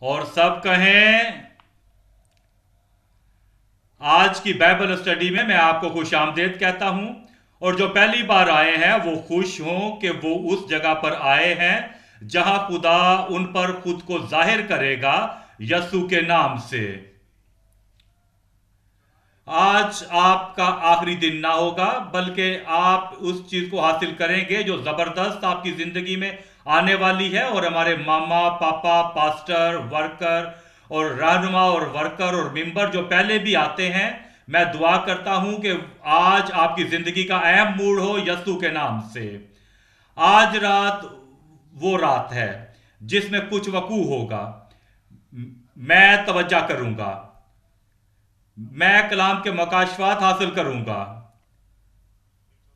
اور سب کہیں آج کی بائبل اسٹڈی میں آپ کو خوش آمدید کہتا ہوں، اور جو پہلی بار آئے ہیں وہ خوش ہوں کہ وہ اس جگہ پر آئے ہیں جہاں خدا ان پر خود کو ظاہر کرے گا یسوع کے نام سے۔ آج آپ کا آخری دن نہ ہوگا، بلکہ آپ اس چیز کو حاصل کریں گے جو زبردست آپ کی زندگی میں آنے والی ہے، اور ہمارے ماما پاپا پاسٹر ورکر اور رہنما اور ورکر اور ممبر جو پہلے بھی آتے ہیں، میں دعا کرتا ہوں کہ آج آپ کی زندگی کا اہم موڑ ہو یسوع کے نام سے۔ آج رات وہ رات ہے جس میں کچھ وقوع ہوگا۔ میں توجہ کروں گا، میں کلام کے مکاشفات حاصل کروں گا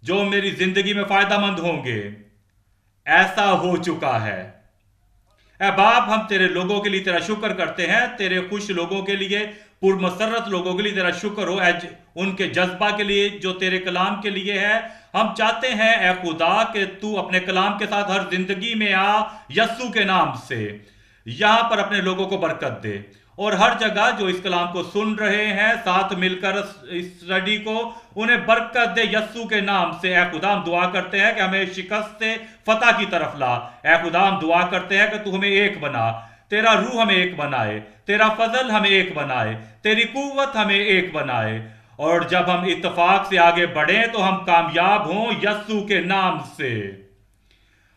جو میری زندگی میں فائدہ مند ہوں گے۔ ایسا ہو چکا ہے۔ اے باپ، ہم تیرے لوگوں کے لیے تیرا شکر کرتے ہیں، تیرے خوش لوگوں کے لیے، پرمسرت لوگوں کے لیے تیرا شکر ہو، ان کے جذبہ کے لیے جو تیرے کلام کے لیے ہے۔ ہم چاہتے ہیں اے خدا کہ تو اپنے کلام کے ساتھ ہر زندگی میں آ، یسوع کے نام سے یہاں پر اپنے لوگوں کو برکت دے، اور ہر جگہ جو اس کلام کو سن رہے ہیں ساتھ مل کر اس اسٹڈی کو، انہیں برکت دے یسوع کے نام سے۔ اے خدا، ہم دعا کرتے ہیں کہ ہمیں شکست سے فتح کی طرف لا۔ اے خدا، ہم دعا کرتے ہیں کہ تو ہمیں ایک بنا، تیرا روح ہمیں ایک بنائے، تیرا فضل ہمیں ایک بنائے، تیری قوت ہمیں ایک بنائے، اور جب ہم اتفاق سے آگے بڑھیں تو ہم کامیاب ہوں یسوع کے نام سے۔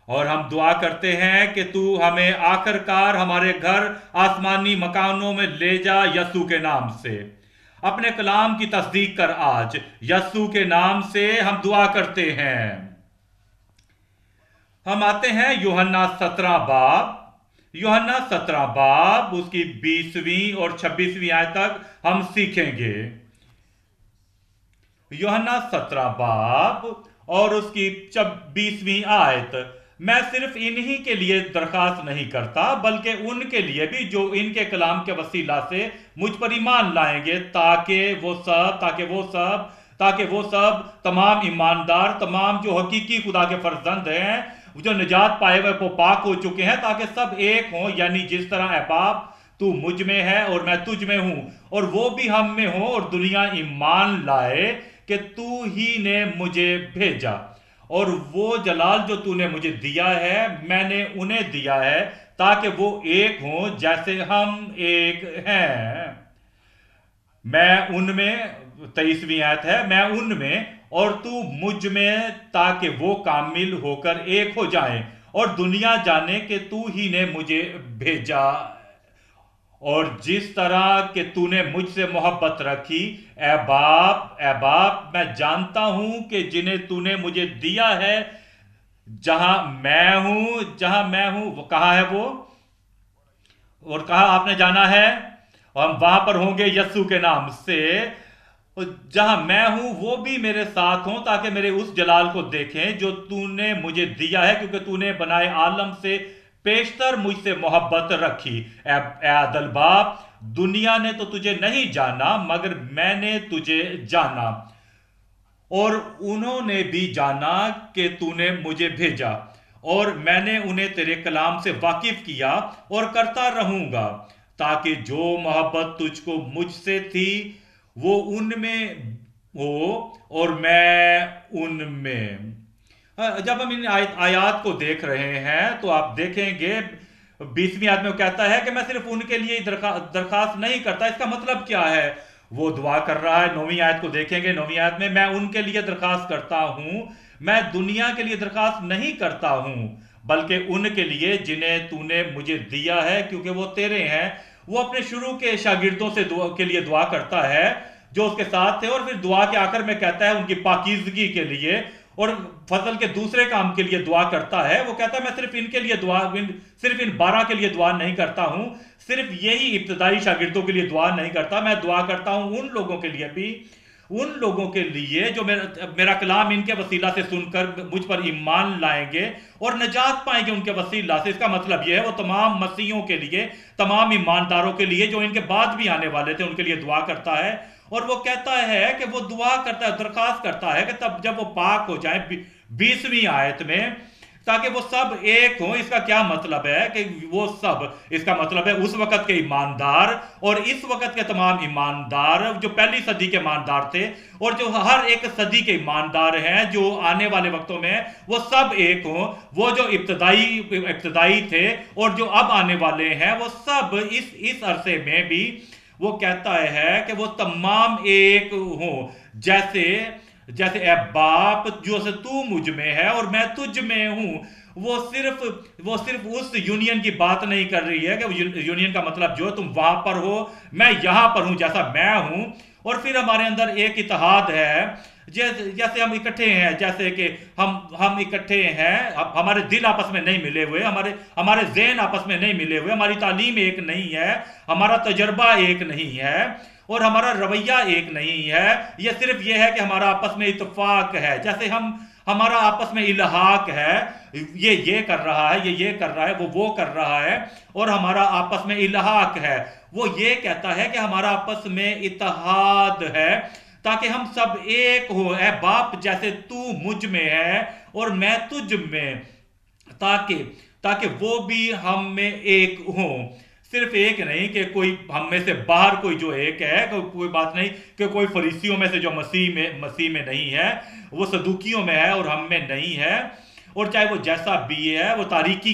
اور ہم دعا کرتے ہیں کہ تو ہمیں آخر کار ہمارے گھر آسمانی مکانوں میں لے جا یسوع کے نام سے۔ اپنے کلام کی تصدیق کر آج، یسوع کے نام سے ہم دعا کرتے ہیں۔ ہم آتے ہیں یوحنا 17 باب اس کی 20ویں اور 26ویں آیت تک ہم سیکھیں گے۔ یوحنا 17 باب اور اس کی 20ویں آیت۔ میں صرف انہی کے لیے درخواست نہیں کرتا، بلکہ ان کے لیے بھی جو ان کے کلام کے وسیلہ سے مجھ پر ایمان لائیں گے، تاکہ وہ سب تمام ایماندار، تمام جو حقیقی خدا کے فرزند ہیں، جو نجات پائے ہوئے وہ پاک ہو چکے ہیں، تاکہ سب ایک ہوں، یعنی جس طرح اے باپ تو مجھ میں ہے اور میں تجھ میں ہوں، اور وہ بھی ہم میں ہوں، اور دنیا ایمان لائے کہ تو ہی نے مجھے بھیجا، اور وہ جلال جو تو نے مجھے دیا ہے میں نے انہیں دیا ہے، تاکہ وہ ایک ہوں جیسے ہم ایک ہیں۔ میں ان میں، 23ویں آیت ہے، میں ان میں اور تو مجھ میں، تاکہ وہ کامل ہو کر ایک ہو جائیں، اور دنیا جانے کہ تو ہی نے مجھے بھیجا، اور جس طرح کہ تو نے مجھ سے محبت رکھی۔ اے باپ میں جانتا ہوں کہ جنہیں تو نے مجھے دیا ہے، جہاں میں ہوں وہ کہاں ہے وہ، اور کہاں آپ نے جانا ہے، اور ہم وہاں پر ہوں گے یسوع کے نام سے۔ اور جہاں میں ہوں وہ بھی میرے ساتھ ہوں، تاکہ میرے اس جلال کو دیکھیں جو تو نے مجھے دیا ہے، کیونکہ تو نے بنائے عالم سے پیشتر مجھ سے محبت رکھی۔ اے عادل باپ، دنیا نے تو تجھے نہیں جانا، مگر میں نے تجھے جانا، اور انہوں نے بھی جانا کہ تو نے مجھے بھیجا، اور میں نے انہیں تیرے کلام سے واقف کیا اور کرتا رہوں گا، تاکہ جو محبت تجھ کو مجھ سے تھی وہ ان میں ہو اور میں ان میں۔ جب ہم ان آیات کو دیکھ رہے ہیں تو آپ دیکھیں گے 20ویں آیت میں وہ کہتا ہے کہ میں صرف ان کے لیے درخواست نہیں کرتا۔ اس کا مطلب کیا ہے؟ وہ دعا کر رہا ہے، 9ویں آیت کو دیکھیں گے، 9ویں آیت میں ان کے لیے درخواست کرتا ہوں، میں دنیا کے لیے درخواست نہیں کرتا ہوں، بلکہ ان کے لیے جنہیں تو نے مجھے دیا ہے، کیونکہ وہ تیرے ہیں۔ وہ اپنے شروع کے شاگردوں کے لیے دعا کرتا ہے جو اس کے ساتھ تھے، اور پھر دعا کے آخر میں کہتا ہے ان کی پاکیزگی کے لیے اور فضل کے دوسرے کام کے لیے دعا کرتا ہے۔ وہ کہتا ہے میں صرف ان کے لیے صرف ان 12 کے لیے دعا نہیں کرتا ہوں، صرف یہی ابتدائی شاگردوں کے لیے دعا نہیں کرتا، میں دعا کرتا ہوں ان لوگوں کے لیے بھی، ان لوگوں کے لیے جو میرا کلام ان کے وسیلہ سے سن کر مجھ پر ایمان لائیں گے اور نجات پائیں گے ان کے وسیلہ سے۔ اس کا مطلب یہ ہے وہ تمام مسیحوں کے لیے، تمام ایمانداروں کے لیے جو ان کے بعد بھی آنے والے تھے ان کے لیے دعا کرتا ہے۔ اور وہ کہتا ہے کہ وہ دعا کرتا ہے، درخواست کرتا ہے کہ تب جب وہ پاک ہو جائیں، 20ویں آیت میں ताकि वो सब एक हों। इसका क्या मतलब है कि वो सब, इसका मतलब है उस वक्त के ईमानदार और इस वक्त के तमाम ईमानदार, जो पहली सदी के ईमानदार थे और जो हर एक सदी के ईमानदार हैं जो आने वाले वक्तों में, वो सब एक हों। वो जो इब्तदाई थे और जो अब आने वाले हैं, वो सब इस अरसे में भी वो कहता है कि वो तमाम एक हों। जैसे जैसे ए बाप, जो से तू मुझ में है और मैं तुझ में हूं। वो सिर्फ उस यूनियन की बात नहीं कर रही है कि यूनियन का मतलब जो तुम वहां पर हो, मैं यहां पर हूं जैसा मैं हूं। और फिर हमारे अंदर एक इत्तेहाद है, जैसे हम इकट्ठे हैं, जैसे कि हम इकट्ठे हैं, हमारे दिल आपस में नहीं मिले हुए, हमारे ज़हन आपस में नहीं मिले हुए, हमारी तालीम एक नहीं है, हमारा तजर्बा एक नहीं है और हमारा रवैया एक नहीं है। यह सिर्फ यह है कि हमारा आपस में इत्तेफाक है। जैसे हमारा आपस में इल्हाक है, ये कर रहा है, ये कर रहा है, वो कर रहा है, और हमारा आपस में इल्हाक है। वो ये कहता है कि हमारा आपस में इत्तेहाद है ताकि हम सब एक हो। ए बाप, जैसे तू मुझ में है और मैं तुझ में, ताकि वो भी हम में एक हो। सिर्फ एक नहीं कि कोई हम में से बाहर कोई जो एक है, कोई बात नहीं कि कोई फरीसियों में से जो मसीह में नहीं है, वो सदूकियों में है और हम में नहीं है। और चाहे वो जैसा भी है, वो तारीकी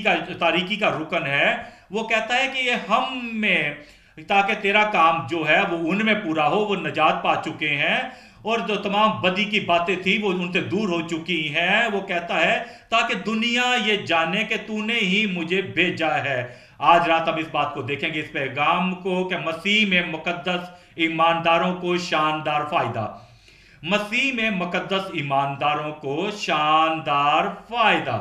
का रुकन है। वो कहता है कि ये हम में, ताकि तेरा काम जो है वो उनमें पूरा हो। वो नजात पा चुके हैं और जो तमाम बदी की बातें थी वो उनसे दूर हो चुकी हैं। वो कहता है ताकि दुनिया ये जाने कि तूने ही मुझे भेजा है। आज रात हम इस बात को देखेंगे, इस पैगाम को, कि मसीह में मुकद्दस ईमानदारों को शानदार फायदा। मसीह में मुकद्दस ईमानदारों को शानदार फायदा।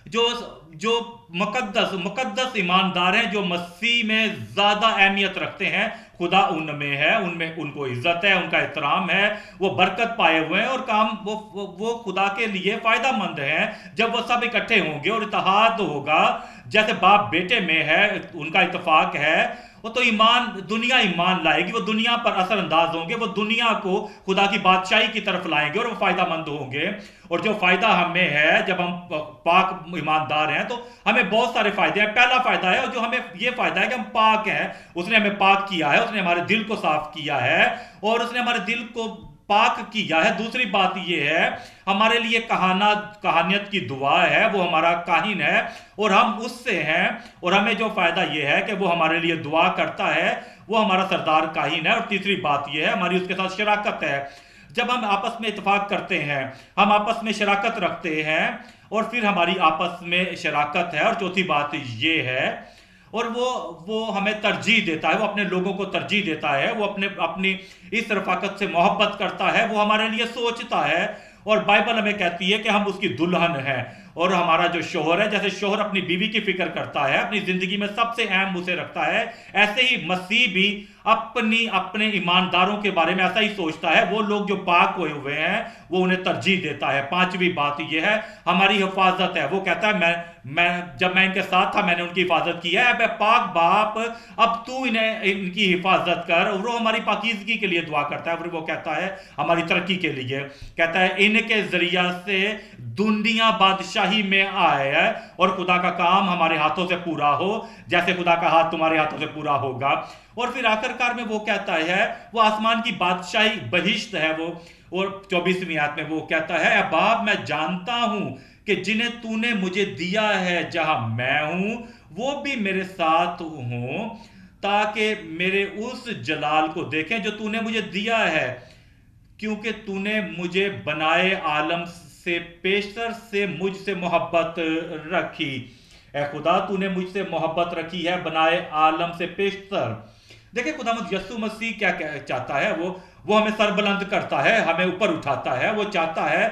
जो मुकद्दस ईमानदार हैं, जो मसीह में ज्यादा अहमियत रखते हैं, खुदा उनमें है, उनमें उनको इज्जत है, उनका एहतराम है, वो बरकत पाए हुए हैं और काम वो खुदा के लिए फायदा मंद हैं। जब वो सब इकट्ठे होंगे और इत्तेहाद होगा, जैसे बाप बेटे में है, उनका इत्तेफाक है, वो तो दुनिया ईमान लाएगी। वो दुनिया पर असरअंदाज होंगे, वो दुनिया को खुदा की बादशाही की तरफ लाएंगे और वो फायदा मंद होंगे। और जो फायदा हमें है, जब हम पाक ईमानदार हैं, तो हमें बहुत सारे फायदे हैं। पहला फायदा है, और जो हमें ये फायदा है कि हम पाक हैं, उसने हमें पाक किया है, उसने हमारे दिल को साफ किया है और उसने हमारे दिल को पाक किया है। दूसरी बात यह है, हमारे लिए कहानियत की दुआ है, वो हमारा काहिन है और हम उससे हैं। और हमें जो फायदा यह है कि वो हमारे लिए दुआ करता है, वो हमारा सरदार काहिन है। और तीसरी बात यह है, हमारी उसके साथ शराकत है। जब हम आपस में इत्तेफाक करते हैं, हम आपस में शराकत रखते हैं और फिर हमारी आपस में शराकत है। और चौथी बात ये है, और वो हमें तरजीह देता है, वो अपने लोगों को तरजीह देता है, वो अपनी इस रफाकत से मोहब्बत करता है, वो हमारे लिए सोचता है। और बाइबल हमें कहती है कि हम उसकी दुल्हन हैं। और हमारा जो शोहर है, जैसे शोहर अपनी बीवी की फिक्र करता है, अपनी जिंदगी में सबसे अहम उसे रखता है, ऐसे ही मसीह भी अपने ईमानदारों के बारे में ऐसा ही सोचता है। वो लोग जो पाक हुए हुए हैं, वो उन्हें तरजीह देता है। पांचवी बात यह है, हमारी हिफाजत है। वो कहता है जब मैं इनके साथ था, मैंने उनकी हिफाजत की है। अब पाक बाप, अब तू इनकी हिफाजत कर। और वो हमारी पाकीज़गी के लिए दुआ करता है। फिर वो कहता है हमारी तरक्की के लिए, कहता है इनके जरिया से दुनिया बादशाही में आए और खुदा का काम हमारे हाथों से पूरा हो, जैसे खुदा का हाथ तुम्हारे हाथों से पूरा होगा। और फिर आखिरकार में वो कहता है, वो आसमान की बादशाही बहिश्त है वो। और 24वीं आयत में वो कहता है, ए बाप, मैं जानता हूं कि जिन्हें तूने मुझे दिया है, जहां मैं हूं वो भी मेरे साथ हों, ताकि मेरे उस जलाल को देखें जो तूने मुझे दिया है, क्योंकि तूने मुझे बनाए आलम से पेशतर से मुझसे मोहब्बत रखी। ए खुदा, तूने मुझसे मोहब्बत रखी है बनाए आलम से पेशतर। देखिए खुदावंद यीशु मसीह क्या चाहता है, वो हमें सरबुलंद करता है, हमें ऊपर उठाता है। वो चाहता है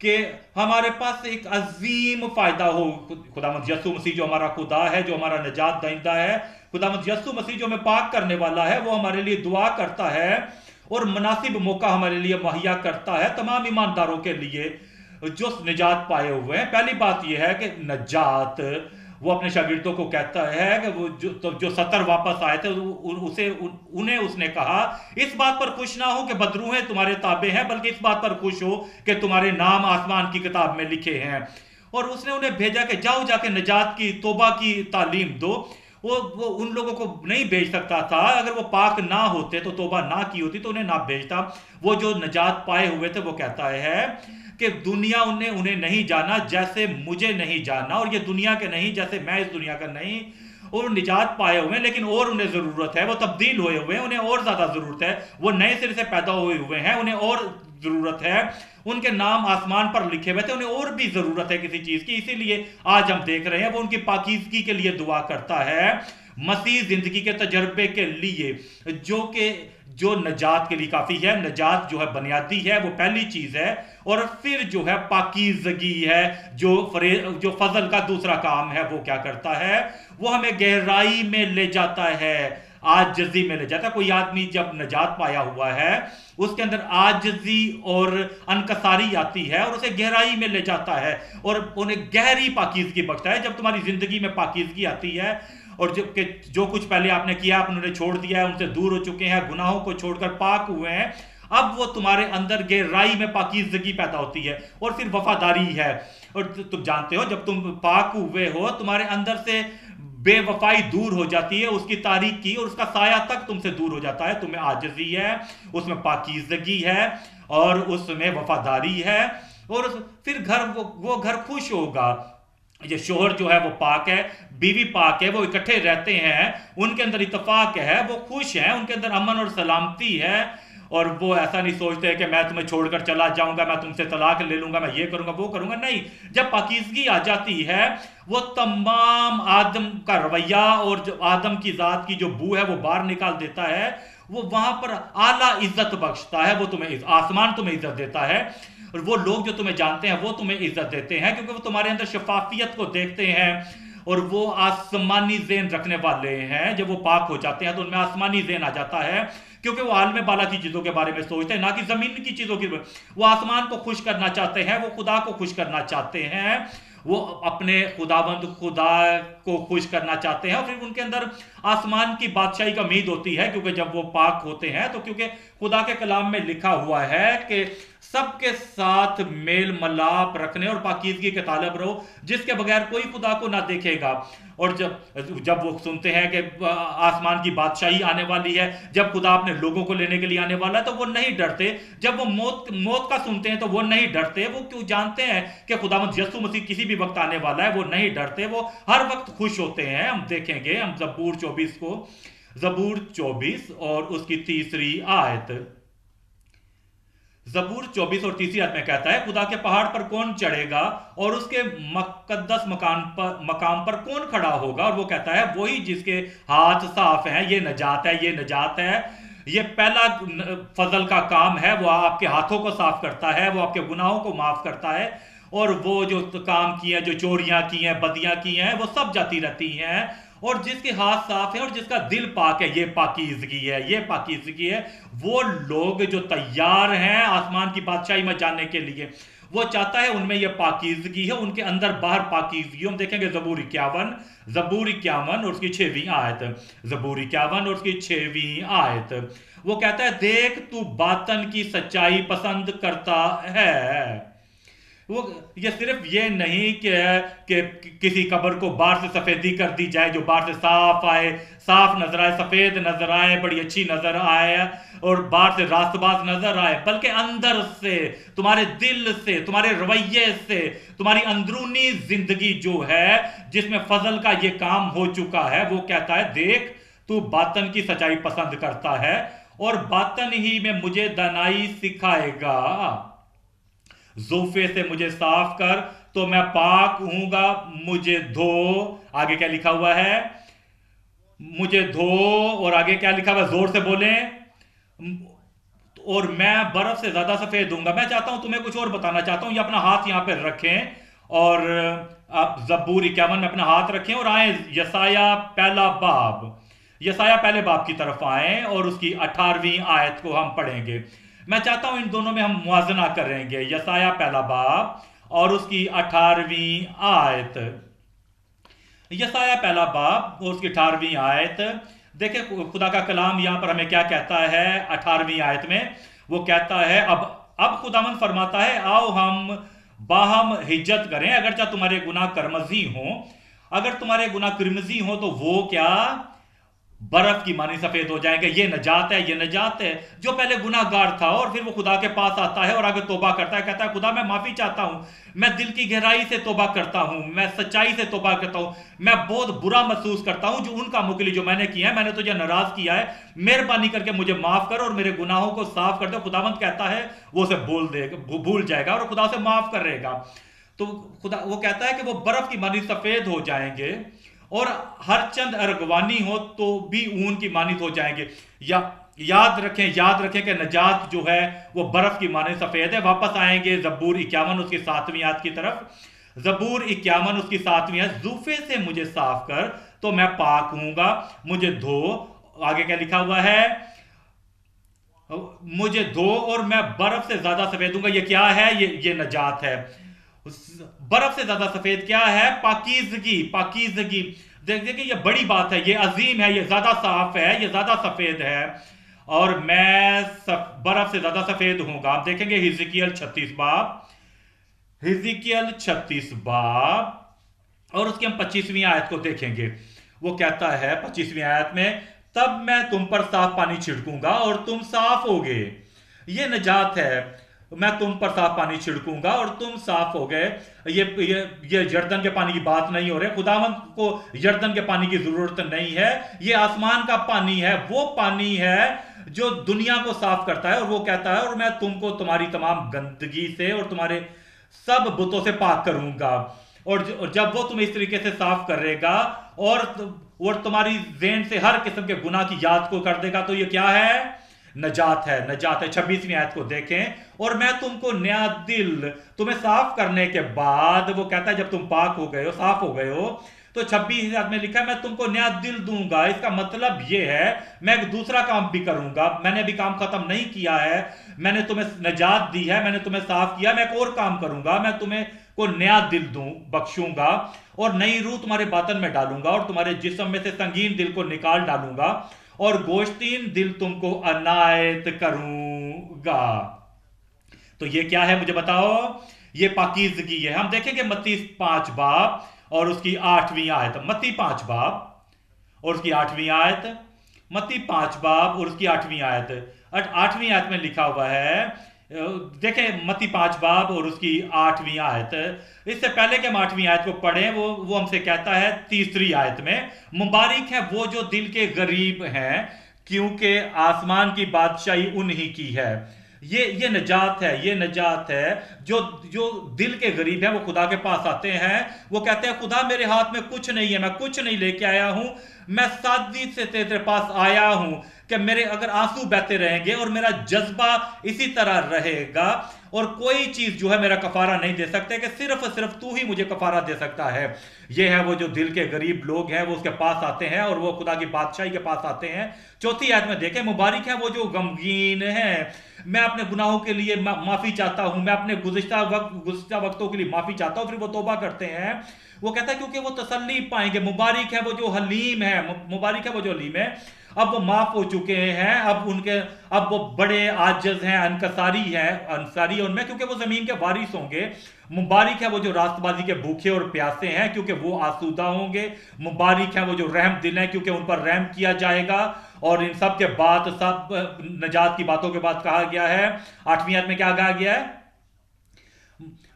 कि हमारे पास एक अजीम फायदा हो। खुदावंद यीशु मसीह जो हमारा खुदा है, जो हमारा निजात दहिंदा है, खुदावंद यीशु मसीह जो हमें पाक करने वाला है, वो हमारे लिए दुआ करता है और मुनासिब मौका हमारे लिए मुहैया करता है तमाम ईमानदारों के लिए जो निजात पाए हुए हैं। पहली बात यह है कि निजात, वो अपने शागिर्दों को कहता है कि वो जो 70 वापस आए थे, उन्हें उसने कहा, इस बात पर खुश ना हो कि बदरूहें तुम्हारे ताबे हैं, बल्कि इस बात पर खुश हो कि तुम्हारे नाम आसमान की किताब में लिखे हैं। اور اس نے انہیں بھیجا کہ جاؤ جا کے نجات کی توبہ کی تعلیم دو۔ وہ ان لوگوں کو نہیں بھیج سکتا تھا، اگر وہ پاک نہ ہوتے تو توبہ نہ کی ہوتی تو انہیں نہ بھیجتا۔ وہ جو نجات پائے ہوئے تھے وہ کہتا ہے کہ دنیا انہیں نہیں جانا جیسے مجھے نہیں جانا، اور یہ دنیا کے نہیں جیسے میں اس دنیا کا نہیں۔ اور نجات پائے ہوئے ہیں لیکن اور انہیں ضرورت ہے، وہ تبدیل ہوئے ہوئے ہیں، انہیں اور زیادہ ضرورت ہے، وہ نئے سرے سے پیدا ہوئے ہوئے ہیں، انہیں اور ضرورت ہے۔ ان کے نام آسمان پر لکھے ہوئے تھے، انہیں اور بھی ضرورت ہے کسی چیز کی، اسی لیے آج ہم دیکھ رہے ہیں وہ ان کی پاکیزگی کے لیے دعا کرتا ہے، مسیح زندگی کے تجربے کے لیے، جو نجات کے لیے کافی ہے۔ نجات جو ہے بنیادی ہے، وہ پہلی چیز ہے، اور پھر جو ہے پاکیزگی ہے، جو فضل کا دوسرا کام ہے، وہ کیا کرتا ہے؟ وہ ہمیں گہرائی میں لے جاتا ہے، عاجزی میں لے جاتا ہے۔ کوئی آدمی جب نجات پایا ہوا ہے اس کے اندر عاجزی اور انکساری آتی ہے اور اسے گہرائی میں لے جاتا ہے اور انہیں گہری پاکیزگی بخشتا ہے۔ جب تمہاری زندگی میں پاکیزگی آتی ہے اور جو کچھ پہلے آپ نے کیا آپ نے چھوڑ دیا ہے، ان سے دور ہو چکے ہیں، گناہوں کو چھوڑ کر پاک ہوئے ہیں، اب وہ تمہارے اندر گہرائی میں پاکیزگی پیدا ہوتی ہے، اور پھر وفاداری ہے۔ اور تم جانتے ہو جب تم پاک ہوئے ہو تمہارے اندر سے بے وفائی دور ہو جاتی ہے، اس کی تاریکی اور اس کا سایہ تک تم سے دور ہو جاتا ہے۔ تمہیں عاجزی ہے، اس میں پاکیزگی ہے، اور اس میں وفاداری ہے، اور پھر وہ گھر خوش ہوگا۔ یہ شوہر جو ہے وہ پاک ہے، بیوی پاک ہے، وہ اکٹھے رہتے ہیں، ان کے اندر اتفاق ہے، وہ خوش ہیں، ان کے اندر امن اور سلامتی ہے، اور وہ ایسا نہیں سوچتے کہ میں تمہیں چھوڑ کر چلا جاؤں گا، میں تم سے طلاق لے لوں گا، میں یہ کروں گا وہ کروں گا۔ نہیں، جب پاکیزگی آ جاتی ہے وہ تمام آدم کا رویہ اور جو آدم کی ذات کی جو بو ہے وہ باہر نکال دیتا ہے، وہ وہاں پر اعلیٰ عزت بخشتا ہے، وہ تمہیں آسمان تمہیں عزت دیتا ہے، اور وہ لوگ جو تمہیں جانتے ہیں وہ تمہیں عزت دیتے ہیں، کیونکہ وہ تمہارے اندر شفافیت کو دیکھتے ہیں، اور وہ آسمانی ذہن رکھنے والے ہیں۔ جب وہ پاک ہو جاتے ہیں تو ان میں آسمانی ذہن آ جاتا ہے، کیونکہ وہ عالم بالا کی چیزوں کے بارے میں سوچتے ہیں، نہ کہ زمین کی چیزوں کی۔ وہ آسمان کو خوش کرنا چاہتے ہیں، وہ خدا کو خوش کرنا چاہتے ہیں، وہ اپنے خداوند خدا کو خوش کرنا چاہتے ہیں، اور پھر ان کے اندر آسمان کی بادشاہی کا امید ہوتی ہے، کیونکہ جب وہ پاک ہوتے ہیں تو کیونکہ خدا کے کلام میں لکھا ہوا ہے کہ سب کے ساتھ میل ملاپ رکھنے اور پاکیزگی کے طالب رہو، جس کے بغیر کوئی خدا کو نہ دیکھے گا۔ اور جب وہ سنتے ہیں کہ آسمان کی بادشاہی آنے والی ہے، جب خدا اپنے لوگوں کو لینے کے لیے آنے والا ہے، تو وہ نہیں ڈرتے۔ جب وہ موت کا سنتے ہیں تو وہ نہیں ڈرتے، وہ کیوں جانتے ہیں کہ خداوند یسوع مسیح کسی بھی وقت آنے والا ہے، وہ نہیں ڈرتے، وہ ہر وقت خوش ہوتے ہیں۔ ہم دیکھیں گے ہم زبور 24 اور اس کی 3 آیت، زبور 24 اور 3 آیت میں کہتا ہے، خدا کے پہاڑ پر کون چڑھے گا اور اس کے مقدس مقام پر کون کھڑا ہوگا؟ اور وہ کہتا ہے وہی جس کے ہاتھ صاف ہیں۔ یہ نجات ہے، یہ نجات ہے، یہ پہلا فضل کا کام ہے، وہ آپ کے ہاتھوں کو صاف کرتا ہے، وہ آپ کے گناہوں کو معاف کرتا ہے، اور وہ جو کام کیے ہیں، جو چوریاں کی ہیں، بدیاں کی ہیں، وہ سب جاتی رہتی ہیں۔ اور جس کے ہاتھ صاف ہیں اور جس کا دل پاک ہے، یہ پاکیزگی ہے، یہ پاکیزگی ہے۔ وہ لوگ جو تیار ہیں آسمان کی بادشاہی میں جانے کے لیے، وہ چاہتا ہے ان میں یہ پاکیزگی ہے، ان کے اندر باہر پاکیزگی۔ ہم دیکھیں گے زبور 51 اور اس کی 6ویں آیت، زبور 51 اور اس کی 6ویں آیت، وہ کہتا ہے دیکھ تو باطن کی سچائی پسند کرتا ہے۔ یہ صرف یہ نہیں کہ کسی قبر کو باہر سے سفیدی کر دی جائے، جو باہر سے صاف آئے، صاف نظر آئے، سفید نظر آئے، بڑی اچھی نظر آئے، اور باہر سے راست باز نظر آئے، بلکہ اندر سے، تمہارے دل سے، تمہارے رویے سے، تمہاری اندرونی زندگی جو ہے جس میں فضل کا یہ کام ہو چکا ہے، وہ کہتا ہے دیکھ تو باطن کی سچائی پسند کرتا ہے اور باطن ہی میں مجھے دانائی سکھائے گا۔ زوفے سے مجھے صاف کر تو میں پاک ہوں گا، مجھے دھو، آگے کیا لکھا ہوا ہے؟ مجھے دھو، اور آگے کیا لکھا ہوا ہے؟ زور سے بولیں، اور میں برف سے زیادہ سفید ہوں گا۔ میں چاہتا ہوں تمہیں کچھ اور بتانا چاہتا ہوں، یہ اپنا ہاتھ یہاں پہ رکھیں، اور آپ زبور 51 میں اپنا ہاتھ رکھیں اور آئیں یسایہ پہلے باب کی طرف آئیں، اور اس کی 18ویں آیت کو ہم پڑھیں گے۔ میں چاہتا ہوں ان دونوں میں ہم موازنہ کریں گے، یسایہ پہلا باب اور اس کی 18ویں آیت۔ یسایہ پہلا باب اور اس کی 18ویں آیت، دیکھیں خدا کا کلام یہاں پر ہمیں کیا کہتا ہے 18ویں آیت میں۔ وہ کہتا ہے اب خداوند فرماتا ہے آؤ ہم बाहम हिज्जत करें, अगर चाहे तुम्हारे गुनाह करमजी हो, अगर तुम्हारे गुनाह किरमजी हो तो वो क्या बर्फ की मानी सफेद हो जाएंगे। ये नजात है, ये नजात है। जो पहले गुनाहगार था और फिर वो खुदा के पास आता है और आगे तोबा करता है, कहता है खुदा मैं माफी चाहता हूं, मैं दिल की गहराई से तोबा करता हूं, मैं सच्चाई से तोबा करता हूं, मैं बहुत बुरा महसूस करता हूं जो उन कामों के लिए जो मैंने किया है, मैंने तुझे नाराज किया है, मेहरबानी करके मुझे माफ कर और मेरे गुनाहों को साफ कर दे। खुदावंत कहता है वो उसे बोल देगा, भूल जाएगा और खुदा से माफ करेगा। तो खुदा वो कहता है कि वो बर्फ की मानी सफेद हो जाएंगे और हर चंद अरगवानी हो तो भी ऊन की मानित हो जाएंगे। या याद रखें कि नजात जो है वो बर्फ की माने सफेद है। वापस आएंगे जबूर 51 उसकी 7वीं आयत की तरफ। जबूर 51 उसकी 7वीं आयत, जूफे से मुझे साफ कर तो मैं पाक हूंगा, मुझे धो, आगे क्या लिखा हुआ है, मुझे धो और मैं बर्फ से ज्यादा सफेद हूंगा। ये क्या है? ये नजात है। बर्फ से ज्यादा सफेद क्या है? पाकीज़गी, पाकीज़गी। देखिए कि ये बड़ी बात है, ये अजीम है, ये ज्यादा साफ है, ये ज्यादा सफेद है और मैं बर्फ से ज्यादा सफेद होऊंगा। आप देखेंगे हिजकियल 36 बाब, हिजकियल 36 बाब और उसकी हम 25वीं आयत को देखेंगे। वो कहता है 25वीं आयत में, तब मैं तुम पर साफ पानी छिड़कूंगा और तुम साफ होगे। ये नजात है, मैं तुम पर साफ पानी छिड़कूंगा और तुम साफ हो गए। ये यर्दन के पानी की बात नहीं हो रही। खुदावंत को यर्दन के पानी की जरूरत नहीं है, ये आसमान का पानी है, वो पानी है जो दुनिया को साफ करता है। और वो कहता है और मैं तुमको तुम्हारी तमाम गंदगी से और तुम्हारे सब बुतों से पाक करूंगा। और जब वो तुम्हें इस तरीके से साफ करेगा और तुम्हारी ज़हन से हर किस्म के गुनाह की याद को कर देगा, तो ये क्या है? नजात है, नजात है। 26वीं आयत को देखें, और मैं तुमको नया दिल, तुम्हें साफ करने के बाद वो कहता है जब तुम पाक हो गए हो, साफ हो गए हो, तो 26 आयत में लिखा है मैं तुमको नया दिल दूंगा। इसका मतलब ये है मैं एक दूसरा काम भी करूंगा, मैंने अभी काम खत्म नहीं किया है, मैंने तुम्हें नजात दी है, मैंने तुम्हें साफ किया, मैं एक और काम करूंगा, मैं तुम्हें को नया दिल दूं, बख्शूंगा और नई रूह तुम्हारे बातन में डालूंगा और तुम्हारे जिस्म में से संगीन दिल को निकाल डालूंगा और गोश्तीन दिल तुमको अनायत करूंगा। तो ये क्या है मुझे बताओ? ये पाकीज़गी है। हम देखेंगे मत्ती 5 बाब और उसकी 8वीं आयत। मत्ती 5 बाब और उसकी 8वीं आयत। मत्ती 5 बाब और उसकी 8वीं आयत। 8वीं आयत में लिखा हुआ है, देखें मत्ती 5 बाब और उसकी 8वीं आयत। इससे पहले कि हम 8वीं आयत को पढ़ें, वो हमसे कहता है 3री आयत में, मुबारक है वो जो दिल के गरीब हैं क्योंकि आसमान की बादशाही उन्हीं की है। ये नजात है, ये नजात है। जो दिल के गरीब हैं वो खुदा के पास आते हैं, वो कहते हैं खुदा मेरे हाथ में कुछ नहीं है, मैं कुछ नहीं लेके आया हूं, मैं सादगी से तेरे पास आया हूं कि मेरे अगर आंसू बहते रहेंगे और मेरा जज्बा इसी तरह रहेगा और कोई चीज जो है मेरा कफारा नहीं दे सकते, कि सिर्फ सिर्फ तू ही मुझे कफारा दे सकता है। ये है वो जो दिल के गरीब लोग हैं, वो उसके पास आते हैं और वो खुदा की बादशाही के पास आते हैं। 4थी आयत में देखें, मुबारक है वो जो गमगीन है, मैं अपने गुनाहों के लिए माफी चाहता हूं, मैं अपने गुज़िश्ता वक्तों के लिए माफी चाहता हूं, फिर वो तौबा करते हैं। वो कहता है क्योंकि वो तसल्ली पाएंगे। मुबारक है वो जो हलीम है, मुबारक है वो जो हलीम है, अब वो माफ हो चुके हैं, अब वो बड़े आजिज हैं, अंसारी है उनमें, क्योंकि वो जमीन के वारिस होंगे। मुबारक है वो जो रास्तबाजी के भूखे और प्यासे हैं, क्योंकि वो आसूदा होंगे। मुबारक है वो जो रहम दिल हैं, क्योंकि उन पर रहम किया जाएगा। और इन सब के बाद, सब नजात की बातों के बाद कहा गया है 8वीं आयत में, क्या कहा गया है?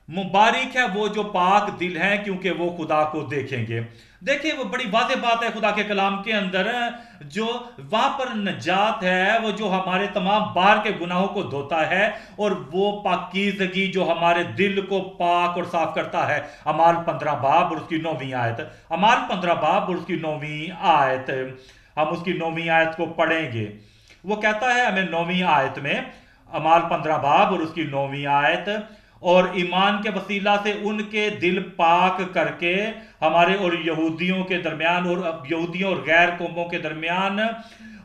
मुबारक है वो जो पाक दिल हैं क्योंकि वो खुदा को देखेंगे। देखिए वो बड़ी वाज़ेह बात है खुदा के कलाम के अंदर, जो वहां पर नजात है, वो जो हमारे तमाम बाहर के गुनाहों को धोता है, और वो पाकीज़गी जो हमारे दिल को पाक और साफ करता है। अमाल 15 बाब और उसकी 9वीं आयत। अमाल 15 बाब और उसकी 9वीं आयत, हम उसकी 9वीं आयत को पढ़ेंगे। वो कहता है हमें 9वीं आयत में, अमाल 15 बाब और उसकी 9वीं आयत, और ईमान के वसीला से उनके दिल पाक करके हमारे और यहूदियों के दरमियान, और यहूदियों और गैर कौमों के दरमियान,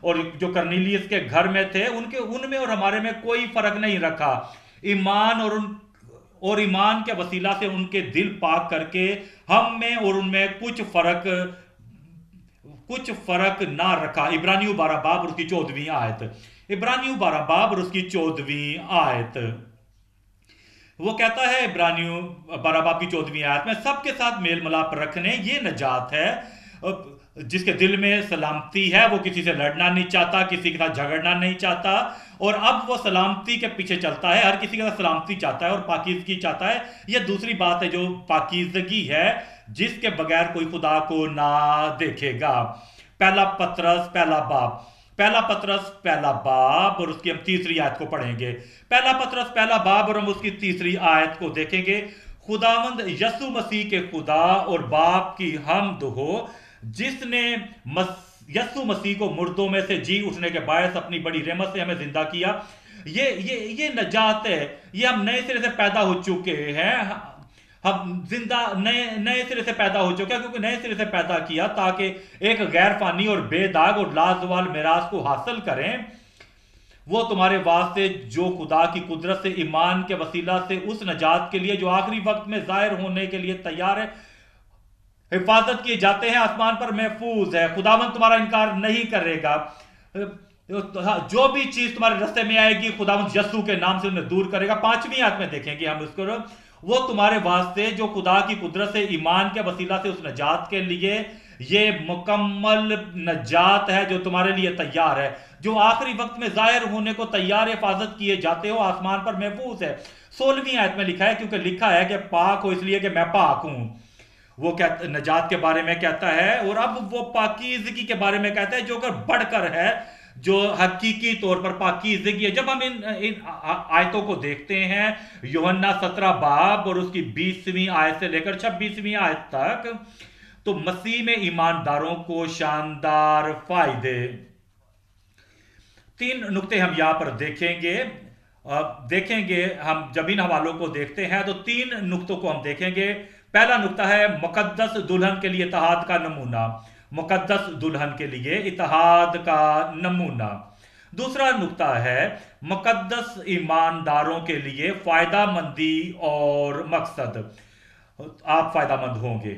और जो करनीलियस के घर में थे उनमें और हमारे में कोई फर्क नहीं रखा। ईमान और ईमान के वसीला से उनके दिल पाक करके हम में और उनमें कुछ फर्क ना रखा। इब्रानियों 12 बाब और उसकी 14वीं आयत। इब्रानियों 12 बाब और उसकी 14वीं आयत। वो कहता है इब्रानियों 12 बाब की 14वीं आयत में, सबके साथ मेल मिलाप रखने ये नजात है। जिसके दिल में सलामती है, वो किसी से लड़ना नहीं चाहता, किसी के साथ झगड़ना नहीं चाहता, और अब वो सलामती के पीछे चलता है, हर किसी के साथ सलामती चाहता है और पाकीज़गी चाहता है। ये दूसरी बात है जो पाकीज़गी है, जिसके बगैर कोई खुदा को ना देखेगा। पहला पतरस पहला बाब और उसकी हम तीसरी आयत को पढ़ेंगे। पहला पतरस पहला बाब और हम उसकी तीसरी आयत को देखेंगे। खुदावंद यसु मसीह के खुदा और बाप की हमद हो, जिसने यसु मसीह को मुर्दों में से जी उठने के बायस अपनी बड़ी रहमत से हमें जिंदा किया। ये नजात है, ये हम नए सिरे से पैदा हो चुके हैं, हम जिंदा नए सिरे से पैदा हो चुके हैं, क्योंकि नए सिरे से पैदा किया ताकि एक गैर फानी और बेदाग और लाजवाल मिरास को हासिल करें। वो तुम्हारे वास्ते जो खुदा की कुदरत से ईमान के वसीला से उस नजात के लिए जो आखिरी वक्त में जाहिर होने के लिए तैयार है, हिफाजत किए जाते हैं, आसमान पर महफूज है। खुदावंद तुम्हारा इनकार नहीं करेगा। जो भी चीज तुम्हारे रास्ते में आएगी, खुदावंद यस्सु के नाम से उन्हें दूर करेगा। 5वीं आयत में देखेंगे हम इसको, वो तुम्हारे वास्ते जो खुदा की कुदरत से ईमान के वसीला से उस नजात के लिए ये मुकम्मल नजात है जो तुम्हारे लिए तैयार है, जो आखिरी वक्त में जाहिर होने को तैयार हिफाजत किए जाते हो, आसमान पर महफूज है। 16वीं आयत में लिखा है, क्योंकि लिखा है कि पाक हो इसलिए कि मैं पाक हूं। वो नजात के बारे में कहता है, और अब वो पाकीज़गी के बारे में कहता है जो अगर बढ़कर है, जो हकीकी तौर पर पाकीज़गी है। जब हम इन आयतों को देखते हैं, यूहन्ना 17 बाब और उसकी 20वीं आयत से लेकर 26वीं आयत तक, तो मसीह में ईमानदारों को शानदार फायदे। 3 नुक्ते हम यहां पर देखेंगे। हम जब इन हवालों को देखते हैं तो 3 नुक्तों को हम देखेंगे। पहला नुक्ता है मुकद्दस दुल्हन के लिए इत्तेहाद का नमूना। मुकद्दस दुल्हन के लिए इत्तेहाद का नमूना। दूसरा नुक्ता है मुकद्दस ईमानदारों के लिए फायदा मंदी और मकसद। आप फायदामंद होंगे।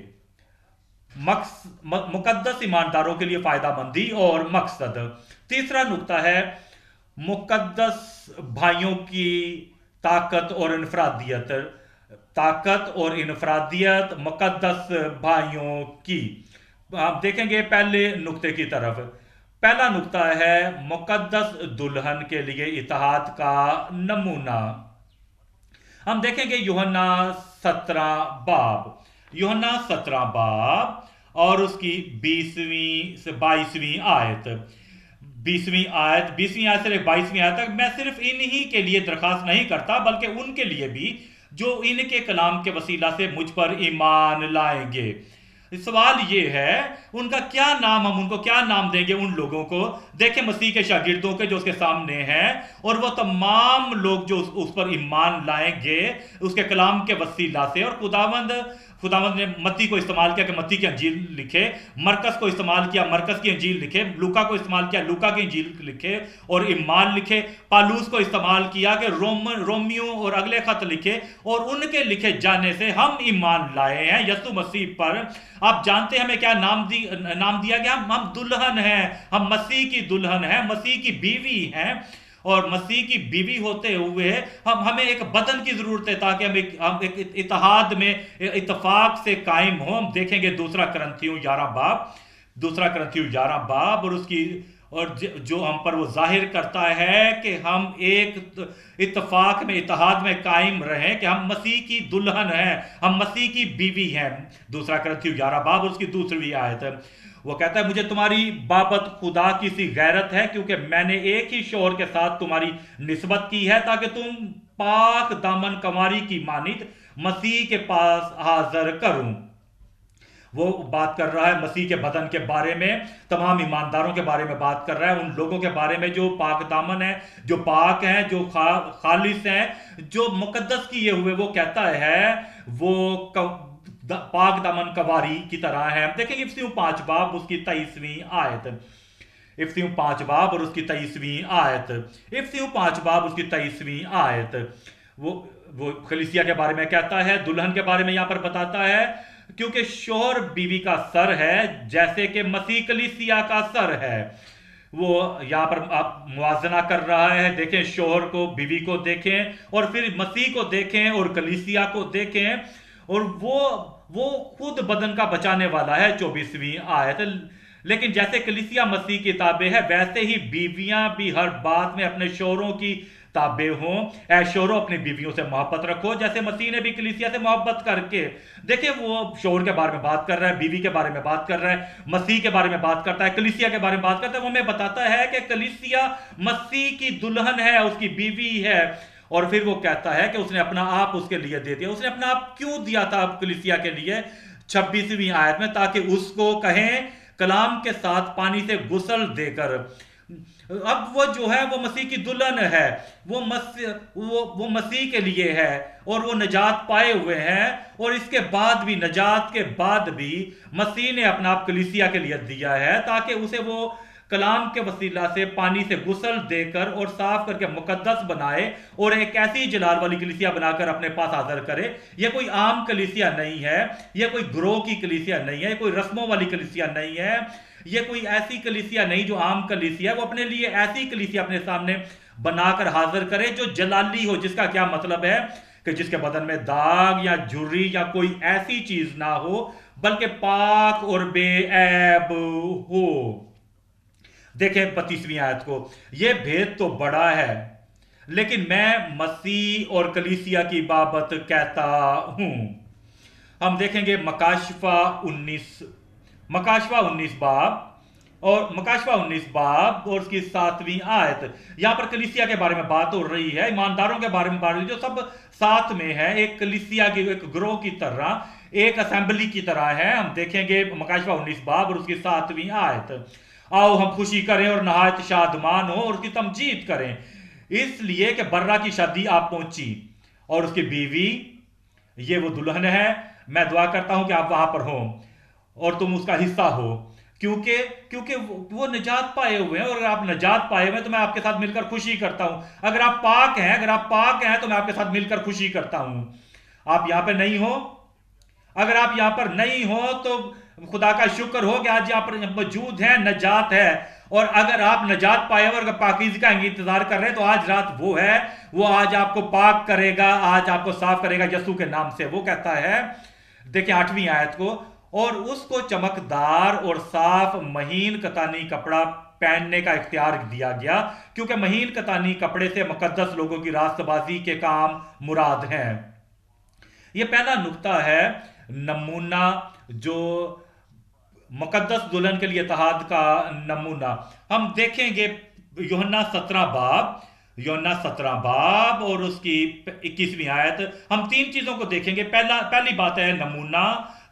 मुकद्दस ईमानदारों के लिए फायदामंदी और मकसद। तीसरा नुक्ता है मुकद्दस भाइयों की ताकत और इनफरादियत मुकद्दस भाइयों की। आप देखेंगे पहले नुक्ते की तरफ। पहला नुक्ता है मुकद्दस दुल्हन के लिए इत्तेहाद का नमूना। हम देखेंगे यूहन्ना 17 बाब और उसकी 20वीं से 22वीं आयत। 20वीं आयत से 22वीं आयत तक मैं सिर्फ इन्हीं के लिए दरखास्त नहीं करता, बल्कि उनके लिए भी जो इनके कलाम के वसीला से मुझ पर ईमान लाएंगे। सवाल ये है उनका क्या नाम, हम उनको क्या नाम देंगे उन लोगों को। देखें मसीह के शागिर्दों के जो उसके सामने हैं, और वो तमाम लोग जो उस पर ईमान लाएंगे उसके कलाम के वसीला से। और खुदावंद ने मत्ती को इस्तेमाल किया कि मत्ती की अंजील लिखे, मरकस को इस्तेमाल किया मरकस की अंजील लिखे, लूका को इस्तेमाल किया लूका की अंजील लिखे और ईमान लिखे। पालूस को इस्तेमाल किया कि रोमियो और अगले खत लिखे, और उनके लिखे जाने से हम ईमान लाए हैं यीशु मसीह पर। आप जानते हैं हमें क्या नाम दिया गया? हम दुल्हन हैं, हम मसीह की दुल्हन हैं, मसीह की बीवी हैं। और मसीह की बीवी होते हुए हमें एक बदन की जरूरत है, ताकि हम एक इत्तेहाद में इत्तेफाक से कायम हो। हम देखेंगे 2 करंथियों 11 बाब और जो हम पर वो जाहिर करता है कि हम एक इत्तेफाक में इत्तेहाद में कायम रहें, कि हम मसीह की दुल्हन हैं, हम मसीह की बीवी हैं। 2 करंथियों 11 बाब और उसकी 2वीं आयत। वो कहता है मुझे तुम्हारी बाबत खुदा की सी गैरत है, क्योंकि मैंने एक ही शौहर के साथ तुम्हारी निस्बत की है, ताकि तुम पाक दामन कंवारी की मानित मसीह के पास हाजिर करूं। वो बात कर रहा है मसीह के बदन के बारे में, तमाम ईमानदारों के बारे में बात कर रहा है, उन लोगों के बारे में जो पाक दामन है, जो पाक हैं, जो खालिस हैं, जो मुकद्दस किए हुए। वो कहता है वो पाक दामन कवारी की तरह है। देखेंगे इफ्सियों 5 बाब उसकी 23वीं आयत। इफ्सियों 5 बाब और उसकी 23वीं आयत। इफ्सियों 5 बाब उसकी 23वीं आयत। वो कलीसिया के बारे में कहता है, दुल्हन के बारे में यहां पर बताता है, क्योंकि शौहर बीवी का सर है, जैसे कि मसीह कलीसिया का सर है। وہ یہاں پر آپ موازنہ کر رہا ہے. دیکھیں شوہر کو, بیوی کو دیکھیں, اور پھر مسیح کو دیکھیں اور کلیسیا کو دیکھیں, اور وہ خود بدن کا بچانے والا ہے. 24ویں آیت. لیکن جیسے کلیسیا مسیح کی تابع ہے, ویسے ہی بیویاں بھی ہر بات میں اپنے شوہروں کی تابع ہوں. اے شوہروں اپنی بیویوں سے محبت رکھو جیسے مسیح نے بھی کلیسیا سے محبت کر کے. دیکھیں وہ شوہر کے بارے میں بات کر رہا ہے, بیوی کے بارے میں بات کر رہا ہے, مسیح کے بارے میں بات کرتا ہے, کلیسیا کے بارے میں بات کرتا ہے. وہ ہمیں بتاتا ہے کہ کلیسیا مسیح کی دلہن ہے, اس کی بیوی ہے. اور پھر وہ کہتا ہے کہ اس نے اپنا آپ اس کے لیے دے دیا. اس نے اپنا آپ کیوں دیا تھا کلیسیا کے لیے؟ 26ویں آیت میں, تاکہ اس کو کہیں کلام کے ساتھ پانی سے غسل دے کر. اب وہ جو ہے وہ مسیح کی دلہن ہے, وہ مسیح کے لیے ہے, اور وہ نجات پائے ہوئے ہیں. اور اس کے بعد بھی, نجات کے بعد بھی مسیح نے اپنا آپ کلیسیا کے لیے دیا ہے, تاکہ اسے وہ کلام کے وسیلہ سے پانی سے غسل دے کر اور صاف کر کے مقدس بنائے, اور ایک ایسی جلال والی کلیسیا بنا کر اپنے پاس حاضر کرے. یہ کوئی عام کلیسیا نہیں ہے, یہ کوئی گروہ کی کلیسیا نہیں ہے, یہ کوئی رسموں والی کلیسیا نہیں ہے, یہ کوئی ایسی کلیسیا نہیں جو عام کلیسیا ہے. وہ اپنے لیے ایسی کلیسیا اپنے سامنے بنا کر حاضر کرے جو جلالی ہو, جس کا کیا مطلب ہے کہ جس کے بدن میں داغ یا جھری یا کوئی ایسی چیز نہ ہو, بلکہ پاک اور بے عیب ہو. دیکھیں 32ویں آیت کو. یہ بھید تو بڑا ہے, لیکن میں مسیح اور کلیسیا کی بابت کہتا ہوں. ہم دیکھیں گے مکاشفہ 19 باب اور اس کی 7ویں آیت. یہاں پر کلیسیا کے بارے میں بات ہو رہی ہے, ایمانداروں کے بارے میں بات ہو رہی ہے, جو سب ساتھ میں ہے, ایک کلیسیا کی, ایک گروہ کی طرح, ایک اسمبلی کی طرح ہے. ہم دیکھیں گے مکاشفہ 19 باب اور اس کی 7ویں آیت. آؤ ہم خوشی کریں اور نہایت شادمان ہو اور اس کی تمجید کریں, اس لیے کہ برہ کی شادی آپ پہنچی اور اس کی بیوی یہ وہ دلہن ہے. میں دعا کرتا ہوں کہ آپ وہاں پر ہوں اور تم اس کا حصہ ہو, کیونکہ وہ نجات پائے ہوئے ہیں, اور اگر آپ نجات پائے ہوئے ہیں تو میں آپ کے ساتھ مل کر خوشی کرتا ہوں. اگر آپ پاک ہیں تو میں آپ کے ساتھ مل کر خوشی کرتا ہوں. آپ یہاں پہ نہیں ہو, اگر آپ یہاں پر نہیں ہو تو خدا کا شکر ہو کہ آج یہاں پر موجود ہے, نجات ہے. اور اگر آپ نجات پائے اور اگر پاکیزگی کا انتظار کر رہے ہیں تو آج رات وہ ہے, وہ آج آپ کو پاک کرے گا, آج آپ کو صاف کرے گا یسوع کے نام سے. وہ کہتا ہے, دیکھیں 8ویں آیت کو, اور اس کو چمکدار اور صاف مہین کتانی کپڑا پہننے کا اختیار دیا گیا, کیونکہ مہین کتانی کپڑے سے مقدس لوگوں کی راست بازی کے کام مراد ہیں. یہ پہلا نقطہ ہے, نمونہ, جو مقدس دلہن کے لیے اتحاد کا نمونہ. ہم دیکھیں گے یوحنا 17 باب اور اس کی 21ویں آیت. ہم 3 چیزوں کو دیکھیں گے. پہلی بات ہے نمونہ,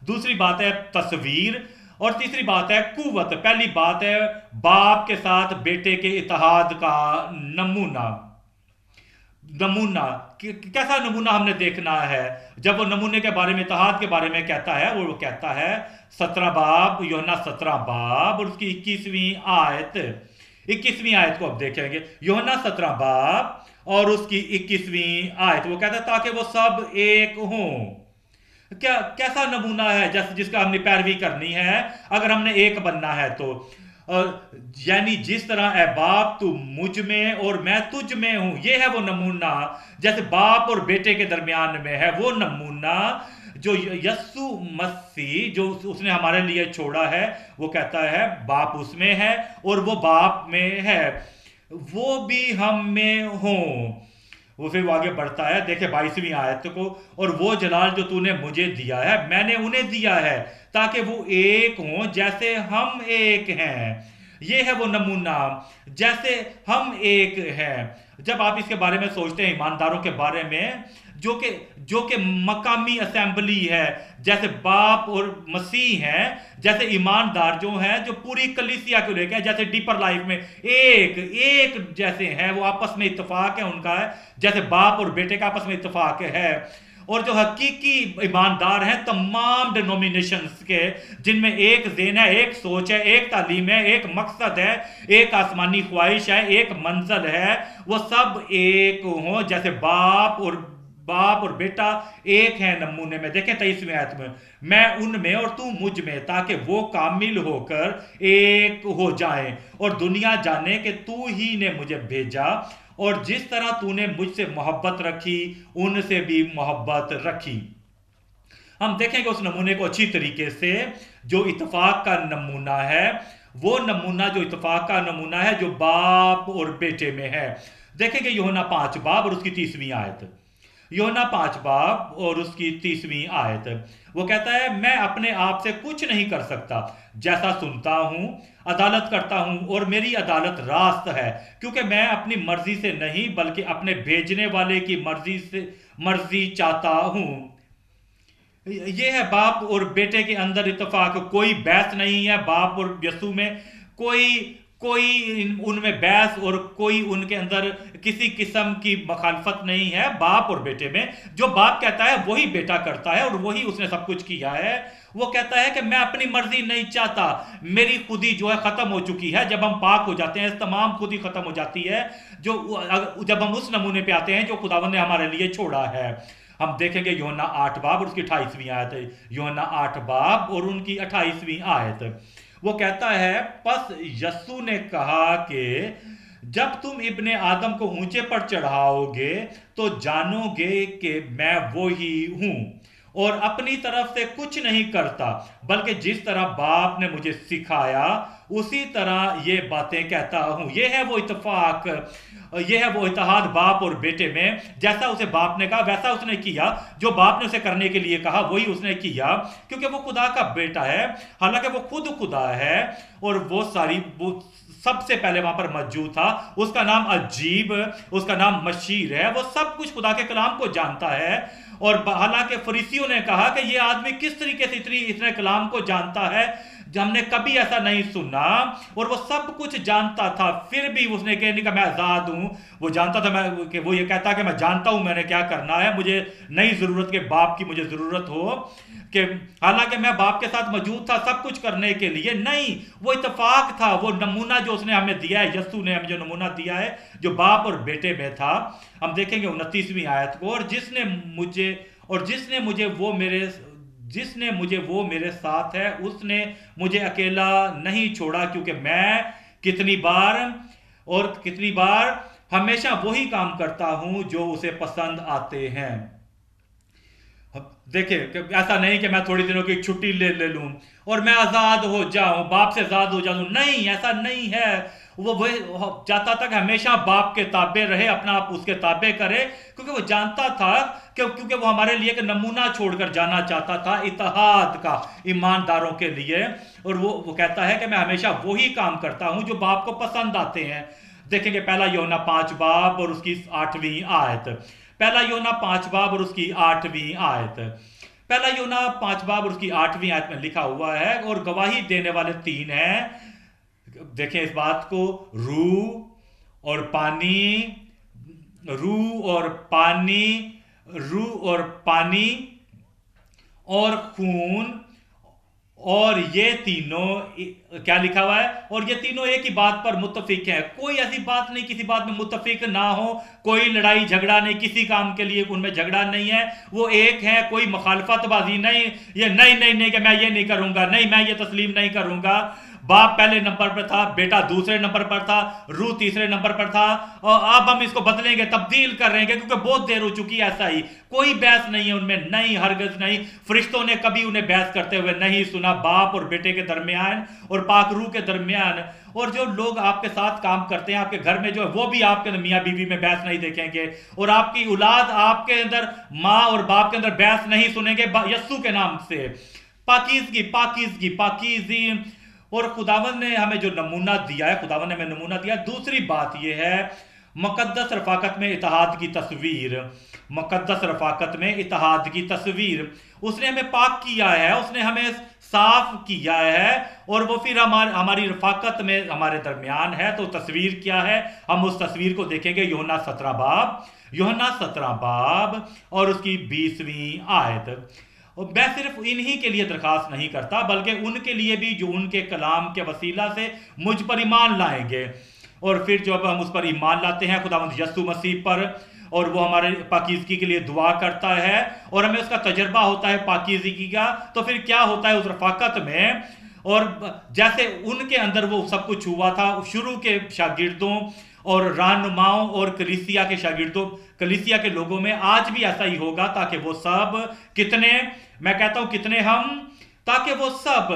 دوسری بات ہے تصویر, اور تیسری بات ہے قوت. پہلی بات ہے باپ کے ساتھ بیٹے کے اتحاد کا نمونہ. کیسا نمونہ ہم نے دیکھنا ہے جب وہ نمونے کے بارے میں, اتحاد کے بارے میں کہتا ہے. وہ کہتا ہے 17 باب, یوحنا 17 باب اور اس کی 21ویں آیت کو اب دیکھیں گے. یوحنا 17 باب اور اس کی 21ویں آیت. وہ کہتا ہے تاکہ وہ سب ایک ہوں. کیسا نمونہ ہے جس کا ہم نے پیروی کرنی ہے اگر ہم نے ایک بننا ہے تو, یعنی جس طرح اے باپ تو مجھ میں اور میں تجھ میں ہوں. یہ ہے وہ نمونہ, جیسے باپ اور بیٹے کے درمیان میں ہے وہ نمونہ جو یسوع مسیح جو اس نے ہمارے لیے چھوڑا ہے. وہ کہتا ہے باپ اس میں ہے اور وہ باپ میں ہے, وہ بھی ہم میں ہوں. وہ پھر وہ آگے بڑھتا ہے, دیکھیں 22ویں آیت کو, اور وہ جلال جو تو نے مجھے دیا ہے میں نے انہیں دیا ہے تاکہ وہ ایک ہوں جیسے ہم ایک ہیں. یہ ہے وہ نمونہ, جیسے ہم ایک ہیں. جب آپ اس کے بارے میں سوچتے ہیں, ایمانداروں کے بارے میں جو کہ مقامی اسمبلی ہے, جیسے باپ اور مسیح ہیں, جیسے ایماندار جو ہیں جو پوری کلیسیا کو لے کے, جیسے ڈیپر لائف میں ایک جیسے ہیں, وہ آپس میں اتفاق ہے ان کا ہے, جیسے باپ اور بیٹے کا آپس میں اتفاق ہے. اور جو حقیقی ایماندار ہیں تمام ڈینومینیشنز کے, جن میں ایک ذہن ہے, ایک سوچ ہے, ایک تعلیم ہے, ایک مقصد ہے, ایک آسمانی خواہش ہے, ایک منزل ہے, وہ سب ایک ہوں جیسے باپ اور बाप और बेटा एक है नमूने में। देखें 23वीं आयत में, मैं उनमें और तू मुझ में, ताकि वो कामिल होकर एक हो जाएं और दुनिया जाने कि तू ही ने मुझे भेजा, और जिस तरह तूने मुझसे मोहब्बत रखी उनसे भी मोहब्बत रखी। हम देखेंगे उस नमूने को अच्छी तरीके से। जो इत्तेफाक का नमूना है, वो नमूना जो इत्तेफाक का नमूना है जो बाप और बेटे में है। देखेंगे यूहन्ना 5 बाब और उसकी 30वीं आयत। यूहन्ना 5 बाब और उसकी 30वीं आयत, वो कहता है, मैं अपने आप से कुछ नहीं कर सकता, जैसा सुनता हूं अदालत करता हूं, और मेरी अदालत रास्त है, क्योंकि मैं अपनी मर्जी से नहीं बल्कि अपने भेजने वाले की मर्जी चाहता हूं। ये है बाप और बेटे के अंदर इत्तेफाक। कोई बहस नहीं है बाप और यस्सु में, कोई कोई उनमें बहस और कोई उनके अंदर किसी किस्म की मखालफत नहीं है बाप और बेटे में। जो बाप कहता है वही बेटा करता है और वही उसने सब कुछ किया है। वो कहता है कि मैं अपनी मर्जी नहीं चाहता, मेरी खुदी जो है खत्म हो चुकी है। जब हम पाक हो जाते हैं तमाम खुदी खत्म हो जाती है, जो जब हम उस नमूने पे आते हैं जो खुदावंद ने हमारे लिए छोड़ा है। हम देखेंगे यूहन्ना 8 बाब और उसकी 28वीं आयत। यूहन्ना 8 बाब और उनकी 28वीं आयत, वो कहता है, बस यस्सु ने कहा कि जब तुम इब्ने आदम को ऊंचे पर चढ़ाओगे तो जानोगे कि मैं वो ही हूं, और अपनी तरफ से कुछ नहीं करता, बल्कि जिस तरह बाप ने मुझे सिखाया उसी तरह ये बातें कहता हूं। ये है वो इत्तेफाक, ये है वो इत्तेहाद बाप और बेटे में। जैसा उसे बाप ने कहा वैसा उसने किया, जो बाप ने उसे करने के लिए कहा वही उसने किया, क्योंकि वो खुदा का बेटा है। हालांकि वो खुद खुदा है और वो सबसे पहले वहां पर मौजूद था। उसका नाम अजीब, उसका नाम मशीर है। वो सब कुछ खुदा के कलाम को जानता है। और हालांकि फरीसियों ने कहा कि ये आदमी किस तरीके से इतने कलाम को जानता है, हमने कभी ऐसा नहीं सुना। और वो सब कुछ जानता था, फिर भी उसने कहने का मैं आजाद हूं। वो जानता था मैं कि वो ये कहता कि मैं जानता हूं मैंने क्या करना है, मुझे नहीं जरूरत के बाप की मुझे जरूरत हो, कि हालांकि मैं बाप के साथ मौजूद था सब कुछ करने के लिए। नहीं, वो इत्तेफाक था, वो नमूना जो उसने हमें दिया है, यस्सु ने हमें जो नमूना दिया है जो बाप और बेटे में था। हम देखेंगे 29वीं आयत को, और जिसने मुझे वो मेरे साथ है, उसने मुझे अकेला नहीं छोड़ा, क्योंकि मैं कितनी बार हमेशा वही काम करता हूं जो उसे पसंद आते हैं। देखिए, ऐसा नहीं कि मैं थोड़ी दिनों की छुट्टी ले लूं और मैं आजाद हो जाऊं, बाप से आजाद हो जाऊं। नहीं, ऐसा नहीं है। वो वही चाहता था कि हमेशा बाप के ताबे रहे, अपना आप उसके ताबे करे, क्योंकि वो जानता था क्योंकि वो हमारे लिए एक नमूना छोड़कर जाना चाहता था इत्तेहाद का ईमानदारों के लिए। और वो कहता है कि मैं हमेशा वही काम करता हूं जो बाप को पसंद आते हैं। देखेंगे पहला यूहन्ना 5 बाब और उसकी 8वीं आयत। पहला यूहन्ना 5 बाब और उसकी 8वीं आयत। पहला यूहन्ना 5 बाब और उसकी 8वीं आयत में लिखा हुआ है, और गवाही देने वाले 3 हैं। देखें इस बात को, रूह और पानी और खून, और ये तीनों क्या लिखा हुआ है, और ये तीनों एक ही बात पर मुत्तफिक हैं। कोई ऐसी बात नहीं किसी बात में मुत्तफिक ना हो, कोई लड़ाई झगड़ा नहीं, किसी काम के लिए उनमें झगड़ा नहीं है। वो एक है, कोई मुखालफतबाजी नहीं, ये नहीं कि मैं ये नहीं करूंगा, नहीं मैं ये तस्लीम नहीं करूंगा। बाप पहले नंबर पर था, बेटा दूसरे नंबर पर था, रूह तीसरे नंबर पर था, और अब हम इसको बदलेंगे, तब्दील करेंगे, क्योंकि बहुत देर हो चुकी है। ऐसा ही कोई बहस नहीं है उनमें, नहीं, हरगिज़ नहीं। फरिश्तों ने कभी उन्हें बहस करते हुए नहीं सुना, बाप और बेटे के दरमियान और पाक रूह के दरमियान। और जो लोग आपके साथ काम करते हैं आपके घर में, जो है वो भी आपके मियाँ बीवी में बहस नहीं देखेंगे, और आपकी औलाद आपके अंदर माँ और बाप के अंदर बहस नहीं सुनेंगे यस्सु के नाम से। पाकीज़गी। और खुदावंद ने हमें जो नमूना दिया है, खुदावंद ने हमें नमूना दिया। दूसरी बात यह है, मुकद्दस रफाकत में इत्तेहाद की तस्वीर, मुकद्दस रफाकत में इत्तेहाद की तस्वीर। उसने हमें पाक किया है, उसने हमें साफ किया है, और वो फिर हमारी रफाकत में हमारे दरमियान है। तो तस्वीर क्या है, हम उस तस्वीर को देखेंगे यूहन्ना 17 बाब और उसकी 20वीं आयत। और मैं सिर्फ इन्हीं के लिए दरखास्त नहीं करता, बल्कि उनके लिए भी जो उनके कलाम के वसीला से मुझ पर ईमान लाएंगे। और फिर जब हम उस पर ईमान लाते हैं खुदावंद यस्सु मसीह पर, اور وہ ہمارے پاکیزگی کے لیے دعا کرتا ہے اور ہمیں اس کا تجربہ ہوتا ہے پاکیزگی کا، تو پھر کیا ہوتا ہے اس رفاقت میں؟ اور جیسے ان کے اندر وہ سب کچھ ہوا تھا شروع کے شاگردوں اور رہنماؤں اور کلیسیا کے شاگردوں، کلیسیا کے لوگوں میں، آج بھی ایسا ہی ہوگا، تاکہ وہ سب کتنے، میں کہتا ہوں کتنے ہم، تاکہ وہ سب،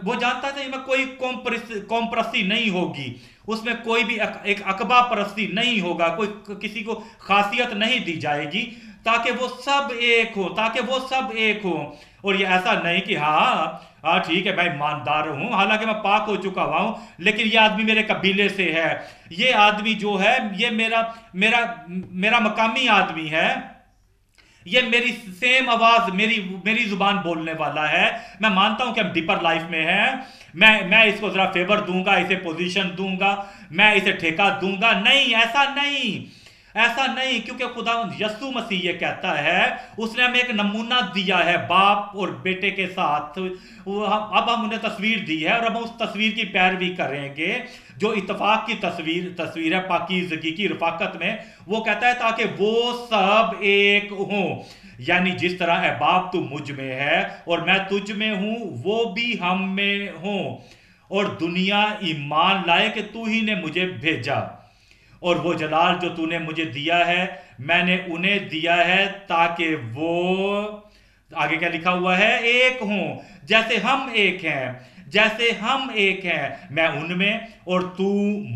وہ جانتا تھا میں کوئی قوم پرستی نہیں ہوگی، اس میں کوئی بھی ایک عقبہ پرستی نہیں ہوگا، کوئی کسی کو خاصیت نہیں دی جائے گی، تاکہ وہ سب ایک ہو، تاکہ وہ سب ایک ہو۔ اور یہ ایسا نہیں کہ ہاں ٹھیک ہے میں ایماندار ہوں، حالانکہ میں پاک ہو چکا ہوا ہوں، لیکن یہ آدمی میرے قبیلے سے ہے، یہ آدمی جو ہے یہ میرا مقامی آدمی ہے، یہ میری سیم آواز، میری زبان بولنے والا ہے، میں مانتا ہوں کہ ہم ڈیپر لائف میں ہیں، میں اس کو ذرا فیور دوں گا، اسے پوزیشن دوں گا، میں اسے ٹھیکہ دوں گا، نہیں، ایسا نہیں، کیونکہ خدا یسوع مسیح یہ کہتا ہے، اس نے ہمیں ایک نمونہ دیا ہے باپ اور بیٹے کے ساتھ، اب ہم انہیں تصویر دی ہے اور اب ہم اس تصویر کی پیروی کریں گے جو اتفاق کی تصویر ہے پاکیزگی کی رفاقت میں۔ وہ کہتا ہے تاکہ وہ سب ایک ہوں، یعنی جس طرح اے باپ تو مجھ میں ہے اور میں تجھ میں ہوں، وہ بھی ہم میں ہوں، اور دنیا ایمان لائے کہ تو ہی نے مجھے بھیجا، اور وہ جلال جو تو نے مجھے دیا ہے میں نے انہیں دیا ہے تاکہ وہ، آگے کیا لکھا ہوا ہے، ایک ہوں جیسے ہم ایک ہیں، میں ان میں اور تو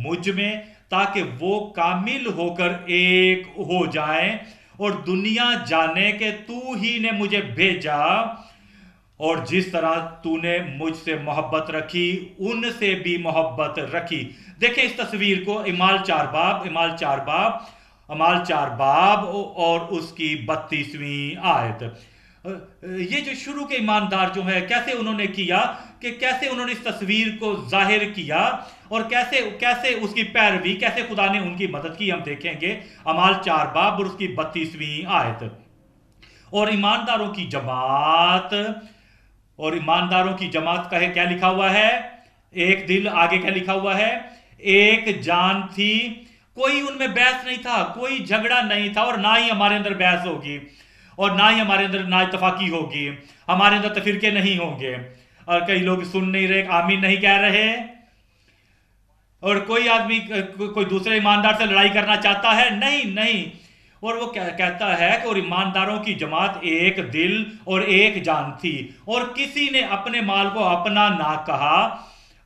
مجھ میں، تاکہ وہ کامل ہو کر ایک ہو جائیں اور دنیا جانے کہ تو ہی نے مجھے بھیجا، اور جس طرح تو نے مجھ سے محبت رکھی ان سے بھی محبت رکھی۔ دیکھیں اس تصویر کو، اعمال چار باب اور اس کی 32ویں آیت۔ یہ جو شروع کے ایماندار جو ہے کیسے انہوں نے کیا، کہ کیسے انہوں نے اس تصویر کو ظاہر کیا اور کیسے اس کی پیروی، کیسے خدا نے ان کی مدد کی، ہم دیکھیں گے اعمال 4 باب اور اس کی 32ویں آیت۔ اور ایمانداروں کی جماعت کہے کیا لکھا ہوا ہے، ایک دل، آگے کیا لکھا ہوا ہے، ایک جان تھی، کوئی ان میں بحث نہیں تھا، کوئی جھگڑا نہیں تھا، اور نہ ہی ہمارے اندر بحث ہوگی، اور نہ ہی ہمارے اندر نا اتفاقی ہوگی، ہمارے اندر تفرقے نہیں ہوں گے، اور کئی لوگ سن نہیں رہے، آمین نہیں کہہ رہے، اور کوئی آدمی کوئی دوسرے ایماندار سے لڑائی کرنا چاہتا ہے، نہیں، اور وہ کہتا ہے کہ اور ایمانداروں کی جماعت ایک دل اور ایک جان تھی، اور کسی نے اپنے مال کو اپنا نہ کہا،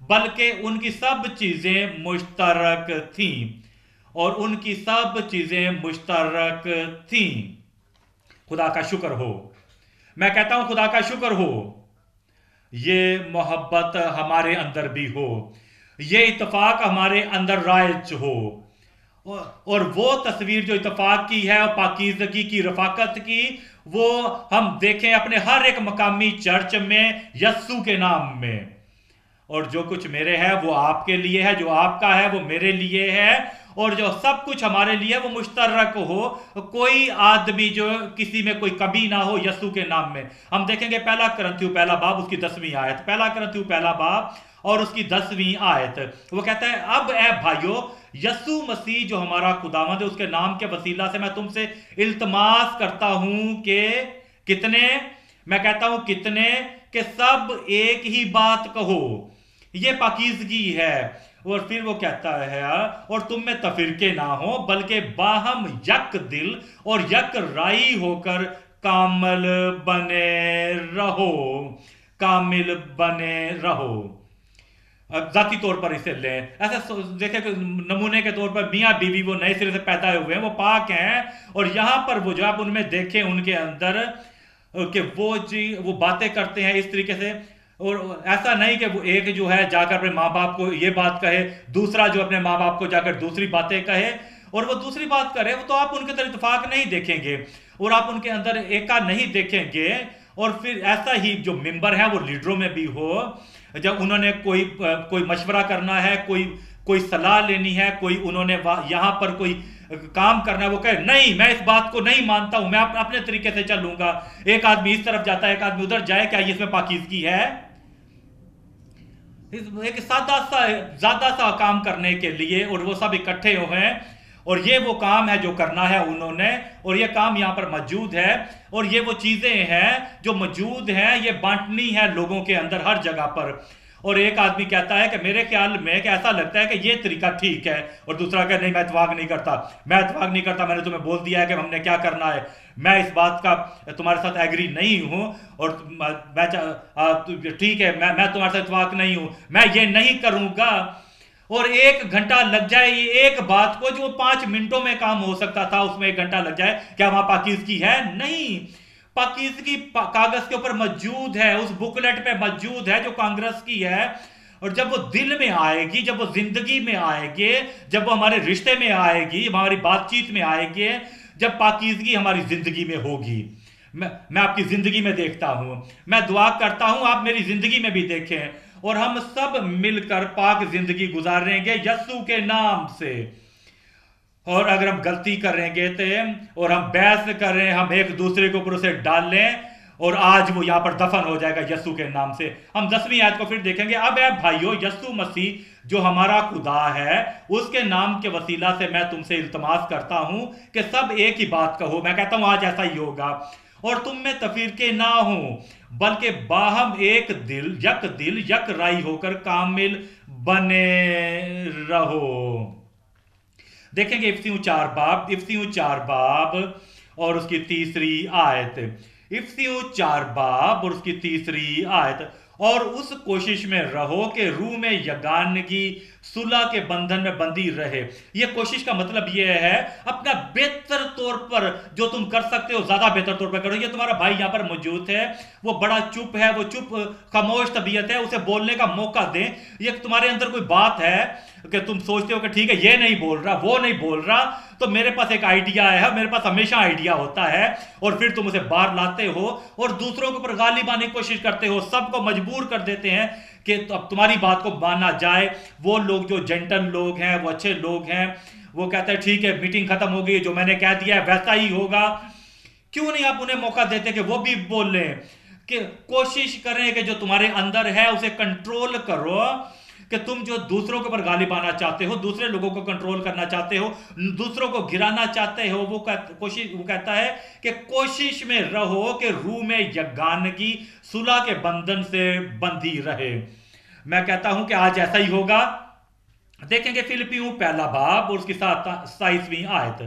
بلکہ ان کی سب چیزیں مشترک تھیں، خدا کا شکر ہو، میں کہتا ہوں خدا کا شکر ہو، یہ محبت ہمارے اندر بھی ہو، یہ اتفاق ہمارے اندر رائج ہو، اور وہ تصویر جو اتفاق کی ہے اور پاکیزگی کی، رفاقت کی، وہ ہم دیکھیں اپنے ہر ایک مقامی چرچ میں یسوع کے نام میں، اور جو کچھ میرے ہے وہ آپ کے لیے ہے، جو آپ کا ہے وہ میرے لیے ہے، اور جو سب کچھ ہمارے لیے وہ مشترک ہو، کوئی آدمی جو کسی میں کوئی کمی نہ ہو یسوع کے نام میں۔ ہم دیکھیں گے پہلا کرنتھیوں پہلا باب اس کی 10ویں آیت، پہلا کرنتھیوں پہلا باب اور اس کی 10ویں آیت، وہ کہتا ہے اب اے بھائیو، یسوع مسیح جو ہمارا خداوند ہے اس کے نام کے وسیلہ سے میں تم سے التماس کرتا ہوں کہ کتنے، میں کہتا ہوں کتنے، کہ سب ایک ہی بات کہو، یہ پاکیزگی ہے۔ اور پھر وہ کہتا ہے اور تم میں تفرقے نہ ہو بلکہ باہم یک دل اور یک رائی ہو کر کامل بنے رہو۔ ذاتی طور پر اسے لیں، ایسا دیکھیں کہ نمونے کے طور پر میاں بیوی وہ نئے سرے سے پیدا ہوئے ہیں، وہ پاک ہیں، اور یہاں پر وہ جو آپ ان میں دیکھیں ان کے اندر کہ وہ باتیں کرتے ہیں اس طریقے سے، اور ایسا نہیں کہ وہ ایک جو ہے جا کر اپنے ماں باپ کو یہ بات کہے، دوسرا جو اپنے ماں باپ کو جا کر دوسری باتیں کہے، اور وہ دوسری بات کرے، وہ تو آپ ان کے اندر اتفاق نہیں دیکھیں گے، اور آپ ان کے اندر ایکا نہیں دیکھیں گے۔ اور پھر ایسا ہی جو ممبر ہے وہ لیڈروں میں بھی ہو، جب انہوں نے کوئی مشورہ کرنا ہے، کوئی صلاح لینی ہے، کوئی انہوں نے یہاں پر کوئی کام کرنا ہے، وہ کہے نہیں میں اس بات کو نہیں مانتا ہوں، میں اپنے طریقے سے چلوں گا، ایک آدمی اس طرف جاتا ہے ایک آدمی ادھر جائے، کیا یہ اس میں پاکیزگی ہے؟ ایک زیادہ سا کام کرنے کے لیے، اور وہ سب اکٹھے ہوئے ہیں، اور یہ وہ کام ہے جو کرنا ہے انہوں نے، اور یہ کام یہاں پر موجود ہے، اور یہ وہ چیزیں ہیں جو موجود ہیں، یہ بانٹنی ہے لوگوں کے اندر ہر جگہ پر۔ اور ایک آدمی کہتا ہے کہ میرے خیال میں کہ ایسا لگتا ہے کہ یہ طریقہ ٹھیک ہے، اور دوسرا کہ نہیں میں اتفاق نہیں کرتا، میں اتفاق نہیں کرتا، میں نے تمہیں بول دیا ہے کہ ہم نے کیا کرنا ہے، میں اس بات کا تمہارے ساتھ ایگری نہیں ہوں، اور ٹھیک ہے میں تمہارے ساتھ اتفاق نہیں ہوں، میں یہ نہیں کروں گا۔ اور 1 گھنٹہ لگ جائے یہ ایک بات کو جو 5 منٹوں میں کام ہو سکتا تھا، اس میں 1 گھنٹہ لگ جائے، کیا وہاں پاکیزگی ہے؟ نہیں، پاکیزگی کاغذ کے اوپر موجود ہے، اس بکلیٹ پہ موجود ہے جو کانگریس کی ہے، اور جب وہ دل میں آئے گی، جب وہ زندگی میں آئے گی، جب وہ ہمارے رشتے میں آئے گی، ہماری بات چیت میں آئے گی، جب پاکیزگی ہماری زندگی میں ہوگی۔ میں آپ کی زندگی میں دیکھتا ہوں، میں دعا کرتا ہوں آپ میری زندگی میں بھی دیکھیں، اور ہم سب مل کر پاک زندگی گزاریں گے یسوع کے نام سے۔ اور اگر ہم غلطی کریں گے اور ہم بحث کریں، ہم ایک دوسرے کے اوپر اسے ڈال لیں، اور آج وہ یہاں پر دفن ہو جائے گا یسوع کے نام سے۔ ہم 10ویں آیت کو پھر دیکھیں گے، اب اے بھائیو، یسوع مسیح جو ہمارا خدا ہے، اس کے نام کے وسیلہ سے میں تم سے التماس کرتا ہوں کہ سب ایک ہی بات کہو۔ میں کہتا ہوں آج ایسا ہی ہوگا، اور تم میں تفریقے نہ ہوں، بلکہ باہم ایک دل یک رائے ہو کر کامل بنے رہو۔ دیکھیں گے افسیوں 4 باب اور اس کی 3 آیت۔ افسیوں 4 باب اور اس کی 3 آیت، اور اس کوشش میں رہو کہ روح میں یگانگی صلح کے بندھن میں بندی رہے۔ یہ کوشش کا مطلب یہ ہے اپنا بہتر طور پر جو تم کر سکتے ہو زیادہ بہتر طور پر کرو۔ یہ تمہارا بھائی یہاں پر موجود ہے، وہ بڑا چپ ہے، وہ چپ خاموش طبیعت ہے، اسے بولنے کا موقع دیں۔ یہ تمہارے اندر کوئی بات ہے کہ تم سوچتے ہو کہ ٹھیک ہے یہ نہیں بول رہا، وہ نہیں بول رہا، تو میرے پاس ایک آئیڈیا ہے، میرے پاس ہمیشہ آئیڈیا ہوتا ہے، اور پھر تم اسے باہر لاتے ہو اور دوسروں کے اوپر غالب آنے کی کوشش کرتے ہو، سب کو مجبور کر دیتے ہیں کہ اب تمہاری بات کو مانا جائے۔ وہ لوگ جو جنٹل لوگ ہیں، وہ اچھے لوگ ہیں، وہ کہتے ہیں ٹھیک ہے میٹنگ ختم ہو گئی، جو میں نے کہہ دیا ہے ویسا ہی ہوگا۔ کیوں نہیں آپ انہیں موقع دیتے کہ وہ بھی بول لیں؟ کہ کوشش کریں کہ جو تمہارے اندر ہے اسے کنٹرول کرو، کہ تم جو دوسروں کے اوپر غالب آنا چاہتے ہو، دوسرے لوگوں کو کنٹرول کرنا چاہتے ہو، دوسروں کو گرانا چاہتے ہو، وہ کہتا ہے کہ کوشش میں رہو کہ روح میں یگانگی صلح کے بندھن سے بندھی رہے۔ میں کہتا ہوں کہ آج ایسا ہی ہوگا۔ دیکھیں گے فلپیوں 1 باب اور اس کی 27ویں آیت۔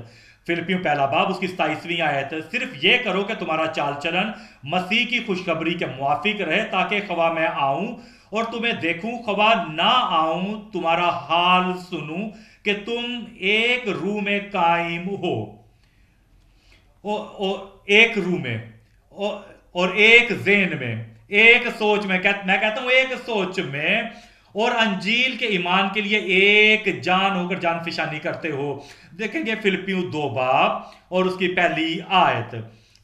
فلپیوں 1 باب اس کی 27ویں آیت، صرف یہ کرو کہ تمہارا چال چلن مسیح کی خوشخبری کے موافق رہے، تاکہ خواہ میں آؤں اور تمہیں دیکھوں، خواہ نہ آؤں تمہارا حال سنوں، کہ تم ایک روح میں قائم ہو، ایک روح میں اور ایک ذہن میں، ایک سوچ میں، میں کہتا ہوں ایک سوچ میں، اور انجیل کے ایمان کے لیے ایک جان ہو کر جان فشانی کرتے ہو۔ دیکھیں گے فلپیوں 2 باب اور اس کی 1 آیت۔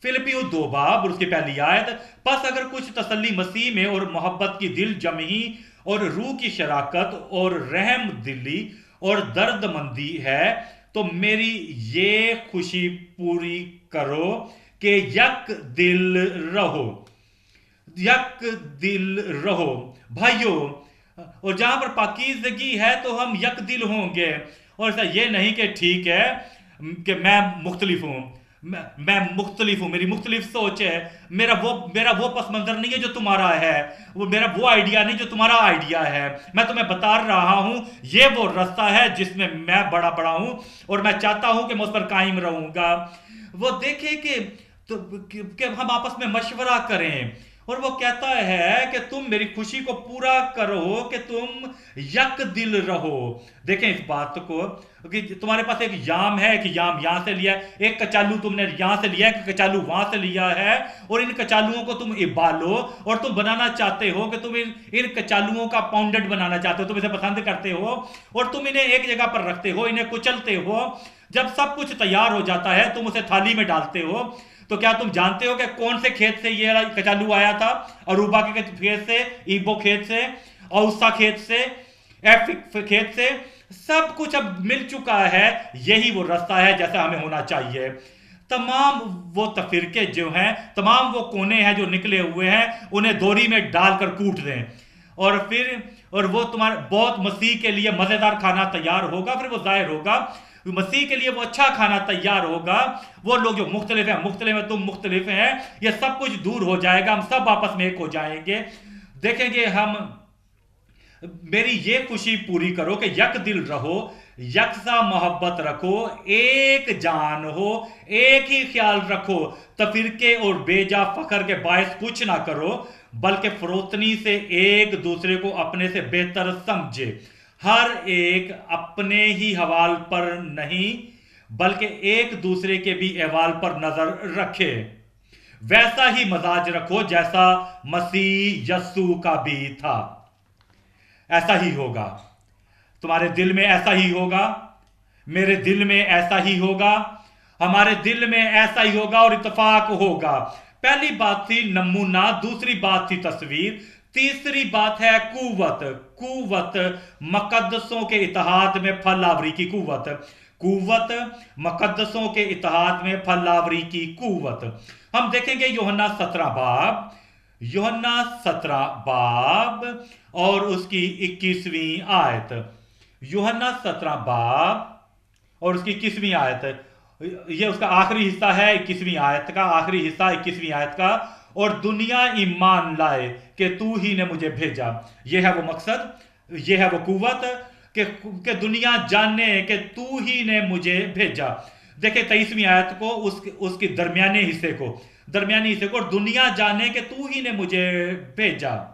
فلپیوں 2 باب اور اس کی 1 آیت، پس اگر کچھ تسلی مسیح میں اور محبت کی دل جمعی اور روح کی شراکت اور رحم دلی اور درد مندی ہے، تو میری یہ خوشی پوری کرو کہ یک دل رہو بھائیو۔ اور جہاں پر پاکیزگی ہے تو ہم یک دل ہوں گے، اور ایسا یہ نہیں کہ ٹھیک ہے کہ میں مختلف ہوں، میری مختلف سوچ ہے، میرا وہ پس منظر نہیں ہے جو تمہارا ہے، میرا وہ آئیڈیا نہیں جو تمہارا آئیڈیا ہے۔ میں تمہیں بتا رہا ہوں یہ وہ رستہ ہے جس میں میں بڑا ہوں، اور میں چاہتا ہوں کہ میں اس پر قائم رہوں گا۔ وہ دیکھیں کہ ہم آپس میں مشورہ کریں، اور وہ کہتا ہے کہ تم میری خوشی کو پورا کرو کہ تم یک دل رہو۔ دیکھیں اس بات کو کہ تمہارے پاس ایک یام ہے، ایک یام یہاں سے لیا ہے، ایک کچالو تم نے یہاں سے لیا ہے، ایک کچالو وہاں سے لیا ہے، اور ان کچالوؤں کو تم ابالو، اور تم بنانا چاہتے ہو کہ تم ان کچالوؤں کا پاؤنڈڈ بنانا چاہتے ہو، تم اسے پسند کرتے ہو، اور تم انہیں ایک جگہ پر رکھتے ہو، انہیں کچلتے ہو۔ جب سب کچھ تیار ہو جاتا ہے تم اسے تھالی میں ڈالتے ہو۔ تو کیا تم جانتے ہو کہ کون سے کھیت سے یہ کچالو آیا تھا؟ اروبا کے کھیت سے، ایبو کھیت سے، اوسا کھیت سے، ایف کھیت سے، سب کچھ اب مل چکا ہے۔ یہی وہ رستہ ہے جیسا ہمیں ہونا چاہیے۔ تمام وہ تفرقے جو ہیں، تمام وہ کونے ہیں جو نکلے ہوئے ہیں، انہیں دوری میں ڈال کر کوٹ دیں، اور وہ تمہارے بہت مسیح کے لیے مزیدار کھانا تیار ہوگا، پھر وہ ظاہر ہوگا۔ मसीह के लिए वो अच्छा खाना तैयार होगा। वो लोग जो मुख्तलिफ हैं, तुम मुख्तलिफ हैं, ये सब कुछ दूर हो जाएगा, हम सब आपस में एक हो जाएंगे। देखेंगे हम, मेरी ये खुशी पूरी करो कि यक दिल रहो, यकसा मोहब्बत रखो, एक जान हो, एक ही ख्याल रखो, तफिरके और बेजा फखर के बायस कुछ ना करो, बल्कि फरोतनी से एक दूसरे को अपने से बेहतर समझे, हर एक अपने ही हवाल पर नहीं बल्कि एक दूसरे के भी अहवाल पर नजर रखे। वैसा ही मजाज रखो जैसा मसीह यस्सु का भी था। ऐसा ही होगा, तुम्हारे दिल में ऐसा ही होगा, मेरे दिल में ऐसा ही होगा, हमारे दिल में ऐसा ही होगा और इत्तेफाक होगा। पहली बात थी नमूना, दूसरी बात थी तस्वीर, तीसरी बात है कुव्वत। कुव्वत मुकद्दसों के इत्तेहाद में फलावरी की कुव्वत। कुव्वत मुकद्दसों के इत्तेहाद में फलावरी की कुव्वत। हम देखेंगे यूहन्ना 17 बाब और उसकी 21वीं आयत। यूहन्ना 17 बाब और उसकी 21वीं आयत, ये उसका आखिरी हिस्सा है 21वीं आयत का, आखिरी हिस्सा 21वीं आयत का। और दुनिया ईमान लाए कि तू ही ने मुझे भेजा। ये है वो मकसद, ये है वो कुव्वत कि दुनिया जाने कि तू ही ने मुझे भेजा। देखिए 23वीं आयत को, उसके दरमियाने हिस्से को, और दुनिया जाने कि तू ही ने मुझे भेजा।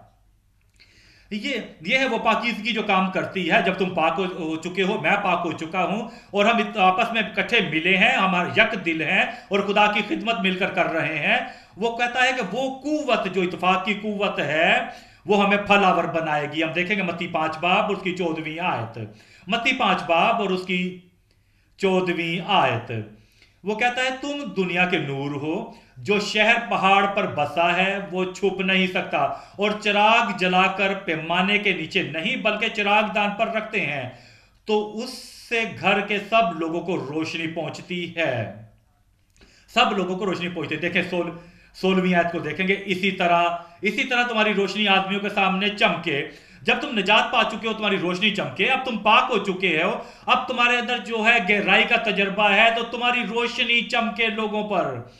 ये है वो पाकीज़गी जो काम करती है। जब तुम पाक हो चुके हो, मैं पाक हो चुका हूं और हम आपस में इकट्ठे मिले हैं, हमारे यक दिल हैं और खुदा की खिदमत मिलकर कर रहे हैं, वो कहता है कि वो कुव्वत जो इत्तेफाक की कुव्वत है वो हमें फलावर बनाएगी। हम देखेंगे मत्ती 5 बाब और उसकी 14वीं आयत। मत्ती 5 बाब और उसकी 14वीं आयत, वो कहता है तुम दुनिया के नूर हो, जो शहर पहाड़ पर बसा है वो छुप नहीं सकता, और चिराग जलाकर पैमाने के नीचे नहीं बल्कि चिराग दान पर रखते हैं, तो उससे घर के सब लोगों को रोशनी पहुंचती है। सब लोगों को रोशनी पहुंचती है। देखें 16वीं आयत को देखेंगे, इसी तरह तुम्हारी रोशनी आदमियों के सामने चमके। जब तुम निजात पा चुके हो तुम्हारी रोशनी चमके, अब तुम पाक हो चुके हो, अब तुम्हारे अंदर जो है गहराई का तजर्बा है, तो तुम्हारी रोशनी चमके लोगों पर,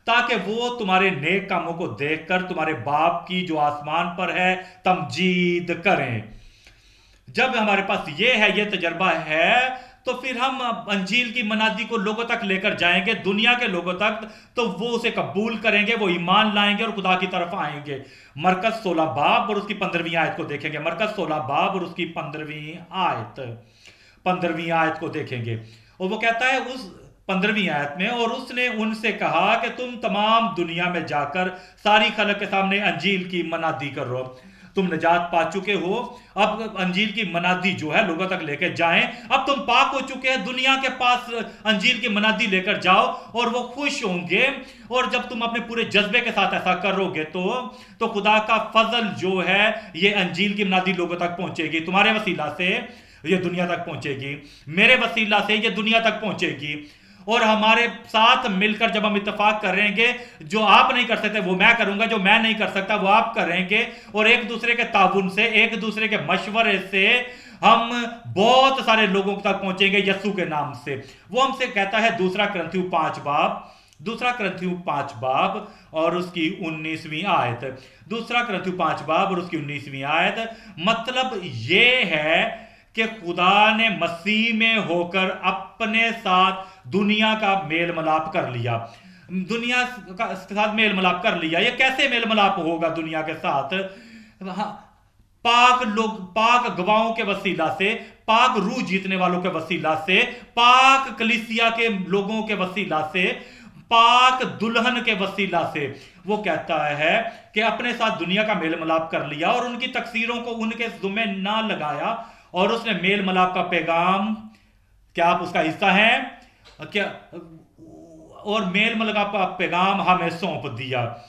ताकि वो तुम्हारे नेक कामों को देखकर तुम्हारे बाप की जो आसमान पर है तमजीद करें। जब हमारे पास ये तजर्बा है, तो फिर हम अंजील की मनादी को लोगों तक लेकर जाएंगे, दुनिया के लोगों तक, तो वो उसे कबूल करेंगे, वो ईमान लाएंगे और खुदा की तरफ आएंगे। मरकज 16 बाब और उसकी 15वीं आयत को देखेंगे। मरकज 16 बाब और उसकी 15वीं आयत को देखेंगे, और वो कहता है उस 15वीं आयत में, और उसने उनसे कहा कि तुम तमाम दुनिया में जाकर सारी खलक के सामने अंजील की मनादी करो। तुम निजात पा चुके हो, अब अंजील की मनादी जो है लोगों तक लेकर जाएं। अब तुम पाक हो चुके हैं, दुनिया के पास अंजील की मनादी लेकर जाओ और वो खुश होंगे। और जब तुम अपने पूरे जज्बे के साथ ऐसा करोगे तो खुदा का फजल जो है ये अंजील की मनादी लोगों तक पहुंचेगी। तुम्हारे वसीला से ये दुनिया तक पहुंचेगी, मेरे वसीला से ये दुनिया तक पहुंचेगी। और हमारे साथ मिलकर जब हम इत्तेफाक करेंगे, जो आप नहीं कर सकते वो मैं करूंगा, जो मैं नहीं कर सकता वो आप करेंगे, और एक दूसरे के ताउन से, एक दूसरे के मशवरे से हम बहुत सारे लोगों तक पहुंचेंगे यस्सु के नाम से। वो हमसे कहता है दूसरा कुरिन्थियों 5 बाब और उसकी 19वीं आयत। दूसरा कुरिन्थियों 5 बाब और उसकी 19वीं आयत, मतलब ये है कि खुदा ने मसीह में होकर अपने साथ दुनिया का मेल मिलाप कर लिया। दुनिया का साथ मेल मिलाप कर लिया। ये कैसे मेल मिलाप होगा दुनिया के साथ? पाक गवाहों के वसीला से, पाक रूह जीतने वालों के वसीला से, पाक कलीसिया के लोगों के वसीला से, पाक दुल्हन के वसीला से वो कहता है कि अपने साथ दुनिया का मेल मिलाप कर लिया और उनकी तकसीरों को उनके जुम्मे ना लगाया। और उसने मेल मिलाप का पैगाम, क्या आप उसका हिस्सा हैं क्या? और मेल मिलाप का पैगाम हमें सौंप दिया।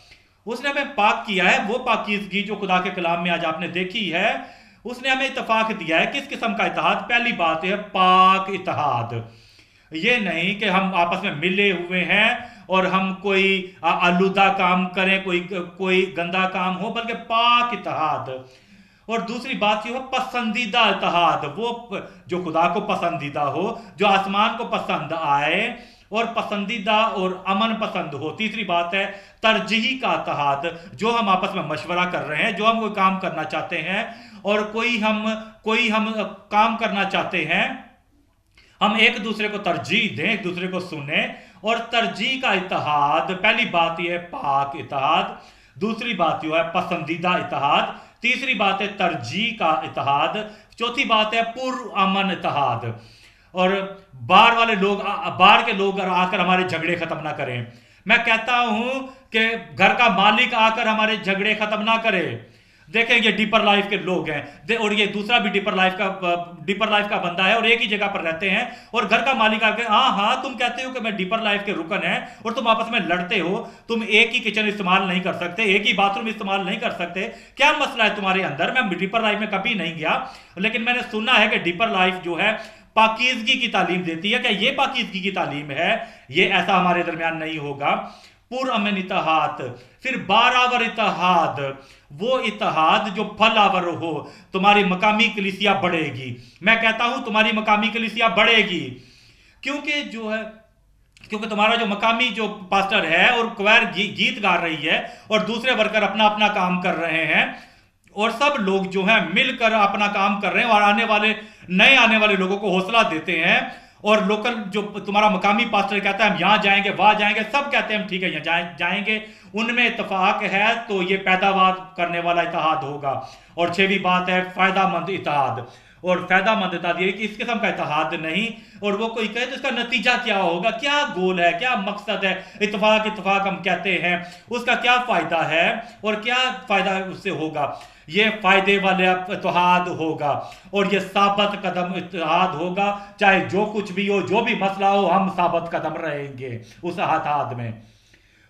उसने हमें पाक किया है। वो पाकीज़गी जो खुदा के कलाम में आज आपने देखी है, उसने हमें इत्तेफाक दिया है। किस किस्म का इत्तेहाद? पहली बात है पाक इत्तेहाद। ये नहीं कि हम आपस में मिले हुए हैं और हम कोई आलूदा काम करें, कोई गंदा काम हो, बल्कि पाक इत्तेहाद। और दूसरी बात ये हो पसंदीदा इत्तेहाद, वो जो खुदा को पसंदीदा हो, जो आसमान को पसंद आए और पसंदीदा और अमन पसंद हो। तीसरी बात है तरजीही का इत्तेहाद, जो हम आपस में मशवरा कर रहे हैं, जो हम कोई काम करना चाहते हैं और कोई हम काम करना चाहते हैं, हम एक दूसरे को तरजीह दें, एक दूसरे को सुने। और तरजीह का इत्तेहाद, पहली बात यह है पाक इत्तेहाद, दूसरी बात यह है पसंदीदा इत्तेहाद, तीसरी बात है तरजीह का इत्तेहाद, चौथी बात है पुरअमन इत्तेहाद। और बाहर के लोग आकर हमारे झगड़े खत्म ना करें। मैं कहता हूं कि घर का मालिक आकर हमारे झगड़े खत्म ना करे। देखें ये डीपर लाइफ के लोग हैं और ये दूसरा भी डीपर लाइफ का बंदा है और एक ही जगह पर रहते हैं, और घर का मालिक आकर हाँ तुम कहते हो कि मैं डीपर लाइफ के रुकन है और तुम आपस में लड़ते हो, तुम एक ही किचन इस्तेमाल नहीं कर सकते, एक ही बाथरूम इस्तेमाल नहीं कर सकते, क्या मसला है तुम्हारे अंदर? मैं डीपर लाइफ में कभी नहीं गया, लेकिन मैंने सुना है कि डीपर लाइफ जो है पाकीज़गी की तालीम देती है। क्या ये पाकीज़गी की तालीम है? ये ऐसा हमारे दरमियान नहीं होगा। पुरअमन इत्तेहाद, फिर बारावर इत्तेहाद, वो इत्तेहाद जो फलावर हो, तुम्हारी मकामी कलीसिया बढ़ेगी। मैं कहता हूं तुम्हारी मकामी कलीसिया बढ़ेगी क्योंकि तुम्हारा जो मकामी जो पास्टर है और क्वायर गीत गा रही है और दूसरे वर्कर अपना अपना काम कर रहे हैं और सब लोग जो हैं मिलकर अपना काम कर रहे हैं और नए आने वाले लोगों को हौसला देते हैं। और लोकल जो तुम्हारा मकामी पास्टर कहता है हम यहां जाएंगे वहां जाएंगे, सब कहते हैं हम ठीक है यहाँ जाएंगे, उनमें इत्तेफाक है, तो ये पैदावार करने वाला इत्तेहाद होगा। और छठवीं बात है फायदामंद इत्तेहाद, और फायदामंद इत्तेहाद ये कि इस किस्म का इत्तेहाद नहीं, और वो कोई कहे तो इसका नतीजा क्या होगा, क्या गोल है, क्या मकसद है। इत्तेफाक हम कहते हैं, उसका क्या फायदा है और क्या फायदा उससे होगा। ये फायदे वाला इत्तेहाद होगा और ये साबित कदम इत्तेहाद होगा, चाहे जो कुछ भी हो, जो भी मसला हो, हम साबित कदम रहेंगे उस इत्तेहाद में।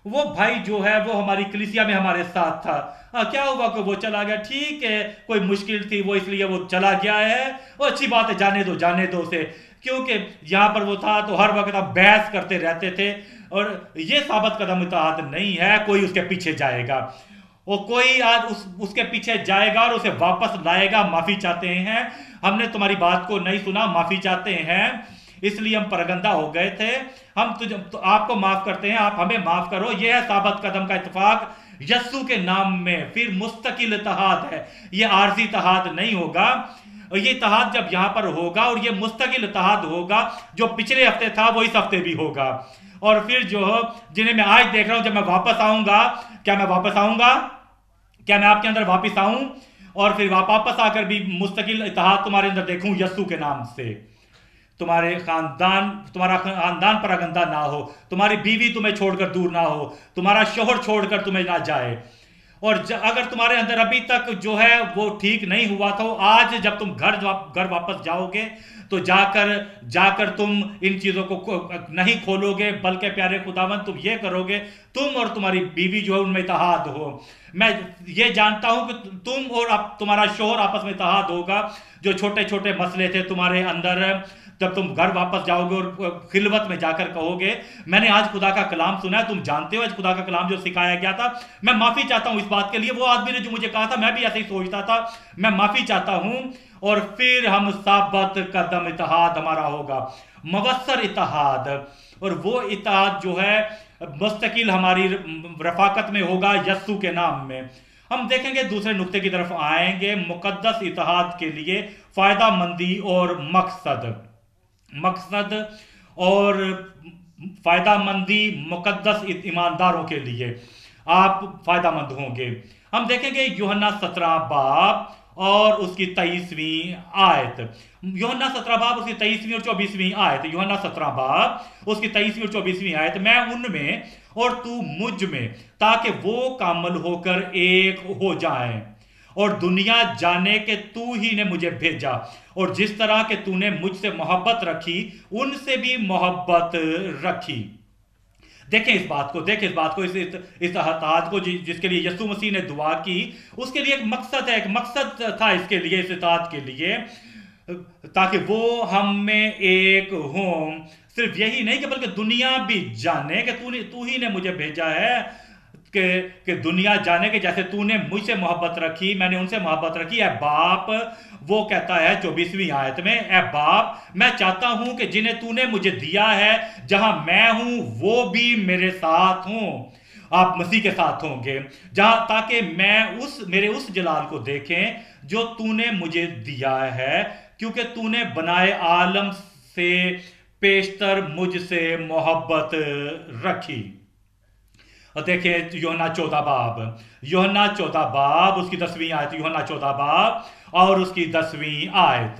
वो भाई जो है वो हमारी कलीसिया में हमारे साथ था, क्या हुआ कि वो चला गया, ठीक है कोई मुश्किल थी वो इसलिए वो चला गया है, वो अच्छी बात है, जाने दो उसे, क्योंकि यहाँ पर वो था तो हर वक्त आप बहस करते रहते थे। और ये साबित कदम इत्तेहाद नहीं है, कोई उसके पीछे जाएगा और कोई आज उसके पीछे जाएगा और उसे वापस लाएगा। माफी चाहते हैं, हमने तुम्हारी बात को नहीं सुना, माफी चाहते हैं, इसलिए हम परगंदा हो गए थे, हम तो आपको माफ करते हैं, आप हमें माफ करो। यह है साबित कदम का इत्तेफाक यस्सु के नाम में। फिर मुस्तकिल इत्तेहाद है, यह आरजी इत्तेहाद नहीं होगा, और ये इत्तेहाद जब यहां पर होगा और ये मुस्तकिल इत्तेहाद होगा, जो पिछले हफ्ते था वो इस हफ्ते भी होगा। और फिर जो जिन्हें मैं आज देख रहा हूं, जब मैं वापस आऊंगा, क्या मैं वापस आऊंगा, क्या मैं आपके अंदर वापस आऊं और फिर वापस आकर भी मुस्तकिल इत्तेहाद तुम्हारे अंदर देखूं यस्सु के नाम से। तुम्हारा खानदान परगंदा ना हो, तुम्हारी बीवी तुम्हें छोड़कर दूर ना हो, तुम्हारा शोहर छोड़कर तुम्हें ना जाए। और अगर तुम्हारे अंदर अभी तक जो है वो ठीक नहीं हुआ तो आज जब तुम घर वापस जाओगे तो जाकर तुम इन चीजों को नहीं खोलोगे, बल्कि प्यारे खुदावंद तुम ये करोगे, तुम और तुम्हारी बीवी जो है उनमें इत्तेहाद हो। मैं ये जानता हूं कि तुम और तुम्हारा शोहर आपस में इत्तेहाद होगा। जो छोटे छोटे मसले थे तुम्हारे अंदर, जब तुम घर वापस जाओगे और खिलवत में जाकर कहोगे मैंने आज खुदा का कलाम सुना है, तुम जानते हो आज खुदा का कलाम जो सिखाया गया था, मैं माफी चाहता हूं इस बात के लिए, वो आदमी ने जो मुझे कहा था मैं भी ऐसे ही सोचता था, मैं माफी चाहता हूं। और फिर हम साबित कदम इत्तेहाद हमारा होगा, मवस्सर इत्तेहाद, और वो इत्तेहाद जो है मुस्तकिल हमारी रफाकत में होगा यस्सु के नाम में। हम देखेंगे दूसरे नुक्ते की तरफ आएंगे, मुकद्दस इत्तेहाद के लिए फायदा मंदी और मकसद और फायदामंदी मुकद्दस ईमानदारों के लिए आप फायदामंद होंगे। हम देखेंगे यूहन्ना 17 बाब और उसकी 23वीं आयत, यूहन्ना 17 बाब उसकी 23वीं और 24वीं आयत, यूहन्ना 17 बाब उसकी 23वीं और 24वीं आयत, मैं उनमें और तू मुझ में, ताकि वो कामल होकर एक हो जाएं और दुनिया जाने के तू ही ने मुझे भेजा, और जिस तरह के तूने मुझसे मोहब्बत रखी उनसे भी मोहब्बत रखी। देखें इस बात को, इस इत्तेहाद को जिसके लिए यीशु मसीह ने दुआ की, उसके लिए एक मकसद था इसके लिए, इस इत्तेहाद के लिए, ताकि वो हम में एक हों। सिर्फ यही नहीं कि बल्कि दुनिया भी जाने कि तू ही ने मुझे भेजा है, कि दुनिया जाने के जैसे तूने मुझसे मोहब्बत रखी मैंने उनसे मोहब्बत रखी। ए बाप, वो कहता है 24वीं आयत में, ए बाप मैं चाहता हूं कि जिन्हें तूने मुझे दिया है जहां मैं हूं वो भी मेरे साथ हूं। आप मसीह के साथ होंगे जहां, ताकि मैं मेरे उस जलाल को देखें जो तूने मुझे दिया है, क्योंकि तूने बनाए आलम से पेशतर मुझसे मोहब्बत रखी। और देखें यूहन्ना 14 बाब उसकी 10वीं आयत, यूहन्ना 14 बाब और उसकी 10वीं आयत।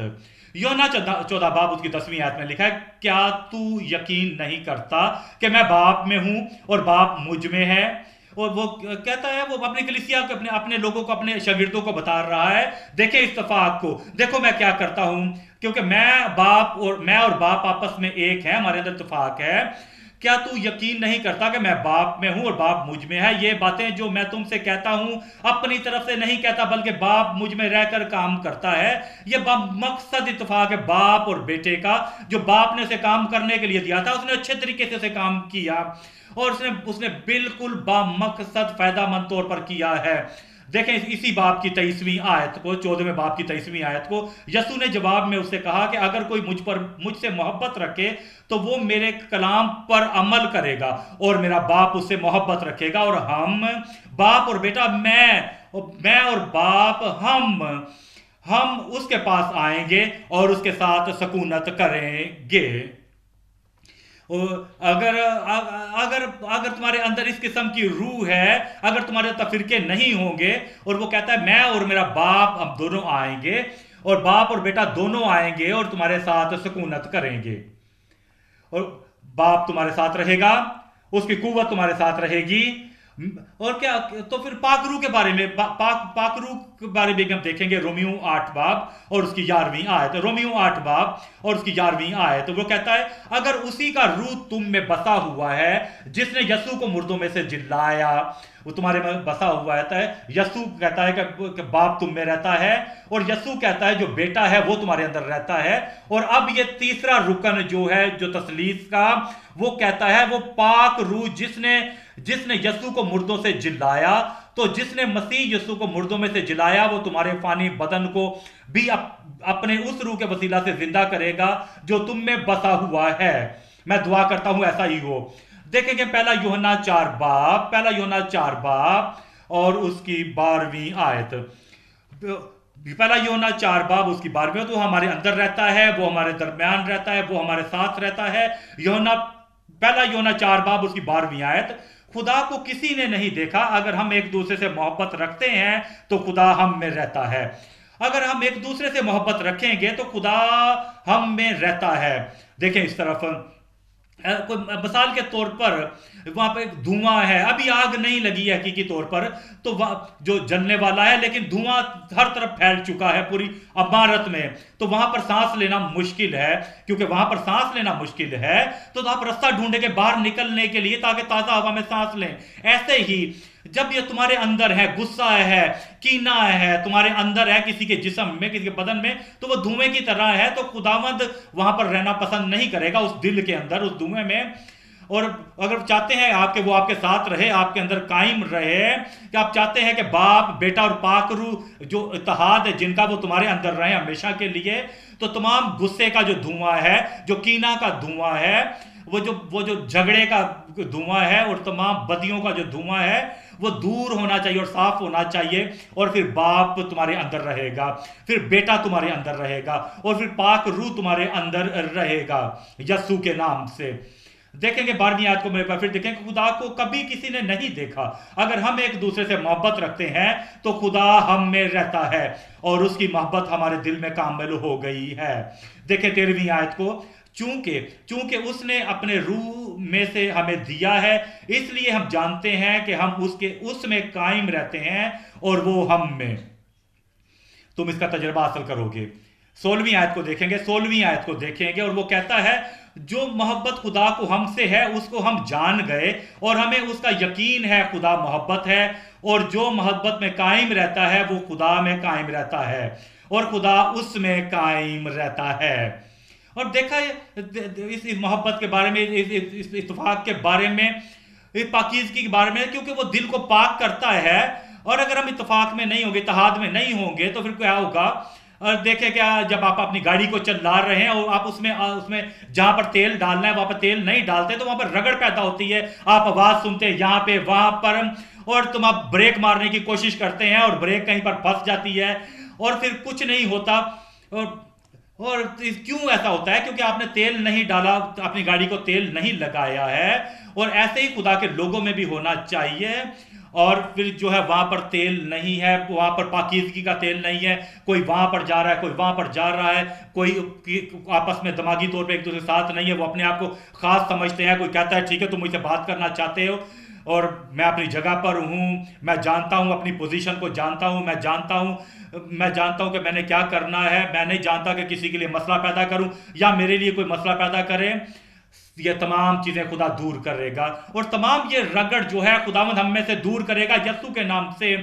यूहन्ना 14 बाब उसकी 10वीं आयत में लिखा है, क्या तू यकीन नहीं करता कि मैं बाप में हूं और बाप मुझ में है? और वो कहता है, वो अपनी कलीसिया को, अपने लोगों को, अपने शागिर्दों को बता रहा है, देखें इत्तेफाक को, देखो मैं क्या करता हूं, क्योंकि मैं और बाप आपस में एक है, हमारे अंदर इत्तेफाक है। क्या तू यकीन नहीं करता कि मैं बाप में हूं और बाप मुझ में है? ये बातें जो मैं तुमसे कहता हूं अपनी तरफ से नहीं कहता, बल्कि बाप मुझ में रहकर काम करता है। ये मकसद इत्तेफाक है बाप और बेटे का। जो बाप ने उसे काम करने के लिए दिया था, उसने अच्छे तरीके से उसे काम किया और उसने बिल्कुल बामकसद फायदामंद तौर पर किया है। देखें इसी बाप की 23वीं आयत को, 14वें बाप की 23वीं आयत को, यसू ने जवाब में उससे कहा कि अगर कोई मुझसे मोहब्बत रखे तो वो मेरे कलाम पर अमल करेगा और मेरा बाप उससे मोहब्बत रखेगा, और हम बाप और बेटा, मैं और बाप, हम उसके पास आएंगे और उसके साथ सकूनत करेंगे। अगर तुम्हारे अंदर इस किस्म की रूह है, अगर तुम्हारे तफिरके नहीं होंगे, और वो कहता है मैं और मेरा बाप हम दोनों आएंगे, और बाप और बेटा दोनों आएंगे और तुम्हारे साथ सकूनत करेंगे, और बाप तुम्हारे साथ रहेगा, उसकी कुव्वत तुम्हारे साथ रहेगी। और क्या, तो फिर पाकरू के बारे में पाकरू के बारे में हम देखेंगे रोमियो 8 बाब और उसकी 11वीं आयत। रोमियो 8 बाब और उसकी 11वीं आयत, वो कहता है, अगर उसी का रूह तुम में बसा हुआ है जिसने यसू को मुर्दों में से जिलाया, वो तुम्हारे में बसा हुआ है। यसू कहता है कि बाप तुम में रहता है, और यसू कहता है जो बेटा है वो तुम्हारे अंदर रहता है। और अब ये तीसरा रुकन जो है, जो तसलीस का, वो कहता है वो पाक रूह जिसने यसू को मुर्दों से जिलाया, तो जिसने मसीह यसू को मुर्दों में से जिलाया वो तुम्हारे फानी बदन को भी अपने उस रूह के वसीला से जिंदा करेगा जो तुम में बसा हुआ है। मैं दुआ करता हूं ऐसा ही हो। देखेंगे पहला यूहन्ना 4 बाब और उसकी 12वीं आयत। पहला यूहन्ना 4 बाब उसकी 12वीं, तो हमारे अंदर रहता है, वो हमारे दरमियान रहता है, वो हमारे साथ रहता है। पहला यूहन्ना 4 बाब उसकी 12वीं आयत, खुदा को किसी ने नहीं देखा, अगर हम एक दूसरे से मोहब्बत रखते हैं तो खुदा हम में रहता है। अगर हम एक दूसरे से मोहब्बत रखेंगे तो खुदा हम में रहता है। देखें इस तरफ कोई मिसाल के तौर पर वहां पर एक धुआं है, अभी आग नहीं लगी है हकीकी तौर पर, तो जो जलने वाला है, लेकिन धुआं हर तरफ फैल चुका है पूरी इमारत में, तो वहां पर सांस लेना मुश्किल है। क्योंकि वहां पर सांस लेना मुश्किल है तो आप रास्ता ढूंढेंगे बाहर निकलने के लिए, ताकि ताजा हवा में सांस लें। ऐसे ही जब ये तुम्हारे अंदर है, गुस्सा है, कीना है, तुम्हारे अंदर है किसी के जिस्म में, किसी के बदन में, तो वो धुएं की तरह है, तो खुदावंद वहां पर रहना पसंद नहीं करेगा उस दिल के अंदर, उस धुएं में। और अगर चाहते हैं वो आपके साथ रहे, आपके अंदर कायम रहे, कि आप चाहते हैं कि बाप, बेटा और पाक रूह जो इत्तेहाद है जिनका, वो तुम्हारे अंदर रहे हमेशा के लिए, तो तमाम गुस्से का जो धुआं है, जो कीना का धुआं है, वो जो झगड़े का धुआं है और तमाम बदियों का जो धुआं है, वो दूर होना चाहिए और साफ होना चाहिए। और फिर बाप तुम्हारे अंदर रहेगा, फिर बेटा तुम्हारे अंदर रहेगा, और फिर पाक रूह तुम्हारे अंदर रहेगा यसू के नाम से। देखेंगे 12वीं आयत को मेरे पास, फिर देखेंगे खुदा को कभी किसी ने नहीं देखा, अगर हम एक दूसरे से मोहब्बत रखते हैं तो खुदा हम में रहता है और उसकी मोहब्बत हमारे दिल में कामिल हो गई है। देखें 13वीं आयत को, चूंकि उसने अपने रूह में से हमें दिया है, इसलिए हम जानते हैं कि हम उसमें कायम रहते हैं और वो हम में। तुम इसका तजुर्बा हासिल करोगे। 16वीं आयत को देखेंगे और वो कहता है जो मोहब्बत खुदा को हमसे है उसको हम जान गए और हमें उसका यकीन है खुदा मोहब्बत है, और जो मोहब्बत में कायम रहता है वो खुदा में कायम रहता है और खुदा उसमें कायम रहता है। और देखा इस मोहब्बत के बारे में, इस इत्तेफाक के बारे में, इस पाकीज़गी के बारे में, क्योंकि वो दिल को पाक करता है। और अगर हम इत्तेफाक में नहीं होंगे, इत्तेहाद में नहीं होंगे, तो फिर क्या होगा? और देखें क्या, जब आप अपनी गाड़ी को चला रहे हैं और आप उसमें जहां पर तेल डालना है वहां पर तेल नहीं डालते, तो वहां पर रगड़ पैदा होती है, आप आवाज सुनते हैं यहाँ पे वहां पर, और तुम आप ब्रेक मारने की कोशिश करते हैं और ब्रेक कहीं पर फंस जाती है और फिर कुछ नहीं होता। और क्यों ऐसा होता है? क्योंकि आपने तेल नहीं डाला, अपनी गाड़ी को तेल नहीं लगाया है। और ऐसे ही खुदा के लोगों में भी होना चाहिए। और फिर जो है वहां पर तेल नहीं है, वहां पर पाकीज़गी का तेल नहीं है, कोई वहां पर जा रहा है, कोई वहां पर जा रहा है, कोई आपस में दिमागी तौर पे एक दूसरे के साथ नहीं है, वो अपने आप को खास समझते हैं। कोई कहता है ठीक है तुम मुझसे बात करना चाहते हो और मैं अपनी जगह पर हूँ, मैं जानता हूँ अपनी पोजीशन को, जानता हूँ, मैं जानता हूँ कि मैंने क्या करना है। मैं नहीं जानता कि किसी के लिए मसला पैदा करूँ या मेरे लिए कोई मसला पैदा करे। ये तमाम चीजें खुदा दूर करेगा और तमाम ये रगड़ जो है खुदावंद हम में से दूर करेगा यीशु के नाम से।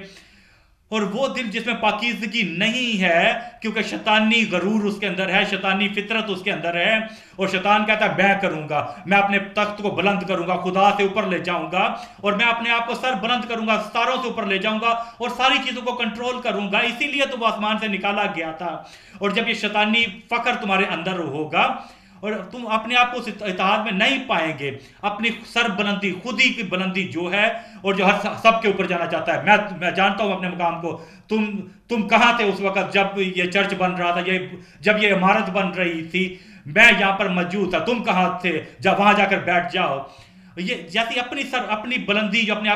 और वो दिल जिसमें पाकीज़गी नहीं है, क्योंकि शैतानी गरूर उसके अंदर है, शैतानी फितरत उसके अंदर है, और शैतान कहता है मैं करूंगा, मैं अपने तख्त को बुलंद करूंगा, खुदा से ऊपर ले जाऊंगा और मैं अपने आप को सर बुलंद करूंगा, सितारों से ऊपर ले जाऊंगा और सारी चीजों को कंट्रोल करूंगा। इसीलिए तो वो आसमान से निकाला गया था। और जब ये शैतानी फकर तुम्हारे अंदर होगा और तुम अपने आप को उस इत्तेहाद में नहीं पाएंगे, अपनी सर बुलंदी, खुद ही की बुलंदी जो है, और जो हर सब के ऊपर जाना चाहता है। मैं जानता हूं अपने मुकाम को। तुम कहां थे उस वक्त जब ये चर्च बन रहा था, जब ये इमारत बन रही थी, मैं यहां पर मौजूद था, तुम कहां थे? जब वहां जाकर बैठ जाओ। ये जैसी अपनी बुलंदी, जो अपने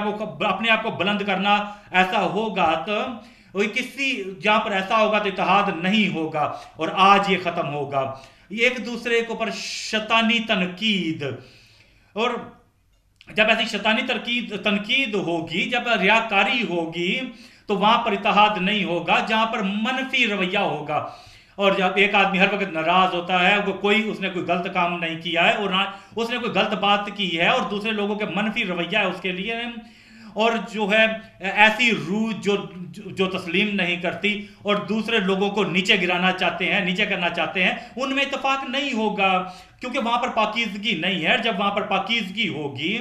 आप को बुलंद करना, ऐसा होगा तो किसी जहां पर ऐसा होगा तो इत्तेहाद नहीं होगा और आज ये खत्म होगा। एक दूसरे के ऊपर शैतानी तनकीद, और जब ऐसी शैतानी तनकीद होगी, जब रियाकारी होगी, तो वहां पर इत्तेहाद नहीं होगा। जहां पर मनफी रवैया होगा, और जब एक आदमी हर वक्त नाराज होता है, उसने कोई गलत काम नहीं किया है और ना उसने कोई गलत बात की है, और दूसरे लोगों के मनफी रवैया है उसके लिए, और जो है ऐसी रूह जो तस्लीम नहीं करती और दूसरे लोगों को नीचे गिराना चाहते हैं, नीचे करना चाहते हैं, उनमें इत्तेफाक नहीं होगा, क्योंकि वहां पर पाकीज़गी नहीं है। जब वहां पर पाकीज़गी होगी,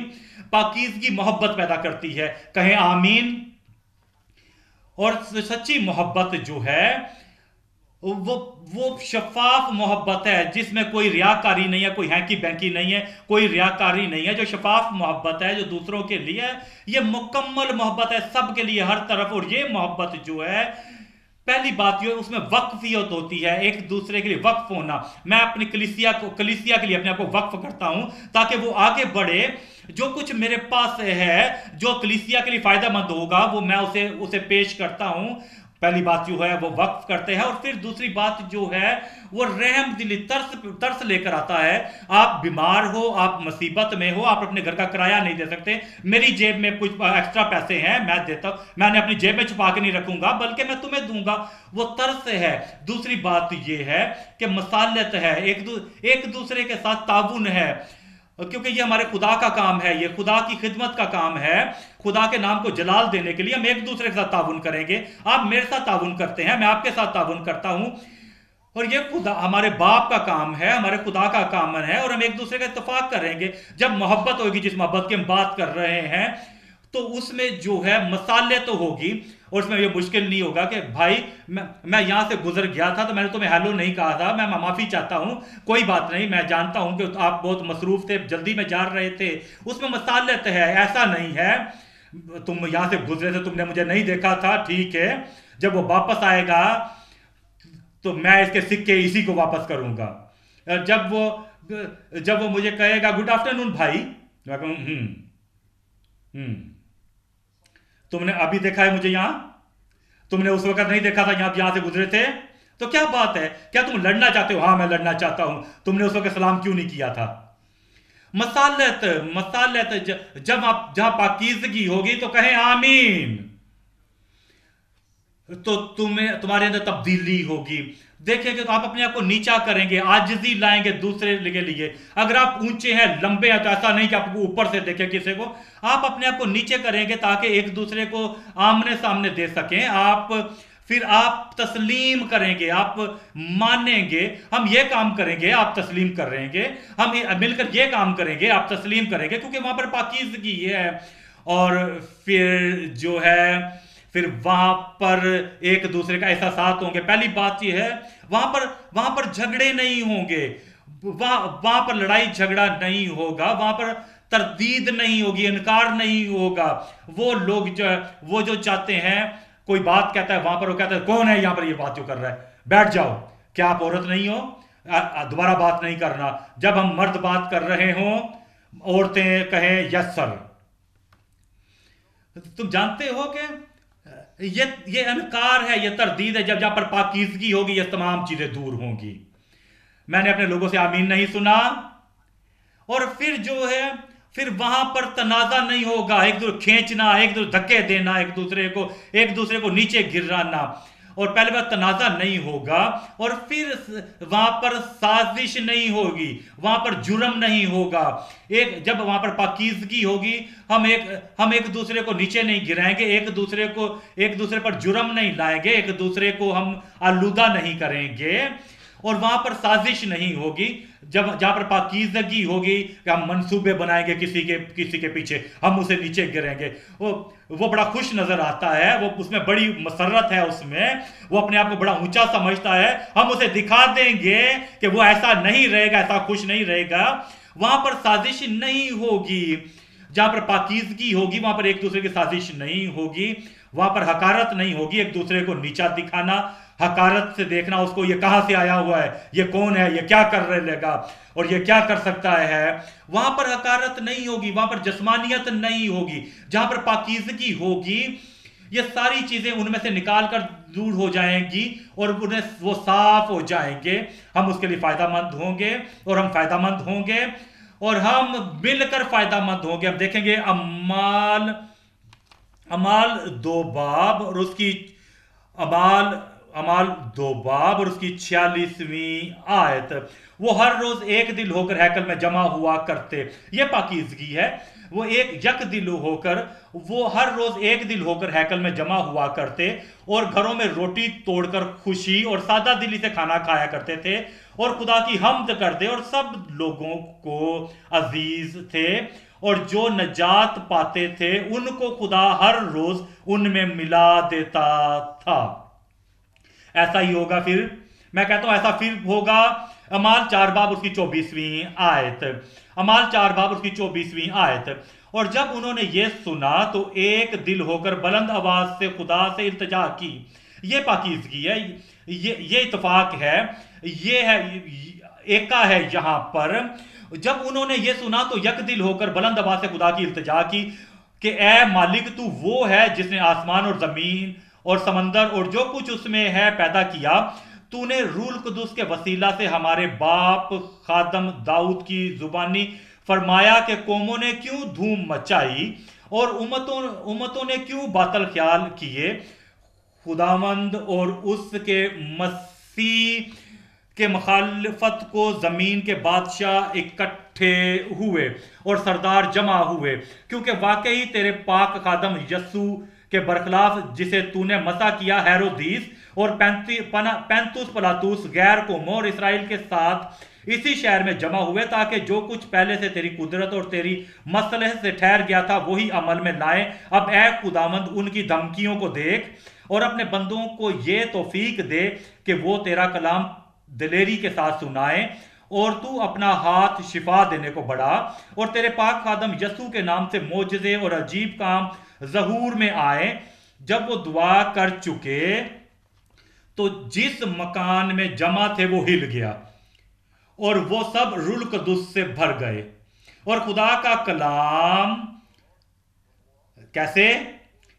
पाकीज़गी मोहब्बत पैदा करती है। कहें आमीन। और सच्ची मोहब्बत जो है वो शफाफ मोहब्बत है, जिसमें कोई रियाकारी नहीं है, कोई हैंकी बैंकी नहीं है, कोई रियाकारी नहीं है। जो शफाफ मोहब्बत है, जो दूसरों के लिए, ये मुकम्मल मोहब्बत है, सब के लिए, हर तरफ। और ये मोहब्बत जो है, पहली बात ये, उसमें वक्फियत होती है, एक दूसरे के लिए वक्फ होना। मैं अपनी कलीसिया के लिए अपने आप को वक्फ करता हूं ताकि वो आगे बढ़े। जो कुछ मेरे पास है, जो कलीसिया के लिए फायदेमंद होगा, वो मैं उसे पेश करता हूं। पहली बात जो है वो वक्फ करते हैं। और फिर दूसरी बात जो है वो रहम दिली, तरस लेकर आता है। आप बीमार हो, आप मुसीबत में हो, आप अपने घर का किराया नहीं दे सकते, मेरी जेब में कुछ एक्स्ट्रा पैसे हैं, मैं देता हूं, मैंने अपनी जेब में छुपा के नहीं रखूंगा, बल्कि मैं तुम्हें दूंगा। वो तरस है। दूसरी बात ये है कि मसालत है, एक दूसरे के साथ ताउन है, क्योंकि ये हमारे खुदा का काम है, ये खुदा की खिदमत का काम है। खुदा के नाम को जलाल देने के लिए हम एक दूसरे के साथ ताउन करेंगे। आप मेरे साथ ताउन करते हैं, मैं आपके साथ ताउन करता हूं, और ये खुदा हमारे बाप का काम है, हमारे खुदा का काम है, और हम एक दूसरे का इत्तेफाक करेंगे। जब मोहब्बत होगी, जिस मोहब्बत की हम बात कर रहे हैं, तो उसमें जो है मसाले तो होगी, और उसमें ये मुश्किल नहीं होगा कि भाई मैं यहां से गुजर गया था तो मैंने तुम्हें हेलो नहीं कहा था, मैं माफी चाहता हूं, कोई बात नहीं, मैं जानता हूं कि आप बहुत मसरूफ थे, जल्दी में जा रहे थे। उसमें मसालत है, ऐसा नहीं है तुम यहां से गुजरे थे, तुमने मुझे नहीं देखा था, ठीक है, जब वो वापस आएगा तो मैं इसके सिक्के इसी को वापस करूंगा। जब वो मुझे कहेगा गुड आफ्टरनून भाई, मैं कहूं तुमने अभी देखा है मुझे यहां, तुमने उस वक्त नहीं देखा था यहां से गुजरे थे, तो क्या बात है, क्या तुम लड़ना चाहते हो? हां मैं लड़ना चाहता हूं, तुमने उस वक्त सलाम क्यों नहीं किया था? मसालत, जहां पाकीज़गी होगी तो कहें आमीन, तो तुम्हारे अंदर तब्दीली होगी। देखेंगे तो आप अपने आप को नीचा करेंगे, आजिज़ी लाएंगे दूसरे के लिए। अगर आप ऊंचे हैं, लंबे हैं, तो ऐसा नहीं कि आपको ऊपर से देखें किसी को, आप अपने आप को नीचे करेंगे ताकि एक दूसरे को आमने सामने दे सकें। आप پھر آپ تسلیم کریں گے، آپ مانیں گے، ہم یہ کام کریں گے، آپ تسلیم کریں گے، ہم مل کر یہ کام کریں گے، آپ تسلیم کریں گے، کیونکہ وہاں پر پاکیزگی ہے۔ اور پھر جو ہے پھر وہاں پر ایک دوسرے کا احساسات ہوں گے۔ پہلی بات یہ ہے وہاں پر جھگڑے نہیں ہوں گے، وہاں پر لڑائی جھگڑا نہیں ہوگا، وہاں پر تردید نہیں ہوگی، انکار نہیں ہوگا۔ وہ لوگ وہ جو چاہتے ہیں، کوئی بات کہتا ہے وہاں پر وہ کہتا ہے کون ہے یہاں پر یہ بات جو کر رہا ہے، بیٹھ جاؤ، کیا آپ عورت نہیں ہو، دوبارہ بات نہیں کرنا۔ جب ہم مرد بات کر رہے ہوں، عورتیں کہیں یس سر۔ تم جانتے ہو کہ یہ انکار ہے، یہ تردید ہے۔ جب جہاں پر پاکیزگی ہوگی یہ تمام چیزیں دور ہوں گی۔ میں نے اپنے لوگوں سے آمین نہیں سنا۔ اور پھر جو ہے پھر وہاں پر تنازع نہیں ہوگا، ایک دوسرے کھینچنا، ایک دوسرے دھکے دینا، ایک دوسرے کو نیچے گرانا، اور پہلے بار تنازع نہیں ہوگا۔ اور پھر وہاں پر سازش نہیں ہوگی، وہاں پر جرم نہیں ہوگا۔ جب وہاں پر پاکیزگی ہوگی، ہم ایک دوسرے کو نیچے نہیں گرائیں گے، ایک دوسرے پر جرم نہیں لائیں گے، ایک دوسرے کو ہم آلودہ نہیں کریں گے، اور وہاں پر سازش نہیں ہوگی۔ جہاں پر پاکیزگی ہوگی کہ ہم منصوبے بنائیں گے کسی کے پیچھے، ہم اسے نیچے گریں گے، وہ بڑا خوش نظر آتا ہے، وہ اس میں بڑی مسرت ہے، اس میں وہ اپنے آپ کو بڑا اونچا سمجھتا ہے۔ ہم اسے دکھا دیں گے کہ وہ ایسا نہیں رہے گا، ایسا خوش نہیں رہے گا۔ وہاں پر سازش نہیں ہوگی۔ جہاں پر پاکیزگی ہوگی وہاں پر ایک دوسرے کی سازش نہیں ہوگی، وہاں پر حقارت نہیں ہوگی، ایک دوسرے کو نیچا دکھانا، حقارت سے دیکھنا اس کو، یہ کہاں سے آیا ہوا ہے، یہ کون ہے، یہ کیا کر رہے گا، اور یہ کیا کر سکتا ہے۔ وہاں پر حقارت نہیں ہوگی، وہاں پر جسمانیت نہیں ہوگی۔ جہاں پر پاکیزگی ہوگی یہ ساری چیزیں ان میں سے نکال کر دور ہو جائیں گی، اور وہ صاف ہو جائیں گے۔ ہم اس کے لیے فائدہ مند ہوں گے، اور ہم فائدہ مند ہوں گے، اور ہم مل کر فائدہ مند ہوں گے۔ ہم دیکھیں گے امال 2 باب اور اس کی امال 2 باب اور اس کی 46ویں آیت۔ وہ ہر روز ایک دل ہو کر ہیکل میں جمع ہوا کرتے۔ یہ پاکیزگی ہے، وہ یک دل ہو کر، وہ ہر روز ایک دل ہو کر ہیکل میں جمع ہوا کرتے، اور گھروں میں روٹی توڑ کر خوشی اور سادہ دلی سے کھانا کھایا کرتے تھے، اور خدا کی حمد کرتے، اور سب لوگوں کو عزیز تھے، اور جو نجات پاتے تھے ان کو خدا ہر روز ان میں ملا دیتا تھا۔ ایسا ہی ہوگا پھر، میں کہتا ہوں ایسا پھر ہوگا۔ امال 4 باب اس کی 24ویں آیت، امال 4 باب اس کی 24ویں آیت۔ اور جب انہوں نے یہ سنا تو ایک دل ہو کر بلند آواز سے خدا سے التجا کی۔ یہ پاکیزگی ہے، یہ اتفاق ہے، یہ ہے ایکا ہے یہاں پر۔ جب انہوں نے یہ سنا تو یک دل ہو کر بلند آواز سے خدا کی التجا کی کہ اے مالک، تو وہ ہے جس نے آسمان اور زمین اور سمندر اور جو کچھ اس میں ہے پیدا کیا۔ تو نے روح القدس کے وسیلہ سے ہمارے باپ خادم داؤد کی زبانی فرمایا کہ قوموں نے کیوں دھوم مچائی اور امتوں نے کیوں باطل خیال کیے۔ خداوند اور اس کے مسیح کے مخالفت کو زمین کے بادشاہ اکٹھے ہوئے اور سردار جمع ہوئے، کیونکہ واقعی تیرے پاک خادم یسوع کے برخلاف جسے تو نے مسح کیا، ہیرودیس اور پینتوس پلاطوس غیر قوموں اور اسرائیل کے ساتھ اسی شہر میں جمع ہوئے، تاکہ جو کچھ پہلے سے تیری قدرت اور تیری مصلحت سے ٹھہر گیا تھا وہی عمل میں لائیں۔ اب اے خداوند ان کی دھمکیوں کو دیکھ اور اپنے بندوں کو یہ توفیق دے کہ وہ تیرا کلام دلیری کے ساتھ سنائیں، اور تو اپنا ہاتھ شفا دینے کو بڑھا، اور تیرے پاک خادم یسوع کے نام سے معجزے اور عجیب کام ظہور میں آئے۔ جب وہ دعا کر چکے تو جس مکان میں جمع تھے وہ ہل گیا، اور وہ سب روح القدس سے بھر گئے، اور خدا کا کلام کیسے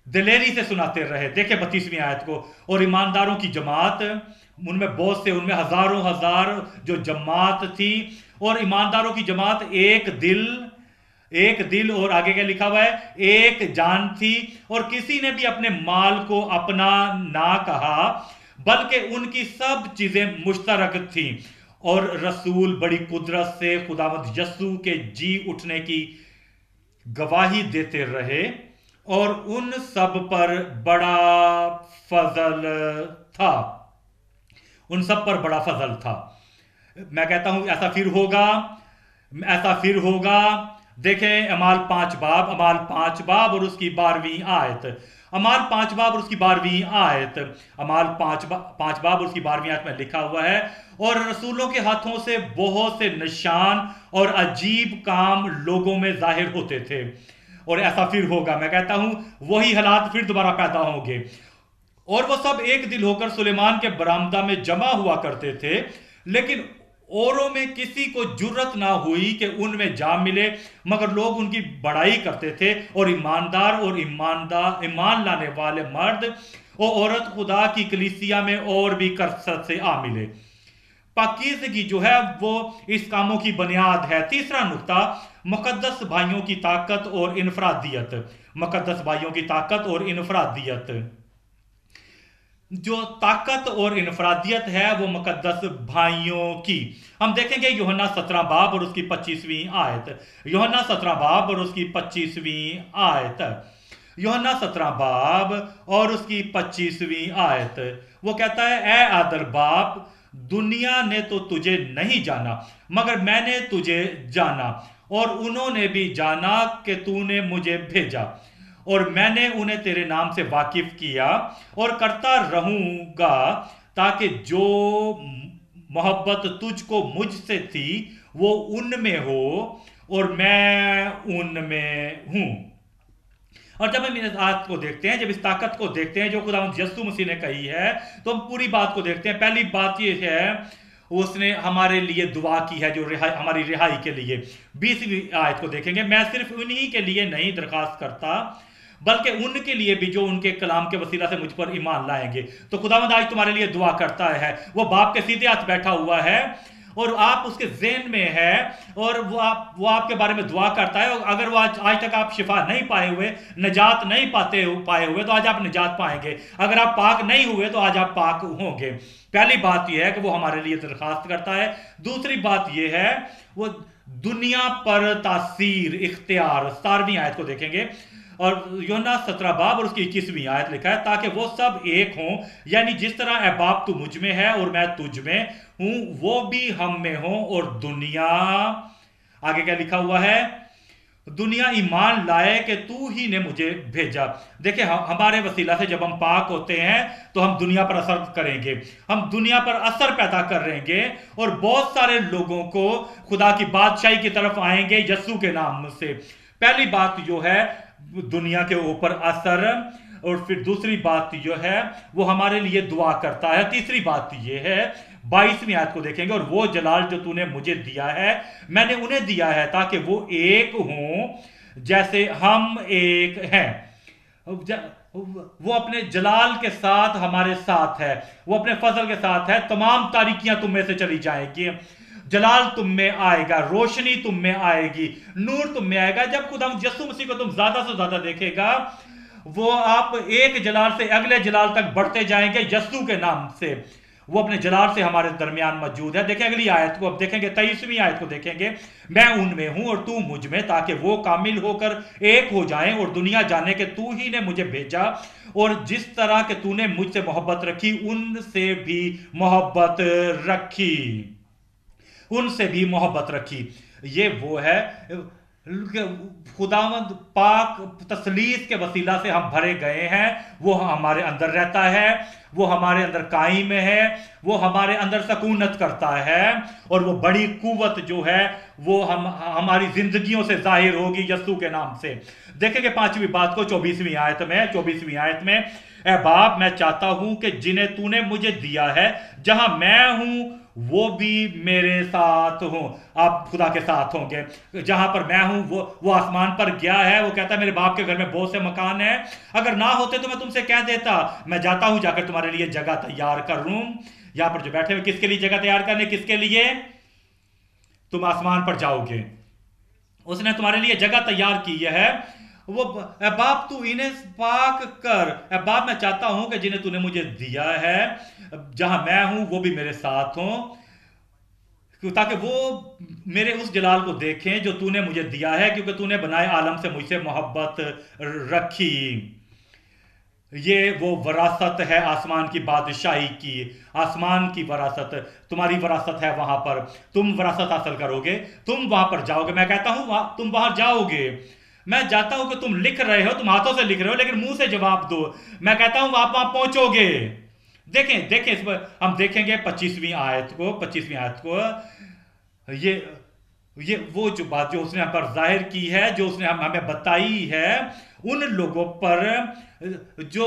دلیری سے سناتے رہے۔ دیکھیں 32ویں آیت کو۔ اور ایمانداروں کی جماعت، ان میں بہت سے، ان میں ہزاروں ہزار جو جماعت تھی، اور ایمانداروں کی جماعت ایک دل اور آگے کیا لکھا ہوا ہے، ایک جان تھی، اور کسی نے بھی اپنے مال کو اپنا نہ کہا، بلکہ ان کی سب چیزیں مشترک تھیں، اور رسول بڑی قدرت سے خداوند یسوع کے جی اٹھنے کی گواہی دیتے رہے، और उन सब पर बड़ा फजल था। उन सब पर बड़ा फजल था। मैं कहता हूं ऐसा फिर होगा, ऐसा फिर होगा। देखें अमाल 5 बाब और उसकी 12वीं आयत। अमाल 5 बाब और उसकी 12वीं आयत। अमाल 5 बाब और उसकी 12वीं आयत में लिखा हुआ है, और रसूलों के हाथों से बहुत से निशान और अजीब काम लोगों में जाहिर होते थे। और ऐसा फिर होगा, मैं कहता हूं वही हालात फिर दोबारा पैदा होंगे। और वो सब एक दिल होकर सुलेमान के बरामदा में जमा हुआ करते थे, लेकिन औरों में किसी को जुर्रत ना हुई कि उनमें जा मिले, मगर लोग उनकी बड़ाई करते थे। और ईमान ईमान लाने वाले मर्द और औरत खुदा की कलीसिया में और भी कसरत से आ मिले। पाकीज़गी जो है वो इस कामों की बुनियाद है। तीसरा नुक्ता, मुकद्दस भाइयों की ताकत और इनफरादियत। मुकद्दस भाइयों की ताकत और इनफरादियत। जो ताकत और इनफरादियत है वो मुकद्दस भाइयों की। हम देखेंगे यूहन्ना 17 बाब और उसकी 25वीं आयत। यूहन्ना 17 बाब और उसकी 25वीं आयत। यूहन्ना 17 बाब और उसकी 25वीं आयत। वो कहता है, ए आदर बाप, दुनिया ने तो तुझे नहीं जाना, मगर मैंने तुझे जाना, और उन्होंने भी जाना कि तूने मुझे भेजा, और मैंने उन्हें तेरे नाम से वाकिफ किया और करता रहूंगा, ताकि जो मोहब्बत तुझको मुझसे थी वो उनमें हो और मैं उनमें हूं। और जब हम इस आयत को देखते हैं, जब इस ताकत को देखते हैं जो खुदावंद यीशु मसीह ने कही है, तो हम पूरी बात को देखते हैं। पहली बात ये है, उसने हमारे लिए दुआ की है, जो हमारी रिहाई के लिए। 20वीं आयत को देखेंगे, मैं सिर्फ उन्हीं के लिए नहीं दरखास्त करता, बल्कि उनके लिए भी जो उनके कलाम के वसीला से मुझ पर ईमान लाएंगे। तो खुदावंद आज तुम्हारे लिए दुआ करता है। वो बाप के सीधे हाथ बैठा हुआ है और आप उसके ज़हन में है, और वो आपके बारे में दुआ करता है। और अगर वो आज तक आप शिफा नहीं पाए हुए, निजात नहीं पाए हुए, तो आज आप निजात पाएंगे। अगर आप पाक नहीं हुए तो आज आप पाक होंगे। पहली बात यह है कि वो हमारे लिए दरखास्त करता है। दूसरी बात यह है, वो दुनिया पर तासीर इख्तियार। 17वीं आयत को देखेंगे, और यूहन्ना 17 बाब और उसकी 21वीं आयत लिखा है, ताकि वो सब एक हों, यानी जिस तरह ए बाप तू मुझ में है और मैं तुझ में हूं, वो भी हम में हो। और दुनिया, आगे क्या लिखा हुआ है, दुनिया ईमान लाए कि तू ही ने मुझे भेजा। देखिए, हमारे वसीला से जब हम पाक होते हैं तो हम दुनिया पर असर करेंगे, हम दुनिया पर असर पैदा करेंगे, और बहुत सारे लोगों को खुदा की बादशाही की तरफ आएंगे यीशु के नाम से। पहली बात जो है दुनिया के ऊपर असर, और फिर दूसरी बात जो है वो हमारे लिए दुआ करता है। तीसरी बात ये है, 22वीं आयत को देखेंगे, और वो जलाल जो तूने मुझे दिया है मैंने उन्हें दिया है, ताकि वो एक हों जैसे हम एक हैं। वो अपने जलाल के साथ हमारे साथ है, वो अपने फजल के साथ है। तमाम तारीकियां तुम में से चली जाएंगी, जलाल तुम में आएगा, रोशनी तुम में आएगी, नूर तुम में आएगा। जब खुदा यीशु मसीह को तुम ज्यादा से ज्यादा देखेगा, वो आप एक जलाल से अगले जलाल तक बढ़ते जाएंगे यीशु के नाम से। वो अपने जलाल से हमारे दरमियान मौजूद है। देखें अगली आयत को, अब देखेंगे 23वीं आयत को देखेंगे, मैं उनमें हूं और तू मुझ में, ताकि वो कामिल होकर एक हो जाएं, और दुनिया जाने के तू ही ने मुझे भेजा, और जिस तरह के तूने मुझसे मोहब्बत रखी उनसे भी मोहब्बत रखी, उनसे भी मोहब्बत रखी। ये वो है, खुदावंद पाक तसलीस के वसीला से हम भरे गए हैं। वो हमारे अंदर रहता है, वो हमारे अंदर कायम है, वो हमारे अंदर सकूनत करता है, और वो बड़ी कुव्वत जो है वो हमारी जिंदगियों से जाहिर होगी यीशु के नाम से। देखेंगे 5वीं बात को 24वीं आयत में। 24वीं आयत में, ए बाप, मैं चाहता हूं कि जिन्हें तूने मुझे दिया है, जहां मैं हूं वो भी मेरे साथ हो। आप खुदा के साथ होंगे। जहां पर मैं हूं वो आसमान पर गया है। वो कहता है मेरे बाप के घर में बहुत से मकान हैं, अगर ना होते तो मैं तुमसे कह देता। मैं जाता हूं जाकर तुम्हारे लिए जगह तैयार कर लूं। यहां पर जो बैठे हुए, किसके लिए जगह तैयार करने? किसके लिए? तुम आसमान पर जाओगे, उसने तुम्हारे लिए जगह तैयार की है। वो बाप तू इन्हें पाक कर। बाप मैं चाहता हूं कि जिन्हें तूने मुझे दिया है, जहां मैं हूं वो भी मेरे साथ हों। تاکہ وہ میرے اس جلال کو دیکھیں جو تو نے مجھے دیا ہے، کیونکہ تو نے بنائے عالم سے مجھ سے محبت رکھی۔ یہ وہ وراثت ہے آسمان کی بادشاہی کی، آسمان کی وراثت، تمہاری وراثت ہے وہاں پر، تم وراثت حاصل کرو گے، تم وہاں پر جاؤ گے۔ میں کہتا ہوں تم وہاں جاؤ گے، میں جاتا ہوں کہ تم لکھ رہے ہو، تم ہاتھوں سے لکھ رہے ہو، لیکن منہ سے جواب دو۔ میں کہتا ہوں آپ وہاں پہنچو گے۔ دیکھیں اس پر ہم دیکھیں گے 25ویں آیت کو، یہ وہ جو بات جو اس نے ہم پر ظاہر کی ہے، جو اس نے ہمیں بتائی ہے ان لوگوں پر جو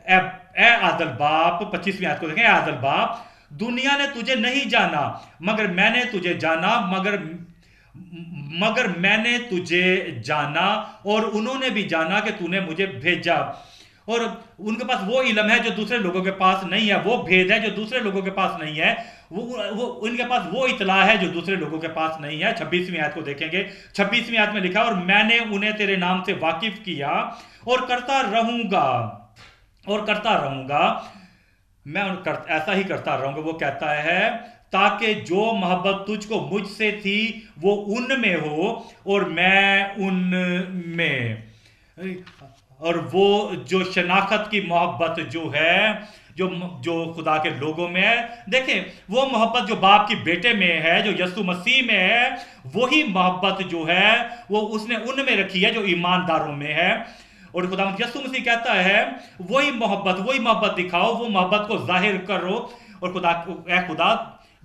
اے عادل باپ، 25ویں آیت کو دیکھیں، اے عادل باپ، دنیا نے تجھے نہیں جانا مگر میں نے تجھے جانا، مگر میں نے تجھے جانا اور انہوں نے بھی جانا کہ تو نے مجھے بھیجا۔ اور ان کے پاس وہ علم ہے جو دوسرے لوگوں کے پاس نہیں ہے، وہ بھید ہے جو دوسرے لوگوں کے پاس نہیں ہے، ان کے پاس وہ اطلاع ہے جو دوسرے لوگوں کے پاس نہیں ہے۔ 26ویں آیت کو دیکھیں گے، 26ویں آیت میں لکھا، اور میں نے انہیں تیرے نام سے واقف کیا اور کرتا رہوں گا، میں ایسا ہی کرتا رہوں گا۔ وہ کہتا ہے تاکہ جو محبت تجھ کو مجھ سے تھی وہ ان میں ہو اور میں ان میں، اور وہ جو شناخت کی محبت جو ہے جو خدا کے لوگوں میں ہے۔ دیکھیں وہ محبت جو باپ کی بیٹے میں ہے، جو یسوع مسیح میں ہے، وہی محبت جو ہے وہ اس نے ان میں رکھی ہے جو ایمانداروں میں ہے۔ اور خدا یسوع مسیح کہتا ہے وہی محبت دکھاؤ، وہ محبت کو ظاہر کرو۔ اور خدا